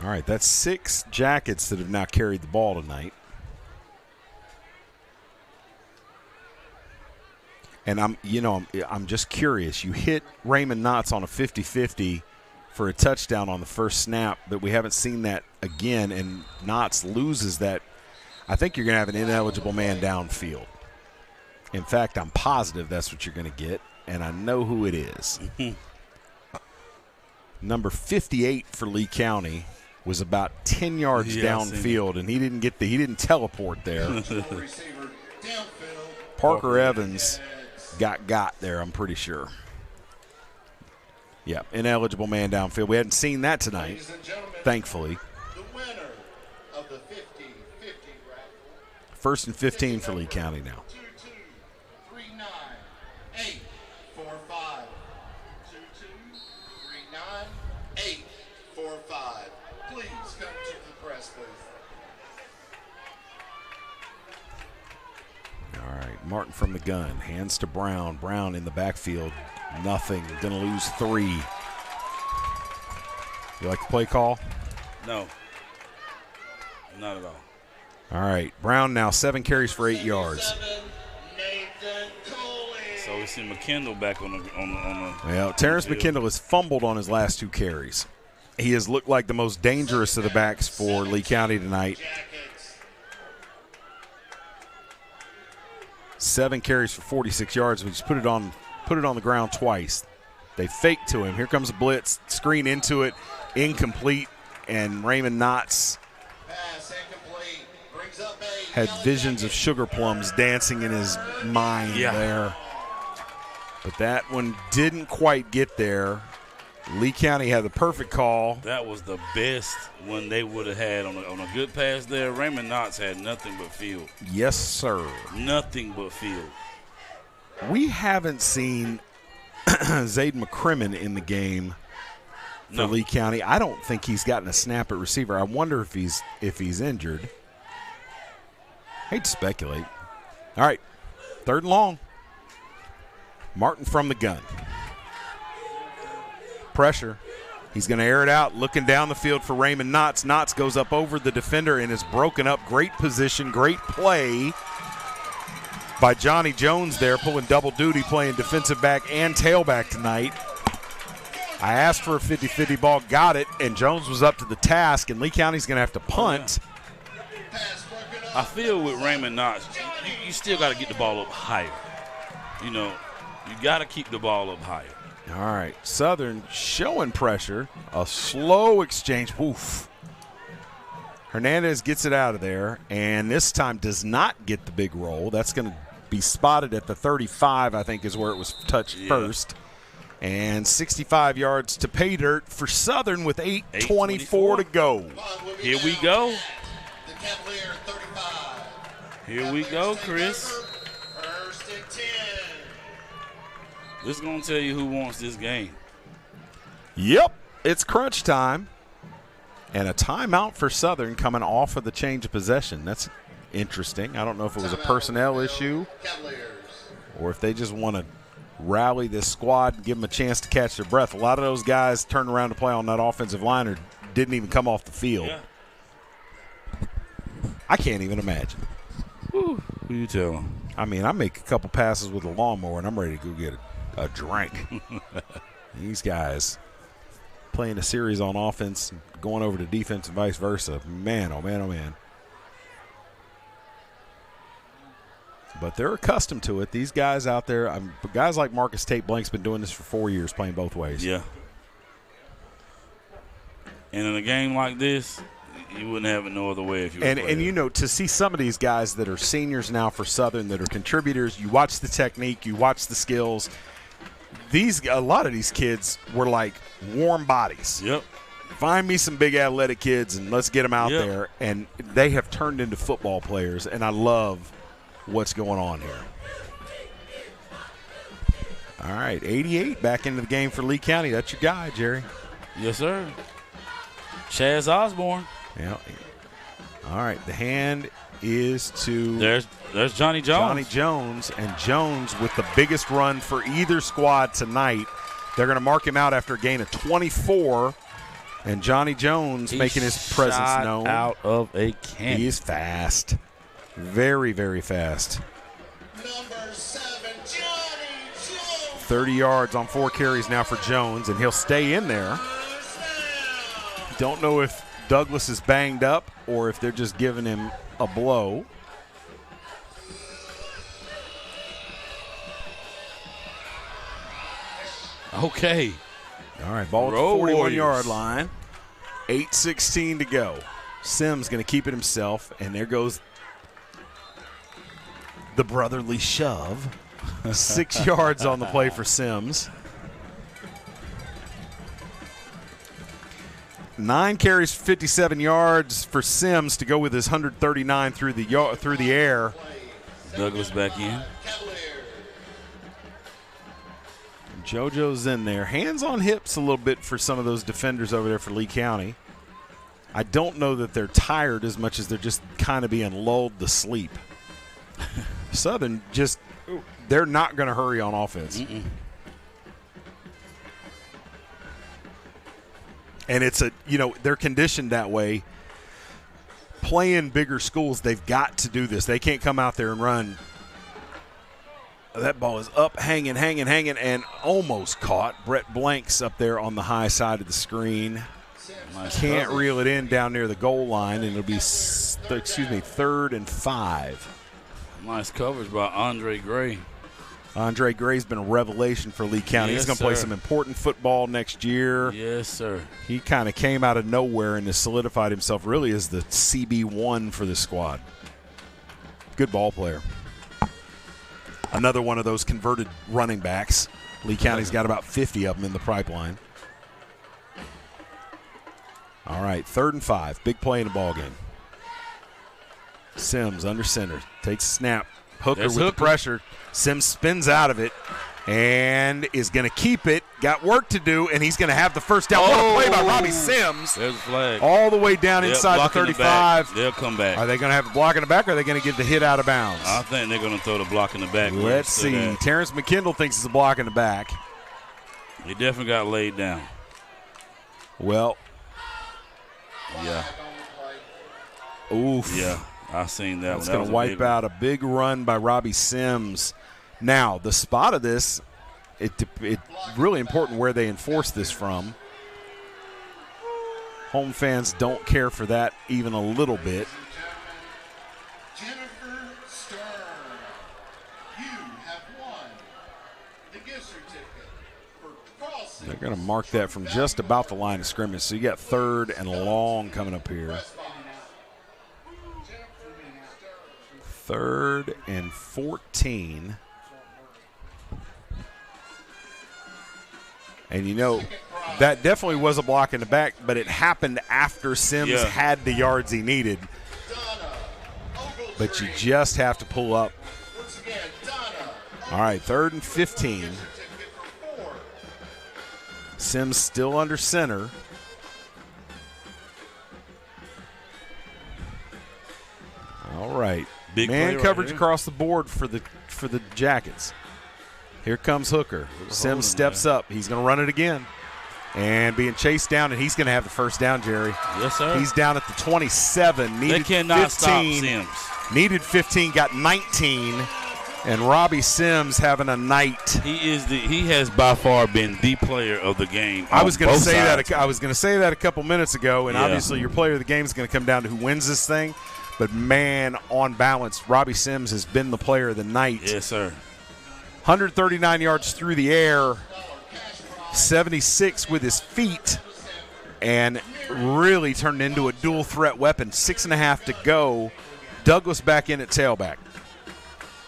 S4: All right, that's 6 Jackets that have now carried the ball tonight. And I'm just curious. You hit Raymond Knotts on a 50-50 for a touchdown on the first snap, but we haven't seen that again, and Knotts loses that. I think you're going to have an ineligible man downfield. In fact, I'm positive that's what you're going to get, and I know who it is. Number 58 for Lee County was about 10 yards downfield, and he didn't teleport there. Parker Evans got there, I'm pretty sure. Yeah, ineligible man downfield. We hadn't seen that tonight, thankfully.
S1: The winner of the 50-50 raffle.
S4: First and 15 for Lee County now.
S1: 2-2-3-9-8-4-5. 2-2-3-9-8-4-5. Please come to the press booth.
S4: All right, Martin from the gun. Hands to Brown. Brown in the backfield. Nothing. Going to lose 3. You like the play call?
S5: No. Not at all.
S4: All right, Brown now 7 carries for 8 yards.
S5: So we see McKendall back on the
S4: Well, Terrence McKendall has fumbled on his last 2 carries. He has looked like the most dangerous of the backs for Lee County tonight. 7 carries for 46 yards. We just put it on the ground twice. They faked to him. Here comes a blitz. Screen into it. Incomplete. And Raymond Knotts had visions of sugar plums dancing in his mind there. But that one didn't quite get there. Lee County had the perfect call.
S5: That was the best one they would have had on a good pass there. Raymond Knotts had nothing but field.
S4: Yes, sir.
S5: Nothing but field.
S4: We haven't seen Zayden McCrimmon in the game for Lee County. I don't think he's gotten a snap at receiver. I wonder if he's injured. Hate to speculate. All right, 3rd and long. Martin from the gun. Pressure. He's going to air it out, looking down the field for Raymond Knotts. Knotts goes up over the defender and is broken up. Great position, great play by Johnny Jones there, pulling double duty, playing defensive back and tailback tonight. I asked for a 50-50 ball, got it, and Jones was up to the task, and Lee County's going to have to punt.
S5: I feel with Raymond Knotts, you still got to get the ball up higher. You got to keep the ball up higher.
S4: All right, Southern showing pressure. A slow exchange. Woof. Hernandez gets it out of there, and this time does not get the big roll. That's going to be spotted at the 35, I think is where it was touched first. And 65 yards to pay dirt for Southern with 8:24 to go.
S5: Here we go. Here we go, Chris. This is going to tell you who wants this game.
S4: Yep, it's crunch time. And a timeout for Southern coming off of the change of possession. That's interesting. I don't know if it was a personnel issue or if they just want to rally this squad and give them a chance to catch their breath. A lot of those guys turned around to play on that offensive line or didn't even come off the field.
S5: Yeah.
S4: I can't even imagine.
S5: Who you telling?
S4: I mean, I make a couple passes with a lawnmower and I'm ready to go get a drink. These guys playing a series on offense, going over to defense and vice versa. Man, oh man, oh man. But they're accustomed to it. These guys out there, guys like Marcus Tate Blank's been doing this for 4 years, playing both ways.
S5: Yeah. And in a game like this, you wouldn't have it no other way if you were playing.
S4: And to see some of these guys that are seniors now for Southern that are contributors, you watch the technique, you watch the skills. A lot of these kids were like warm bodies.
S5: Yep.
S4: Find me some big athletic kids and let's get them out there. And they have turned into football players, and I love what's going on here. All right, 88 back into the game for Lee County. That's your guy, Jerry.
S5: Yes, sir. Chaz Osborne.
S4: Yeah. All right, the hand is to
S5: there's Johnny Jones.
S4: Johnny Jones, and Jones with the biggest run for either squad tonight. They're going to mark him out after a gain of 24, and Johnny Jones making his presence known.
S5: Out of a can.
S4: He is fast, very, very fast.
S1: Number 7, Johnny Jones.
S4: 30 yards on 4 carries now for Jones, and he'll stay in there. Don't know if Douglas is banged up or if they're just giving him a blow.
S5: Okay.
S4: All right, ball at the 41-yard line. 8:16 to go. Sims going to keep it himself, and there goes the brotherly shove. 6 yards on the play for Sims. 9 carries, 57 yards for Sims to go with his 139 through the air.
S5: Douglas back in.
S4: JoJo's in there. Hands on hips a little bit for some of those defenders over there for Lee County. I don't know that they're tired as much as they're just kind of being lulled to sleep. Southern they're not going to hurry on offense. And it's they're conditioned that way. Playing bigger schools, they've got to do this. They can't come out there and run. That ball is up, hanging, and almost caught. Brett Blanks up there on the high side of the screen. Can't reel it in down near the goal line, and it'll be, 3rd and 5.
S5: Nice coverage by Andre Gray.
S4: Andre Gray's been a revelation for Lee County.
S5: Yes,
S4: he's going to play some important football next year.
S5: Yes, sir.
S4: He kind of came out of nowhere and has solidified himself really as the CB1 for the squad. Good ball player. Another one of those converted running backs. Lee County's got about 50 of them in the pipeline. All right, 3rd and 5. Big play in the ball game. Sims under center. Takes a snap. Hooker with the pressure. Sims spins out of it and is going to keep it. Got work to do, and he's going to have the first down. What a play by Robbie Sims.
S5: There's a flag.
S4: All the way down inside the 35.
S5: They'll come back.
S4: Are they going to have the block in the back, or are they going to give the hit out of bounds?
S5: I think they're going to throw the block in the back.
S4: Let's see. Terrence McKindle thinks it's a block in the back.
S5: He definitely got laid down.
S4: Well.
S5: Yeah.
S4: Oof.
S5: Yeah, I seen that.
S4: That's going to wipe out a big run by Robbie Sims. Now, the spot of this, it's really important where they enforce this from. Home fans don't care for that even a little bit.
S1: Jennifer Stern, you have won the gift certificate for crossing.
S4: They're going to mark that from just about the line of scrimmage. So you got 3rd and long coming up here. 3rd and 14. And that definitely was a block in the back, but it happened after Sims had the yards he needed. But you just have to pull up. All right, 3rd and 15. Sims still under center. All right.
S5: Big
S4: man coverage
S5: right
S4: across the board for the Jackets. Here comes Hooker. Sims steps up. He's going to run it again. And being chased down, and he's going to have the first down, Jerry.
S5: Yes, sir.
S4: He's down at the 27.
S5: They cannot stop Sims.
S4: Needed 15, got 19. And Robbie Sims having a night.
S5: He has by far been the player of the game.
S4: I was going to say that. I was going to say that a couple minutes ago, and obviously your player of the game is going to come down to who wins this thing. But man, on balance, Robbie Sims has been the player of the night.
S5: Yes, sir.
S4: 139 yards through the air, 76 with his feet, and really turned into a dual threat weapon. 6.5 to go. Douglas back in at tailback.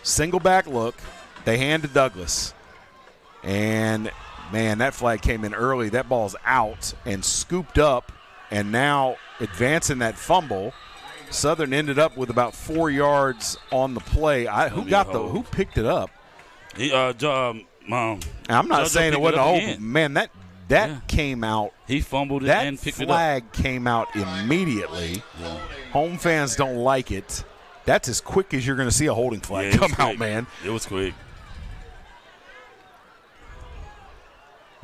S4: Single back look. They hand to Douglas. And, man, that flag came in early. That ball's out and scooped up, and now advancing that fumble. Southern ended up with about 4 yards on the play. Who picked it up?
S5: Mom.
S4: I'm not saying it wasn't a hold. Man, that
S5: Yeah.
S4: came out.
S5: He fumbled it and picked it up.
S4: That flag came out immediately.
S5: Yeah.
S4: Home fans don't like it. That's as quick as you're going to see a holding flag come out, man.
S5: It was quick.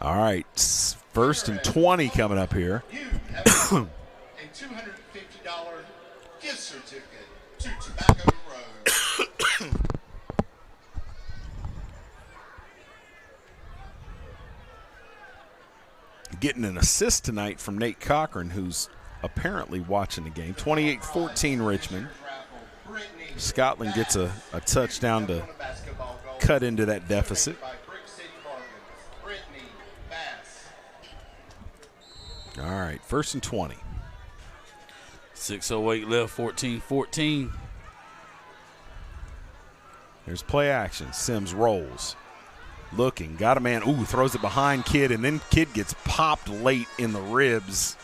S4: All right, 1st and 20 coming up here.
S1: You have a $250 gift certificate to Tobacco Road.
S4: Getting an assist tonight from Nate Cochran, who's apparently watching the game. 28-14 Richmond. Scotland gets a touchdown to cut into that deficit. All right, 1st and 20.
S5: 6:08 left, 14-14.
S4: There's play action. Sims rolls. Looking, got a man. Ooh, throws it behind Kidd, and then Kidd gets popped late in the ribs.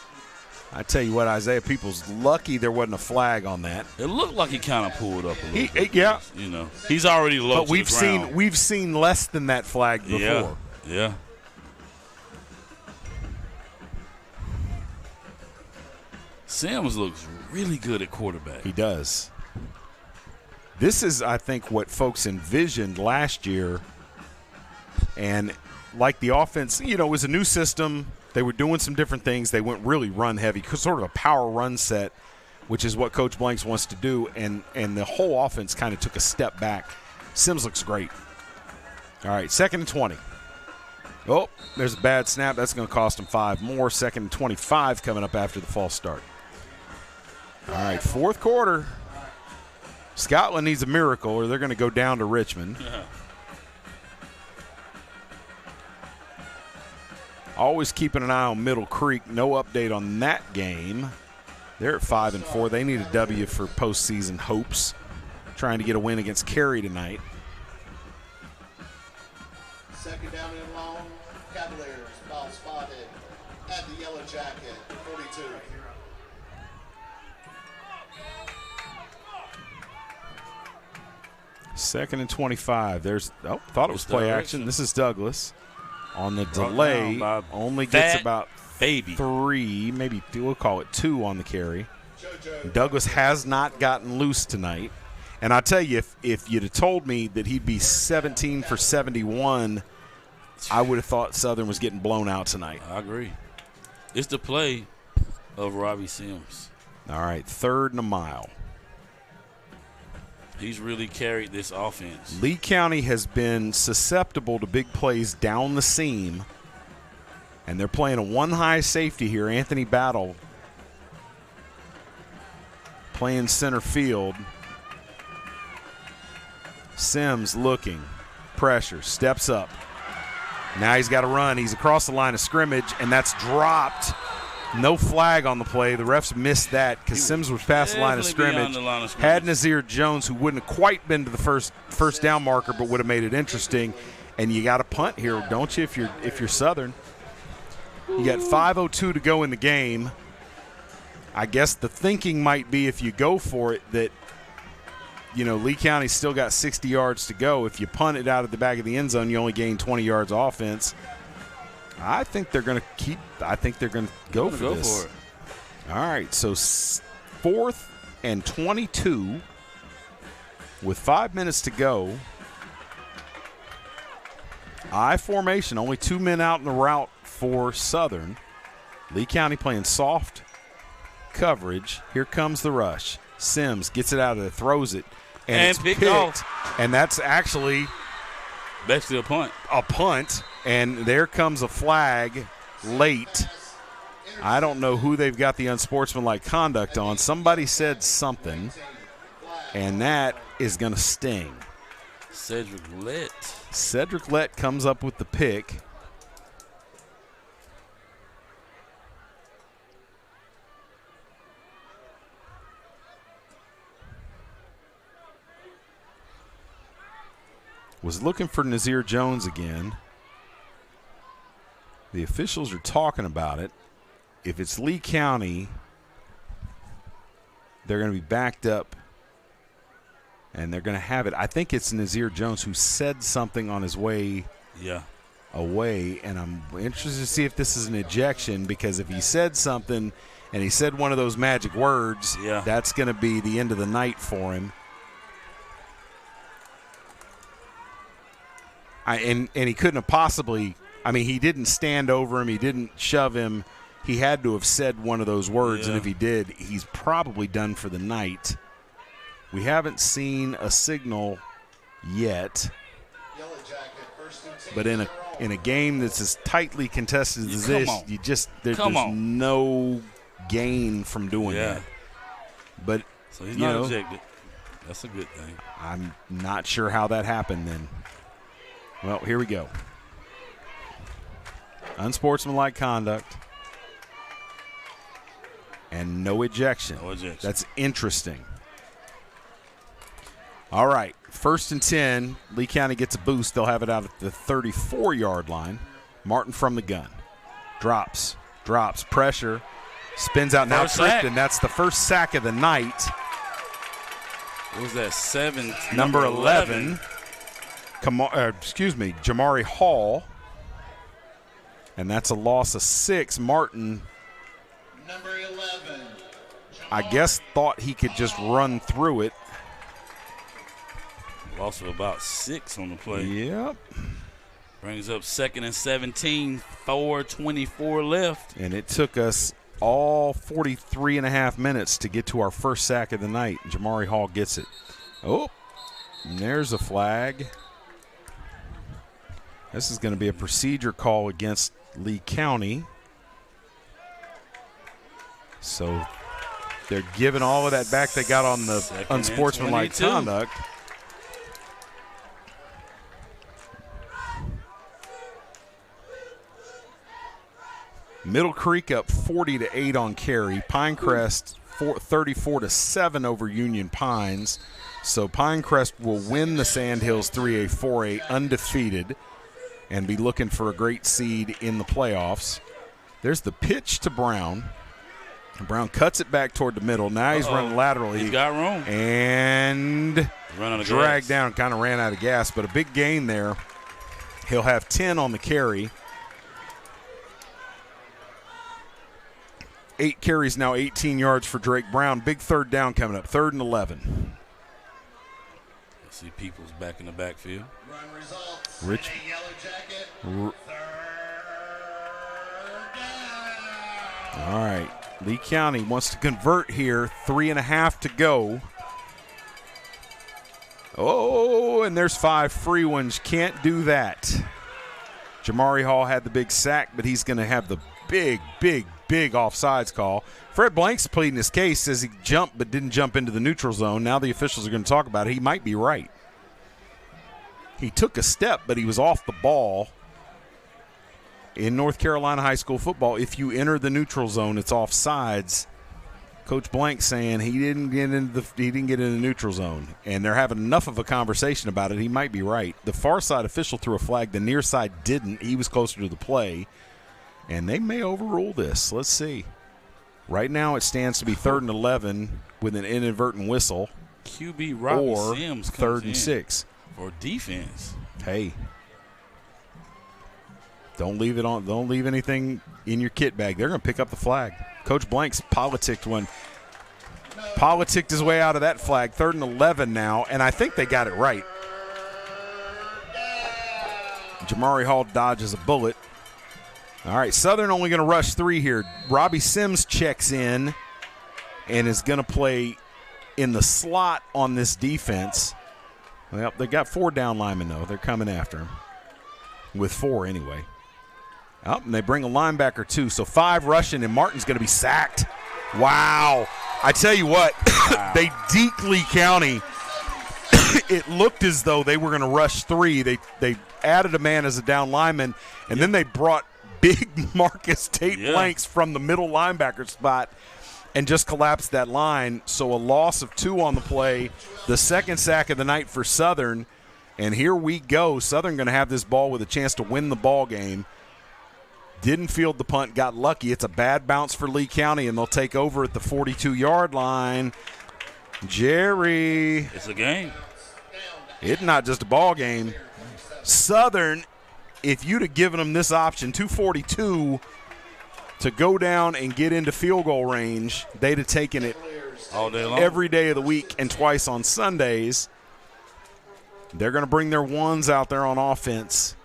S4: I tell you what, Isaiah Peoples lucky there wasn't a flag on that.
S5: It looked like he kind of pulled up a little bit.
S4: Yeah.
S5: You know, he's already low
S4: but
S5: to the ground.
S4: we've seen less than that flag before.
S5: Yeah. Sims looks really good at quarterback.
S4: He does. This is, I think, what folks envisioned last year. And like the offense, you know, it was a new system. They were doing some different things. They went really run heavy, sort of a power run set, which is what Coach Blanks wants to do. And the whole offense kind of took a step back. Sims looks great. All right, 2nd and 20. Oh, there's a bad snap. That's going to cost them 5 more. 2nd and 25 coming up after the false start. All right, 4th quarter. Scotland needs a miracle or they're going to go down to Richmond. Always keeping an eye on Middle Creek. No update on that game. They're at 5-4. They need a W for postseason hopes. Trying to get a win against Cary tonight.
S1: 2nd down and long. Cavaliers ball spotted at the yellow jacket, 42.
S4: Second and 25. There's thought it was play action. This is Douglas. On the delay, only gets about 3, maybe we'll call it 2 on the carry. Douglas has not gotten loose tonight. And I tell you, if you'd have told me that he'd be 17 for 71, I would have thought Southern was getting blown out tonight.
S5: I agree. It's the play of Robbie Sims.
S4: All right, 3rd and a mile.
S5: He's really carried this offense.
S4: Lee County has been susceptible to big plays down the seam, and they're playing a one-high safety here. Anthony Battle playing center field. Sims looking, pressure, steps up. Now he's got to run. He's across the line of scrimmage, and that's dropped. No flag on the play. The refs missed that because Sims was past the line of scrimmage. Had Nazir Jones, who wouldn't have quite been to the first down marker, but would have made it interesting. And you got to punt here, don't you? If you're Southern, you got 5:02 to go in the game. I guess the thinking might be if you go for it that, you know, Lee County's still got 60 yards to go. If you punt it out of the back of the end zone, you only gain 20 yards offense. I think they're going to go for this. All right, so 4th and 22 with 5 minutes to go. I formation, only 2 men out in the route for Southern. Lee County playing soft coverage. Here comes the rush. Sims gets it out of there, throws it, and it's picked off. And that's actually
S5: basically a punt.
S4: A punt. And there comes a flag late. I don't know who they've got the unsportsmanlike conduct on. Somebody said something, and that is going to sting. Cedric Lett comes up with the pick. Was looking for Nazir Jones again. The officials are talking about it. If it's Lee County, they're going to be backed up, and they're going to have it. I think it's Nazir Jones who said something on his way away, and I'm interested to see if this is an ejection, because if he said something and he said one of those magic words, that's going to be the end of the night for him. And he couldn't have possibly – I mean, he didn't stand over him. He didn't shove him. He had to have said one of those words, and if he did, he's probably done for the night. We haven't seen a signal yet. But in a game that's as tightly contested as this, there's no gain from doing that. But
S5: so he's not ejected. That's a good thing.
S4: I'm not sure how that happened then. Well, here we go. Unsportsmanlike conduct and no ejection. That's interesting. All right, 1st and 10. Lee County gets a boost. They'll have it out at the 34-yard line. Martin from the gun. Drops, pressure, spins out, now tripped, and that's the first sack of the night.
S5: What was that, 7?
S4: Number 11. Jamari Hall. And that's a loss of 6. Martin,
S1: number 11.
S4: I guess, thought he could just run through it.
S5: Loss of about 6 on the play.
S4: Yep.
S5: Brings up 2nd and 17, 4:24 left.
S4: And it took us all 43 and a half minutes to get to our first sack of the night. Jamari Hall gets it. Oh, and there's a flag. This is going to be a procedure call against Lee County. So they're giving all of that back they got on the unsportsmanlike conduct. Middle Creek up 40-8 on Cary. Pinecrest 34-7 over Union Pines. So Pinecrest will win the Sandhills 3A, 4A undefeated and be looking for a great seed in the playoffs. There's the pitch to Brown. Brown cuts it back toward the middle. Now he's running laterally.
S5: He's got room.
S4: And dragged down, kind of ran out of gas, but a big gain there. He'll have 10 on the carry. 8 carries now, 18 yards for Drake Brown. Big third down coming up, 3rd and 11.
S5: See Peoples back in the backfield.
S4: Rich. All right. Lee County wants to convert here. 3.5 to go. Oh, and there's 5 free ones. Can't do that. Jamari Hall had the big sack, but he's going to have the big offsides call. Fred Blank's pleading his case, says he jumped but didn't jump into the neutral zone. Now the officials are going to talk about it. He might be right. He took a step, but he was off the ball. In North Carolina high school football, if you enter the neutral zone, it's offsides. Coach Blank saying he didn't get in the neutral zone, and they're having enough of a conversation about it. He might be right. The far side official threw a flag. The near side didn't. He was closer to the play, and they may overrule this. Let's see. Right now, it stands to be 3rd and 11 with an inadvertent whistle.
S5: QB Robbie
S4: or
S5: Sims
S4: 3rd and 6
S5: for defense.
S4: Hey. Don't leave it on. Don't leave anything in your kit bag. They're going to pick up the flag. Coach Blank's politicked his way out of that flag. 3rd and 11 now, and I think they got it right. Jamari Hall dodges a bullet. All right, Southern only going to rush 3 here. Robbie Sims checks in and is going to play in the slot on this defense. Well, they got 4 down linemen, though. They're coming after him with 4 anyway. Oh, and they bring a linebacker, too. So 5 rushing, and Martin's going to be sacked. Wow. I tell you what, they deked Lee County. It looked as though they were going to rush 3. They added a man as a down lineman, and then they brought big Marcus Tate Blanks from the middle linebacker spot and just collapsed that line. So a loss of 2 on the play, the second sack of the night for Southern. And here we go. Southern going to have this ball with a chance to win the ball game. Didn't field the punt, got lucky. It's a bad bounce for Lee County, and they'll take over at the 42-yard line. Jerry.
S5: It's a game.
S4: It's not just a ball game. Southern if you'd have given them this option, 242, to go down and get into field goal range, they'd have taken it
S5: all day long,
S4: every day of the week and twice on Sundays. They're going to bring their ones out there on offense.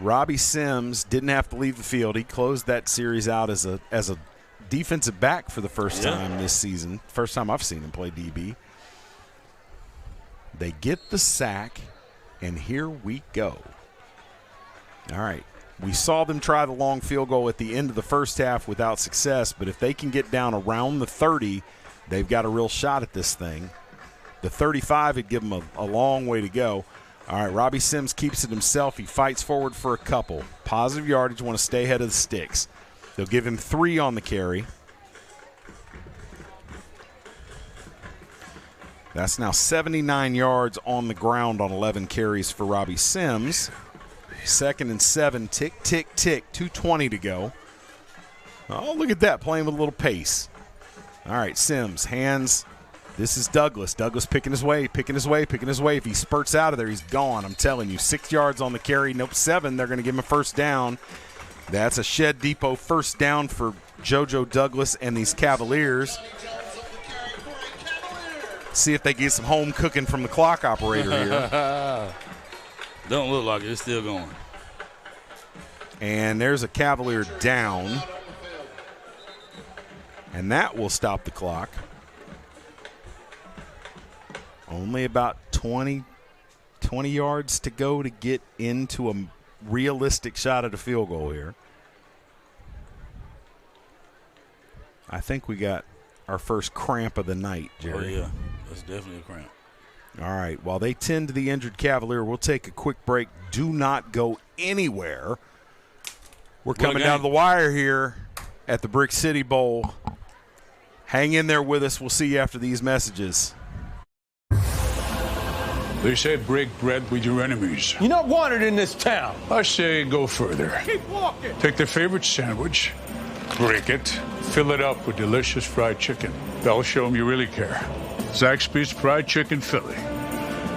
S4: Robbie Sims didn't have to leave the field. He closed that series out as a defensive back for the first time this season. First time I've seen him play DB. They get the sack, and here we go. All right. We saw them try the long field goal at the end of the first half without success, but if they can get down around the 30, they've got a real shot at this thing. The 35 would give them a long way to go. All right, Robbie Sims keeps it himself. He fights forward for a couple. Positive yardage, want to stay ahead of the sticks. They'll give him 3 on the carry. That's now 79 yards on the ground on 11 carries for Robbie Sims. 2nd and 7, tick, tick, tick, 2:20 to go. Oh, look at that, playing with a little pace. All right, Sims, hands. This is Douglas. Douglas picking his way, picking his way, picking his way. If he spurts out of there, he's gone. I'm telling you, 6 yards on the carry. Nope, 7. They're going to give him a first down. That's a Shed Depot first down for JoJo Douglas and these Cavaliers. See if they get some home cooking from the clock operator here.
S5: Don't look like it. It's still going.
S4: And there's a Cavalier down. And that will stop the clock. Only about 20 yards to go to get into a realistic shot at a field goal here. I think we got our first cramp of the night, Jerry.
S5: Oh, yeah. That's definitely a cramp.
S4: All right. While they tend to the injured Cavalier, we'll take a quick break. Do not go anywhere. We're coming down to the wire here at the Brick City Bowl. Hang in there with us. We'll see you after these messages.
S12: They say break bread with your enemies.
S6: You're not wanted in this town.
S12: I say go further.
S6: Keep walking.
S12: Take their favorite sandwich, break it, fill it up with delicious fried chicken. That'll show them you really care. Zaxby's Fried Chicken Philly.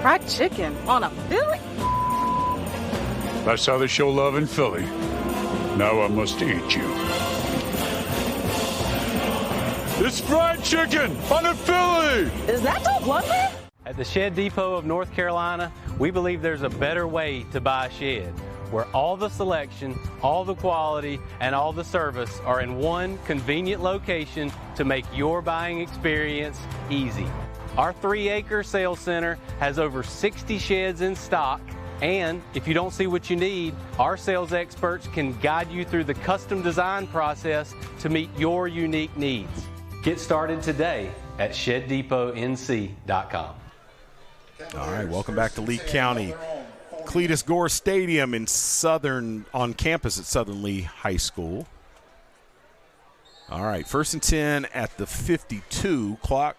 S13: Fried chicken on a Philly?
S12: That's how they show love in Philly. Now I must eat you. It's fried chicken on a Philly!
S13: Is that DeLambert?
S7: At the Shed Depot of North Carolina, we believe there's a better way to buy a shed, where all the selection, all the quality, and all the service are in one convenient location to make your buying experience easy. Our 3-acre sales center has over 60 sheds in stock, and if you don't see what you need, our sales experts can guide you through the custom design process to meet your unique needs. Get started today at ShedDepotNC.com.
S4: All right, welcome back to Lee County. Cletus Gore Stadium in on campus at Southern Lee High School. All right, 1st and 10 at the 52. Clock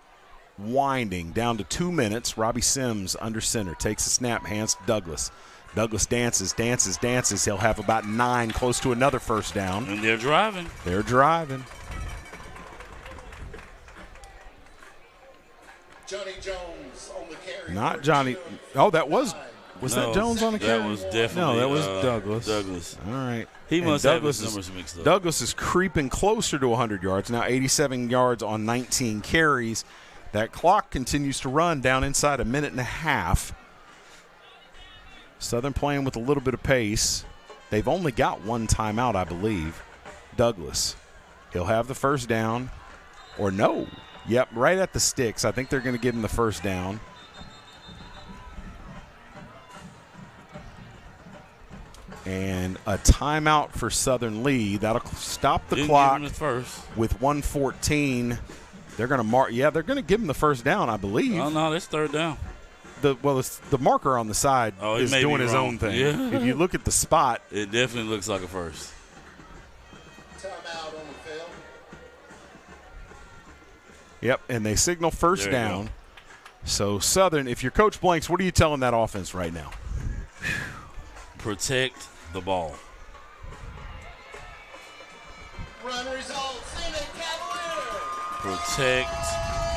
S4: winding down to 2 minutes. Robbie Sims under center, takes a snap, hands to Douglas. Douglas dances. He'll have about 9, close to another first down.
S5: And they're driving.
S1: Johnny Jones on the carry.
S4: Not Johnny. Oh, that was that Jones on the carry?
S5: That was definitely.
S4: No, that was Douglas.
S5: Douglas.
S4: All right.
S5: He must have his numbers mixed up.
S4: Douglas is creeping closer to 100 yards, now 87 yards on 19 carries. That clock continues to run down inside a minute and a half. Southern playing with a little bit of pace. They've only got one timeout, I believe. Douglas. He'll have the first down. Or no. Yep, right at the sticks. I think they're going to give him the first down. And a timeout for Southern Lee. That'll stop the clock with 1:14. They're going to mark. Yeah, they're going to give him the first down, I believe.
S5: Oh, no, it's third down.
S4: The marker on the side is doing his own thing.
S5: Yeah.
S4: If you look at the spot.
S5: It definitely looks like a first.
S1: Timeout on the field.
S4: Yep, and they signal first down. So, Southern, if you're Coach Blanks, what are you telling that offense right now?
S5: Protect the ball.
S1: Run results in a Cavalier.
S5: Protect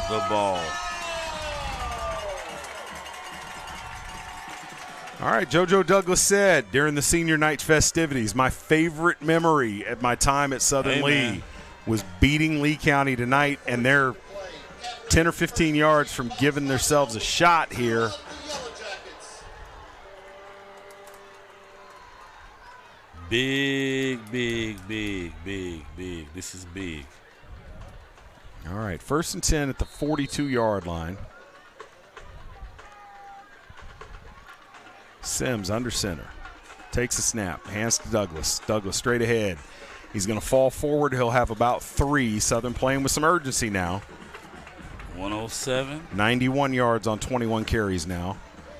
S5: the ball.
S4: All right, JoJo Douglas said during the senior night festivities, my favorite memory at my time at Southern Lee was beating Lee County tonight, and they're 10 or 15 yards from giving themselves a shot here.
S5: Big. This is big.
S4: All right, 1st and 10 at the 42-yard line. Sims under center. Takes a snap. Hands to Douglas. Douglas straight ahead. He's going to fall forward. He'll have about 3. Southern playing with some urgency now.
S5: 107.
S4: 91 yards on 21 carries now.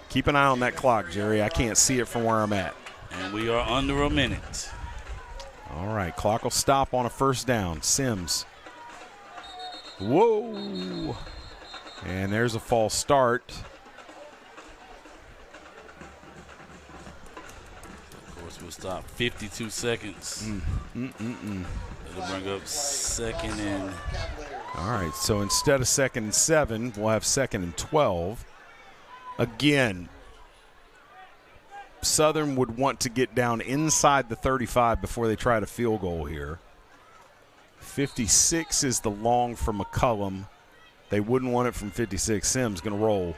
S4: Keep an eye on that clock, Jerry. I can't see it from where I'm at.
S5: And we are under a minute.
S4: All right, clock will stop on a 1st down. Sims. Whoa. And there's a false start.
S5: We'll stop 52 seconds. It'll bring up 2nd and.
S4: All right, so instead of 2nd and 7, we'll have 2nd and 12. Again, Southern would want to get down inside the 35 before they try to field goal here. 56 is the long for McCullum. They wouldn't want it from 56. Sims going to roll.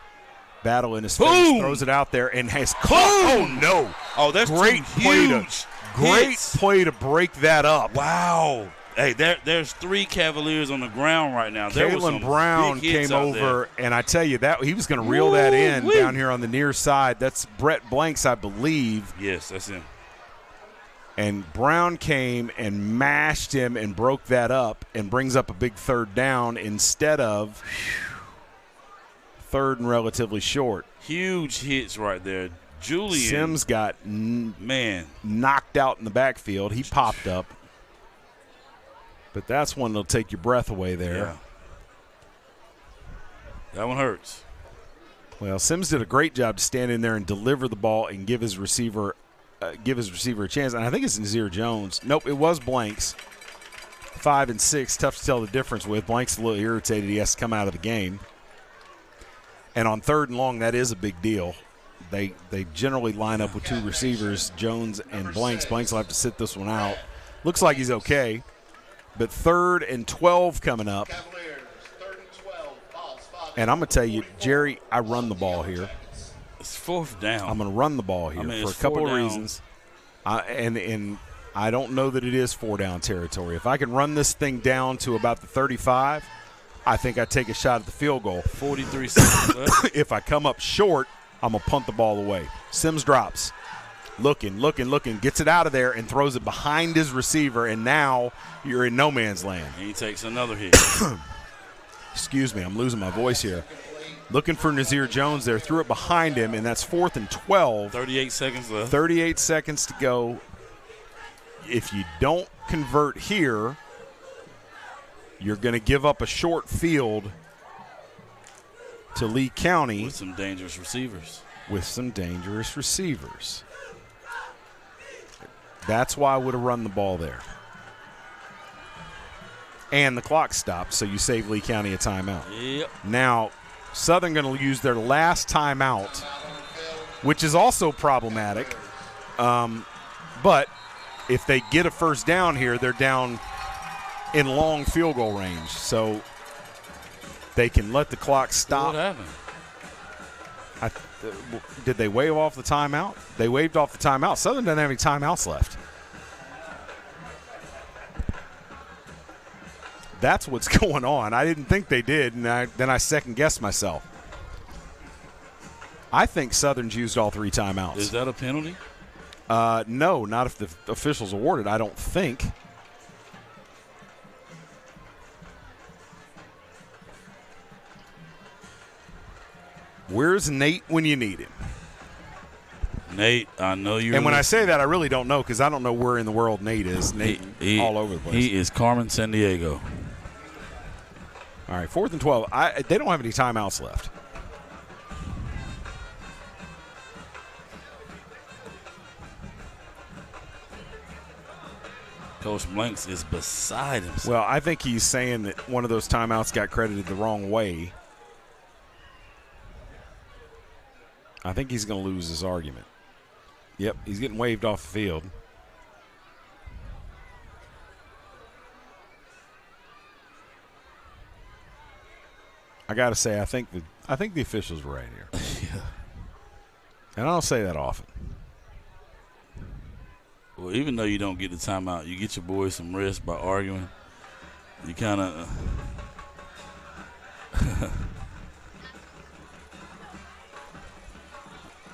S4: Battle in his face, throws it out there, and has caught. Oh, no.
S5: Oh, that's
S4: great play to break that up.
S5: Wow. Hey, there's 3 Cavaliers on the ground right now.
S4: Kalen Brown came over, and I tell you, that he was going to reel that in down here on the near side. That's Brett Blanks, I believe.
S5: Yes, that's him.
S4: And Brown came and mashed him and broke that up and brings up a big 3rd down instead of 3rd and relatively short.
S5: Huge hits right there. Julian
S4: Sims got knocked out in the backfield. He popped up. But that's one that'll take your breath away there.
S5: Yeah. That one hurts.
S4: Well, Sims did a great job to stand in there and deliver the ball and give his receiver a chance. And I think it's Nazir Jones. Nope, it was Blanks. 5 and 6, tough to tell the difference with. Blanks a little irritated. He has to come out of the game. And on 3rd and long, that is a big deal. They generally line up with 2 receivers, Jones and Blanks. Blanks will have to sit this one out. Looks like he's okay. But 3rd and 12 coming up. And I'm going to tell you, Jerry, I run the ball here.
S5: It's 4th down.
S4: I'm going to run the ball here for a couple of reasons. And I don't know that it is 4-down territory. If I can run this thing down to about the 35, I think I take a shot at the field goal.
S5: 43 seconds left.
S4: If I come up short, I'm going to punt the ball away. Sims drops. Looking, gets it out of there and throws it behind his receiver, and now you're in no man's land.
S5: And he takes another hit.
S4: Excuse me, I'm losing my voice here. Looking for Nazir Jones there, threw it behind him, and that's 4th and 12.
S5: 38 seconds left.
S4: 38 seconds to go. If you don't convert here, you're going to give up a short field to Lee County.
S5: With some dangerous receivers.
S4: That's why I would have run the ball there. And the clock stopped, so you save Lee County a timeout.
S5: Yep.
S4: Now, Southern going to use their last timeout, which is also problematic. But if they get a 1st down here, they're down in long field goal range. So they can let the clock stop.
S5: What happened?
S4: Did they wave off the timeout? They waved off the timeout. Southern doesn't have any timeouts left. That's what's going on. I didn't think they did, and then I second-guessed myself. I think Southern's used all 3 timeouts.
S5: Is that a penalty?
S4: No, not if the officials awarded, I don't think. Where's Nate when you need him?
S5: Nate, I know you.
S4: And when I say that, I really don't know because I don't know where in the world Nate is. Nate all over the place.
S5: He is Carmen Sandiego.
S4: All right, 4th and 12. They don't have any timeouts left.
S5: Coach Blanks is beside himself.
S4: Well, I think he's saying that one of those timeouts got credited the wrong way. I think he's going to lose his argument. Yep, he's getting waved off the field. I got to say, I think the officials were right here.
S5: Yeah.
S4: And I don't say that often.
S5: Well, even though you don't get the timeout, you get your boys some rest by arguing. You kind of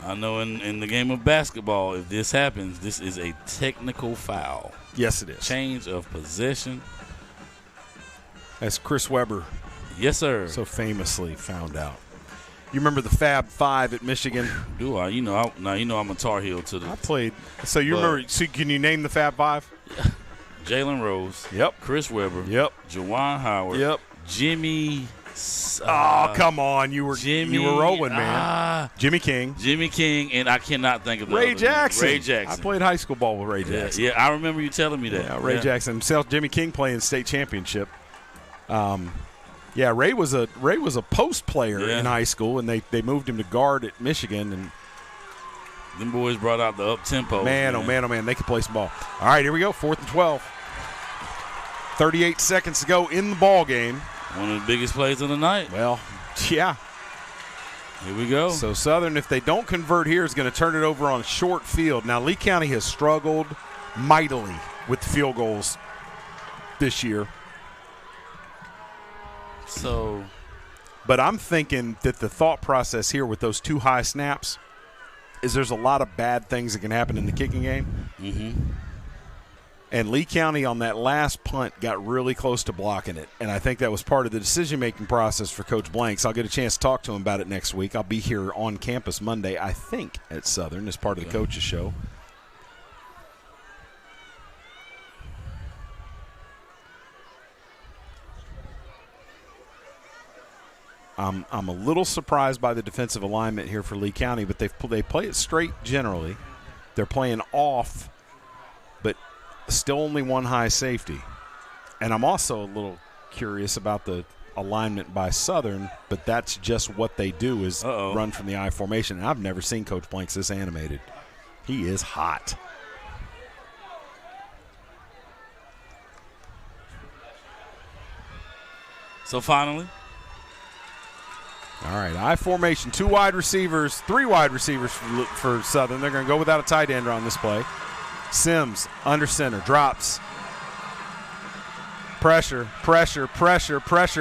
S5: I know in the game of basketball, if this happens, this is a technical foul.
S4: Yes, it is.
S5: Change of possession.
S4: As Chris Webber,
S5: yes, sir,
S4: so famously found out. You remember the Fab Five at Michigan?
S5: Do I? You know I'm a Tar Heel to the.
S4: I played. So you remember? So can you name the Fab Five?
S5: Jalen Rose.
S4: Yep.
S5: Chris Webber.
S4: Yep.
S5: Juwan Howard.
S4: Yep.
S5: Jimmy.
S4: Oh, come on! You were rolling, man. Jimmy King,
S5: and I cannot think of the
S4: Ray Jackson.
S5: Ray Jackson.
S4: I played high school ball with Ray Jackson.
S5: Yeah, I remember you telling me that.
S4: Yeah, Ray Jackson himself. Jimmy King playing state championship. Yeah, Ray was a post player in high school, and they moved him to guard at Michigan, and
S5: them boys brought out the up tempo.
S4: Man, oh man, they could play some ball. All right, here we go, 4th and 12. 38 seconds to go in the ball game.
S5: One of the biggest plays of the night.
S4: Well, yeah.
S5: Here we go.
S4: So Southern, if they don't convert here, is going to turn it over on a short field. Now, Lee County has struggled mightily with field goals this year.
S5: So,
S4: but I'm thinking that the thought process here with those two high snaps is there's a lot of bad things that can happen in the kicking game.
S5: Mm-hmm.
S4: And Lee County on that last punt got really close to blocking it. And I think that was part of the decision-making process for Coach Blanks. I'll get a chance to talk to him about it next week. I'll be here on campus Monday, I think, at Southern as part of the coaches show. I'm a little surprised by the defensive alignment here for Lee County, but they play it straight generally. They're playing off, but still only one high safety. And I'm also a little curious about the alignment by Southern, but that's just what they do is run from the I formation. And I've never seen Coach Blanks this animated. He is hot.
S5: So finally.
S4: All right, I formation, 2 wide receivers, 3 wide receivers for Southern. They're going to go without a tight end on this play. Sims, under center, drops. Pressure.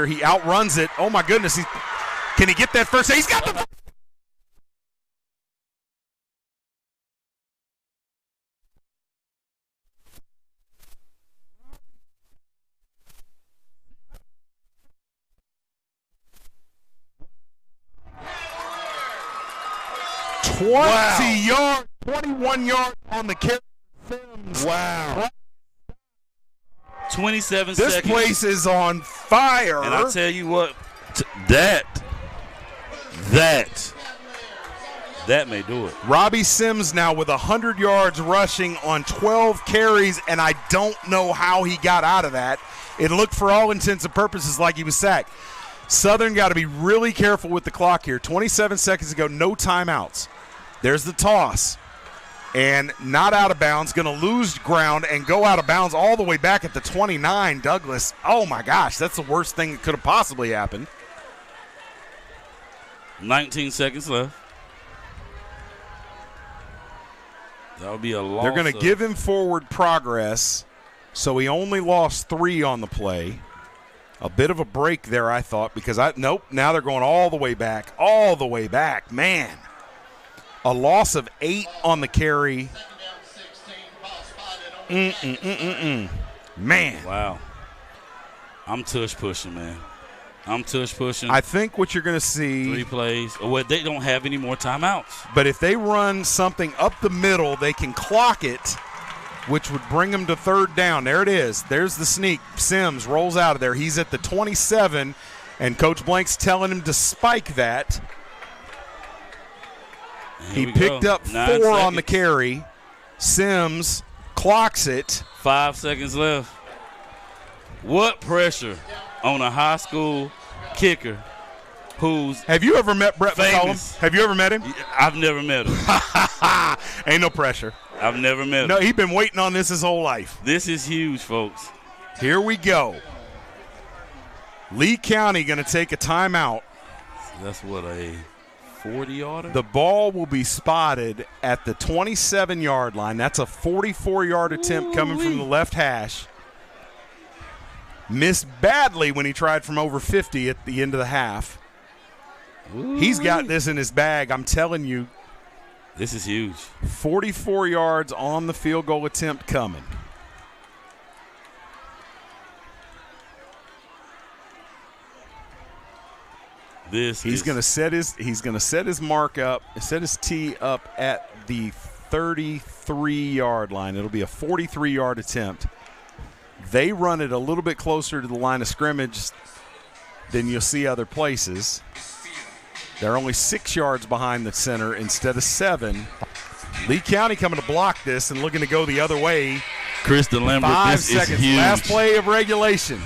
S4: He outruns it. Oh, my goodness. Can he get that first? He's got the 20 yards, 21 yards on the carry.
S5: Wow. 27 seconds.
S4: This place is on fire.
S5: And I'll tell you what, that may do it.
S4: Robbie Sims now with 100 yards rushing on 12 carries, and I don't know how he got out of that. It looked for all intents and purposes like he was sacked. Southern got to be really careful with the clock here. 27 seconds ago, no timeouts. There's the toss. And not out of bounds, going to lose ground and go out of bounds all the way back at the 29. Douglas, oh my gosh, that's the worst thing that could have possibly happened.
S5: 19 seconds left. That would be a loss.
S4: They're going to give him forward progress, so he only lost 3 on the play. A bit of a break there, I thought, because now they're going all the way back. Man. A loss of 8 on the carry. Man.
S5: Wow. I'm tush pushing, man. I
S4: think what you're going to see.
S5: 3 plays. Well, they don't have any more timeouts.
S4: But if they run something up the middle, they can clock it, which would bring them to 3rd down. There it is. There's the sneak. Sims rolls out of there. He's at the 27, and Coach Blank's telling him to spike that. He picked up 4 on the carry. Sims clocks it.
S5: 5 seconds left. What pressure on a high school kicker
S4: Have you ever met Brett
S5: famous.
S4: McCollum? Have you ever met him?
S5: I've never met him.
S4: Ain't no pressure.
S5: I've never met him.
S4: No, he's been waiting on this his whole life.
S5: This is huge, folks.
S4: Here we go. Lee County going to take a timeout.
S5: That's what, a 40-yarder?
S4: The ball will be spotted at the 27-yard line. That's a 44-yard attempt coming from the left hash. Missed badly when he tried from over 50 at the end of the half. He's got this in his bag, I'm telling you.
S5: This is huge.
S4: 44 yards on the field goal attempt coming. He's going to set his mark up, set his tee up at the 33-yard line. It'll be a 43-yard attempt. They run it a little bit closer to the line of scrimmage than you'll see other places. They're only 6 yards behind the center instead of 7. Lee County coming to block this and looking to go the other way.
S5: Chris DeLambert, this is huge.
S4: Last play of regulation.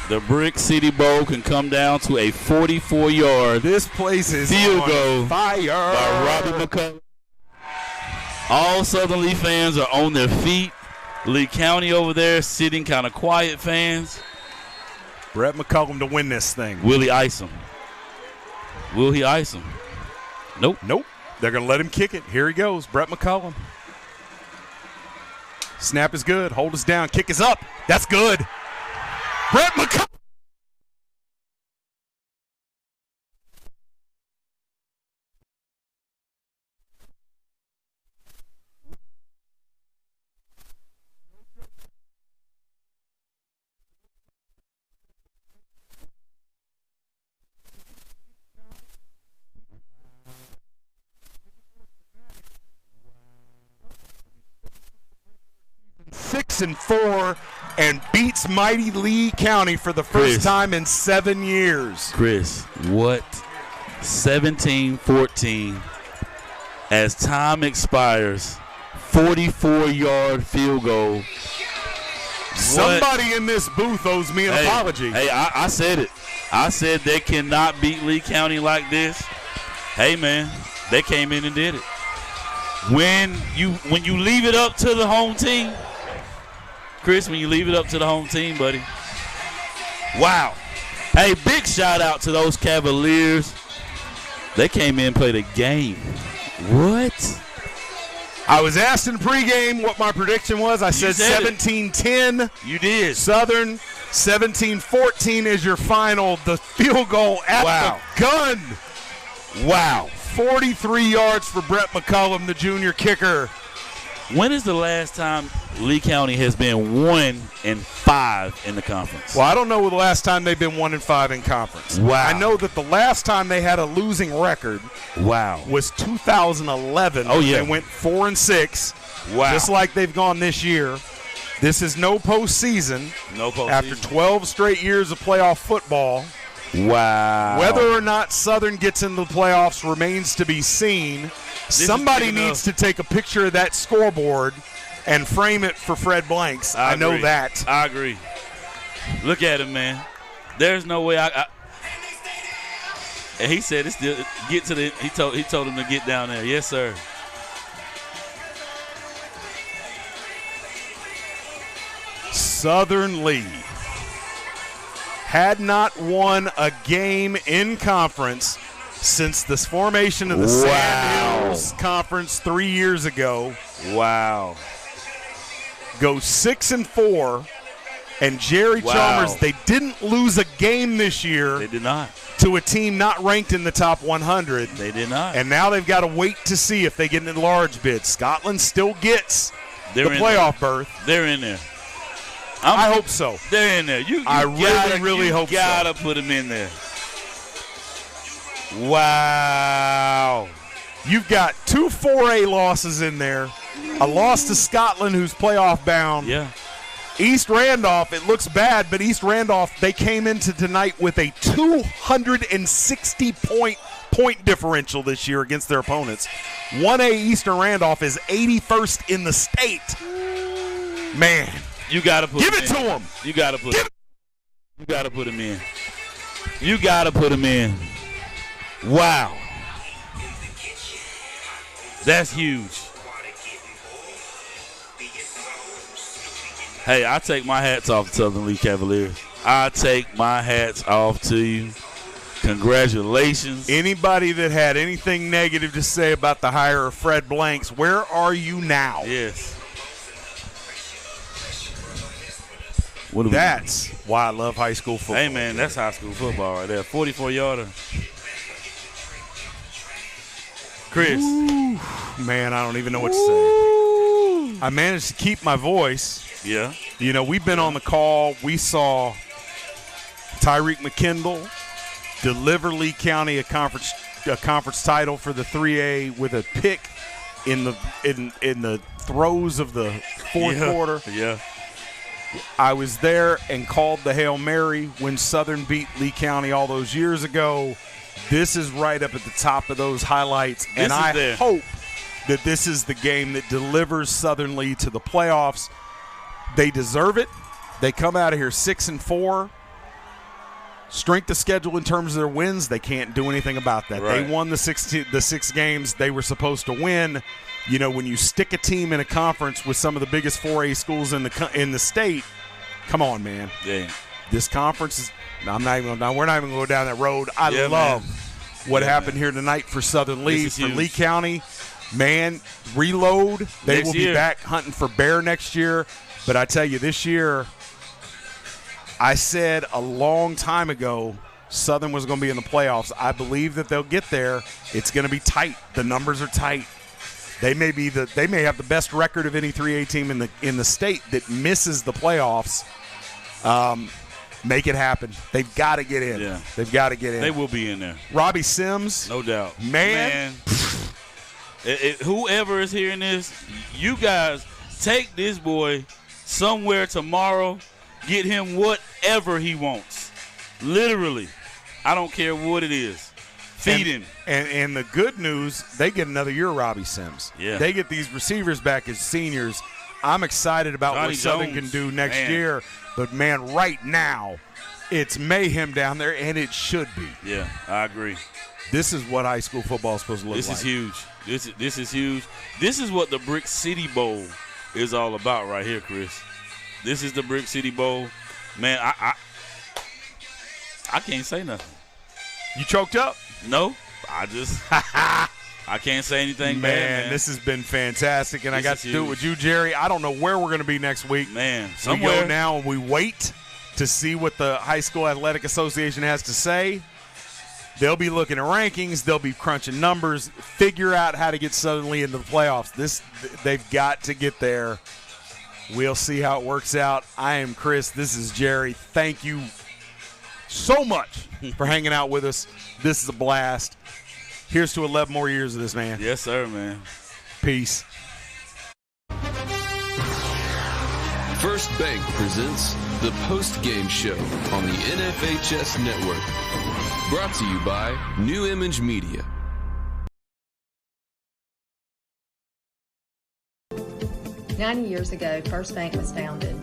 S5: The Brick City Bowl can come down to a 44-yard
S4: this place is
S5: field goal
S4: fire
S5: by Robbie McCullough. All Southern Lee fans are on their feet. Lee County over there sitting kind of quiet fans.
S4: Brett McCullum to win this thing.
S5: Will he ice him? Will he ice him? Nope.
S4: Nope. They're going to let him kick it. Here he goes, Brett McCullum. Snap is good. Hold us down. Kick is up. That's good. Brett McCullum. Six and 4 and beats mighty Lee County for the first time in 7 years.
S5: Chris, what? 17-14 as time expires. 44-yard field goal.
S4: Somebody in this booth owes me an apology.
S5: Hey, I said it. I said they cannot beat Lee County like this. Hey, man, they came in and did it. When you leave it up to the home team, Chris, when you leave it up to the home team, buddy. Wow. Hey, big shout out to those Cavaliers. They came in and played a game. What?
S4: I was asked in pregame what my prediction was. I said 17-10.
S5: You did.
S4: Southern, 17-14 is your final. The field goal at the gun. Wow. 43 yards for Brett McCullum, the junior kicker.
S5: When is the last time Lee County has been 1-5 in the conference?
S4: Well, I don't know the last time they've been 1-5 in conference.
S5: Wow.
S4: I know that the last time they had a losing record was 2011.
S5: Oh, yeah.
S4: They went 4-6.
S5: Wow.
S4: Just like they've gone this year. This is no postseason.
S5: No postseason.
S4: After 12 straight years of playoff football.
S5: Wow.
S4: Whether or not Southern gets into the playoffs remains to be seen. Somebody needs to take a picture of that scoreboard and frame it for Fred Blanks. I know that.
S5: I agree. Look at him, man. There's no way and he said it's still get to the he told him to get down there. Yes, sir.
S4: Southern Lee had not won a game in conference since the formation of the Sand Hills Conference 3 years ago.
S5: Wow.
S4: Go 6-4, and Jerry Chalmers, they didn't lose a game this year.
S5: They did not.
S4: To a team not ranked in the top 100.
S5: They did not.
S4: And now they've got to wait to see if they get an enlarged bid. Scotland still gets the playoff berth.
S5: They're in there.
S4: I hope so.
S5: They're in there. I really hope so. You got to put them in there. Wow.
S4: You've got 2 4A losses in there. A loss to Scotland, who's playoff bound.
S5: Yeah.
S4: East Randolph, it looks bad, but East Randolph, they came into tonight with a 260-point differential this year against their opponents. 1A Eastern Randolph is 81st in the state. Man.
S5: You got to put
S4: Give it to him.
S5: You got to put him. You got to put him in. You got to put him in. Wow. That's huge. Hey, I take my hats off to Southern Lee Cavaliers. I take my hats off to you. Congratulations.
S4: Anybody that had anything negative to say about the hire of Fred Blanks, where are you now?
S5: Yes.
S4: That's why I love high school football.
S5: Hey, man, that's high school football right there. 44-yarder. Chris.
S4: Ooh, man, I don't even know what to say. I managed to keep my voice.
S5: Yeah.
S4: You know, we've been on the call. We saw Tyreek McKendall deliver Lee County a conference title for the 3A with a pick in the throes of the fourth quarter.
S5: Yeah.
S4: I was there and called the Hail Mary when Southern beat Lee County all those years ago. This is right up at the top of those highlights, and I hope that this is the game that delivers Southern Lee to the playoffs. They deserve it. They come out of here 6-4. Strength of schedule in terms of their wins, they can't do anything about that.
S5: Right.
S4: They won the six games they were supposed to win. You know, when you stick a team in a conference with some of the biggest 4A schools in the state, come on, man.
S5: Yeah.
S4: This conference is. We're not even going to go down that road. I love what happened here tonight for Southern Lee, for
S5: huge.
S4: Lee County. Man, reload. They will be back hunting for bear next year. But I tell you, this year, I said a long time ago Southern was going to be in the playoffs. I believe that they'll get there. It's going to be tight. The numbers are tight. They may have the best record of any 3A team in the state that misses the playoffs. Make it happen. They've got to get in.
S5: Yeah.
S4: They've got to get in.
S5: They will be in there.
S4: Robbie Sims.
S5: No doubt.
S4: Man.
S5: Whoever is hearing this, you guys take this boy somewhere tomorrow. Get him whatever he wants. Literally. I don't care what it is. Feed him.
S4: And the good news, they get another year of Robbie Sims.
S5: Yeah.
S4: They get these receivers back as seniors. I'm excited about
S5: Johnny
S4: what Southern
S5: Jones,
S4: can do next
S5: man.
S4: year. But, man, right now, it's mayhem down there, and it should be.
S5: Yeah, I agree.
S4: This is what high school football is supposed to look like.
S5: This is huge. This is huge. This is what the Brick City Bowl is all about right here, Chris. This is the Brick City Bowl. Man, I can't say nothing.
S4: You choked up?
S5: No, I just I can't say anything bad, man.
S4: This has been fantastic, and I
S5: This
S4: got
S5: is
S4: to do it
S5: huge.
S4: with you, Jerry. I don't know where we're going to be next week.
S5: Man,
S4: We
S5: somewhere.
S4: go now and we wait to see what the High School Athletic Association has to say. They'll be looking at rankings. They'll be crunching numbers, figure out how to get Southern Lee into the playoffs. They've got to get there. We'll see how it works out. I am Chris. This is Jerry. Thank you so much for hanging out with us. This is a blast. Here's to 11 more years of this, man.
S5: Yes, sir, man.
S4: Peace.
S2: First Bank presents the Postgame Show on the NFHS Network. Brought to you by New Image Media.
S8: "90 years ago, First Bank was founded.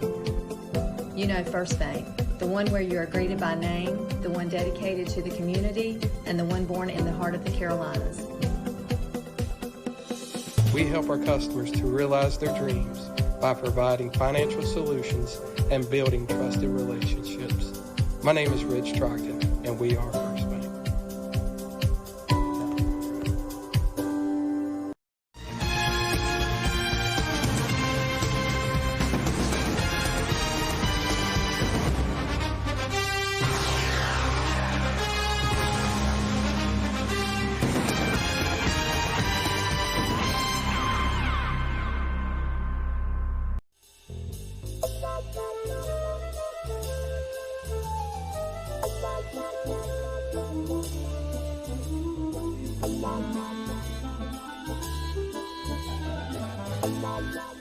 S8: You know First Bank, the one where you are greeted by name, the one dedicated to the community, and the one born in the heart of the Carolinas.
S9: We help our customers to realize their dreams by providing financial solutions and building trusted relationships. My name is Rich Trockton, and we are First Bank.
S15: Bye.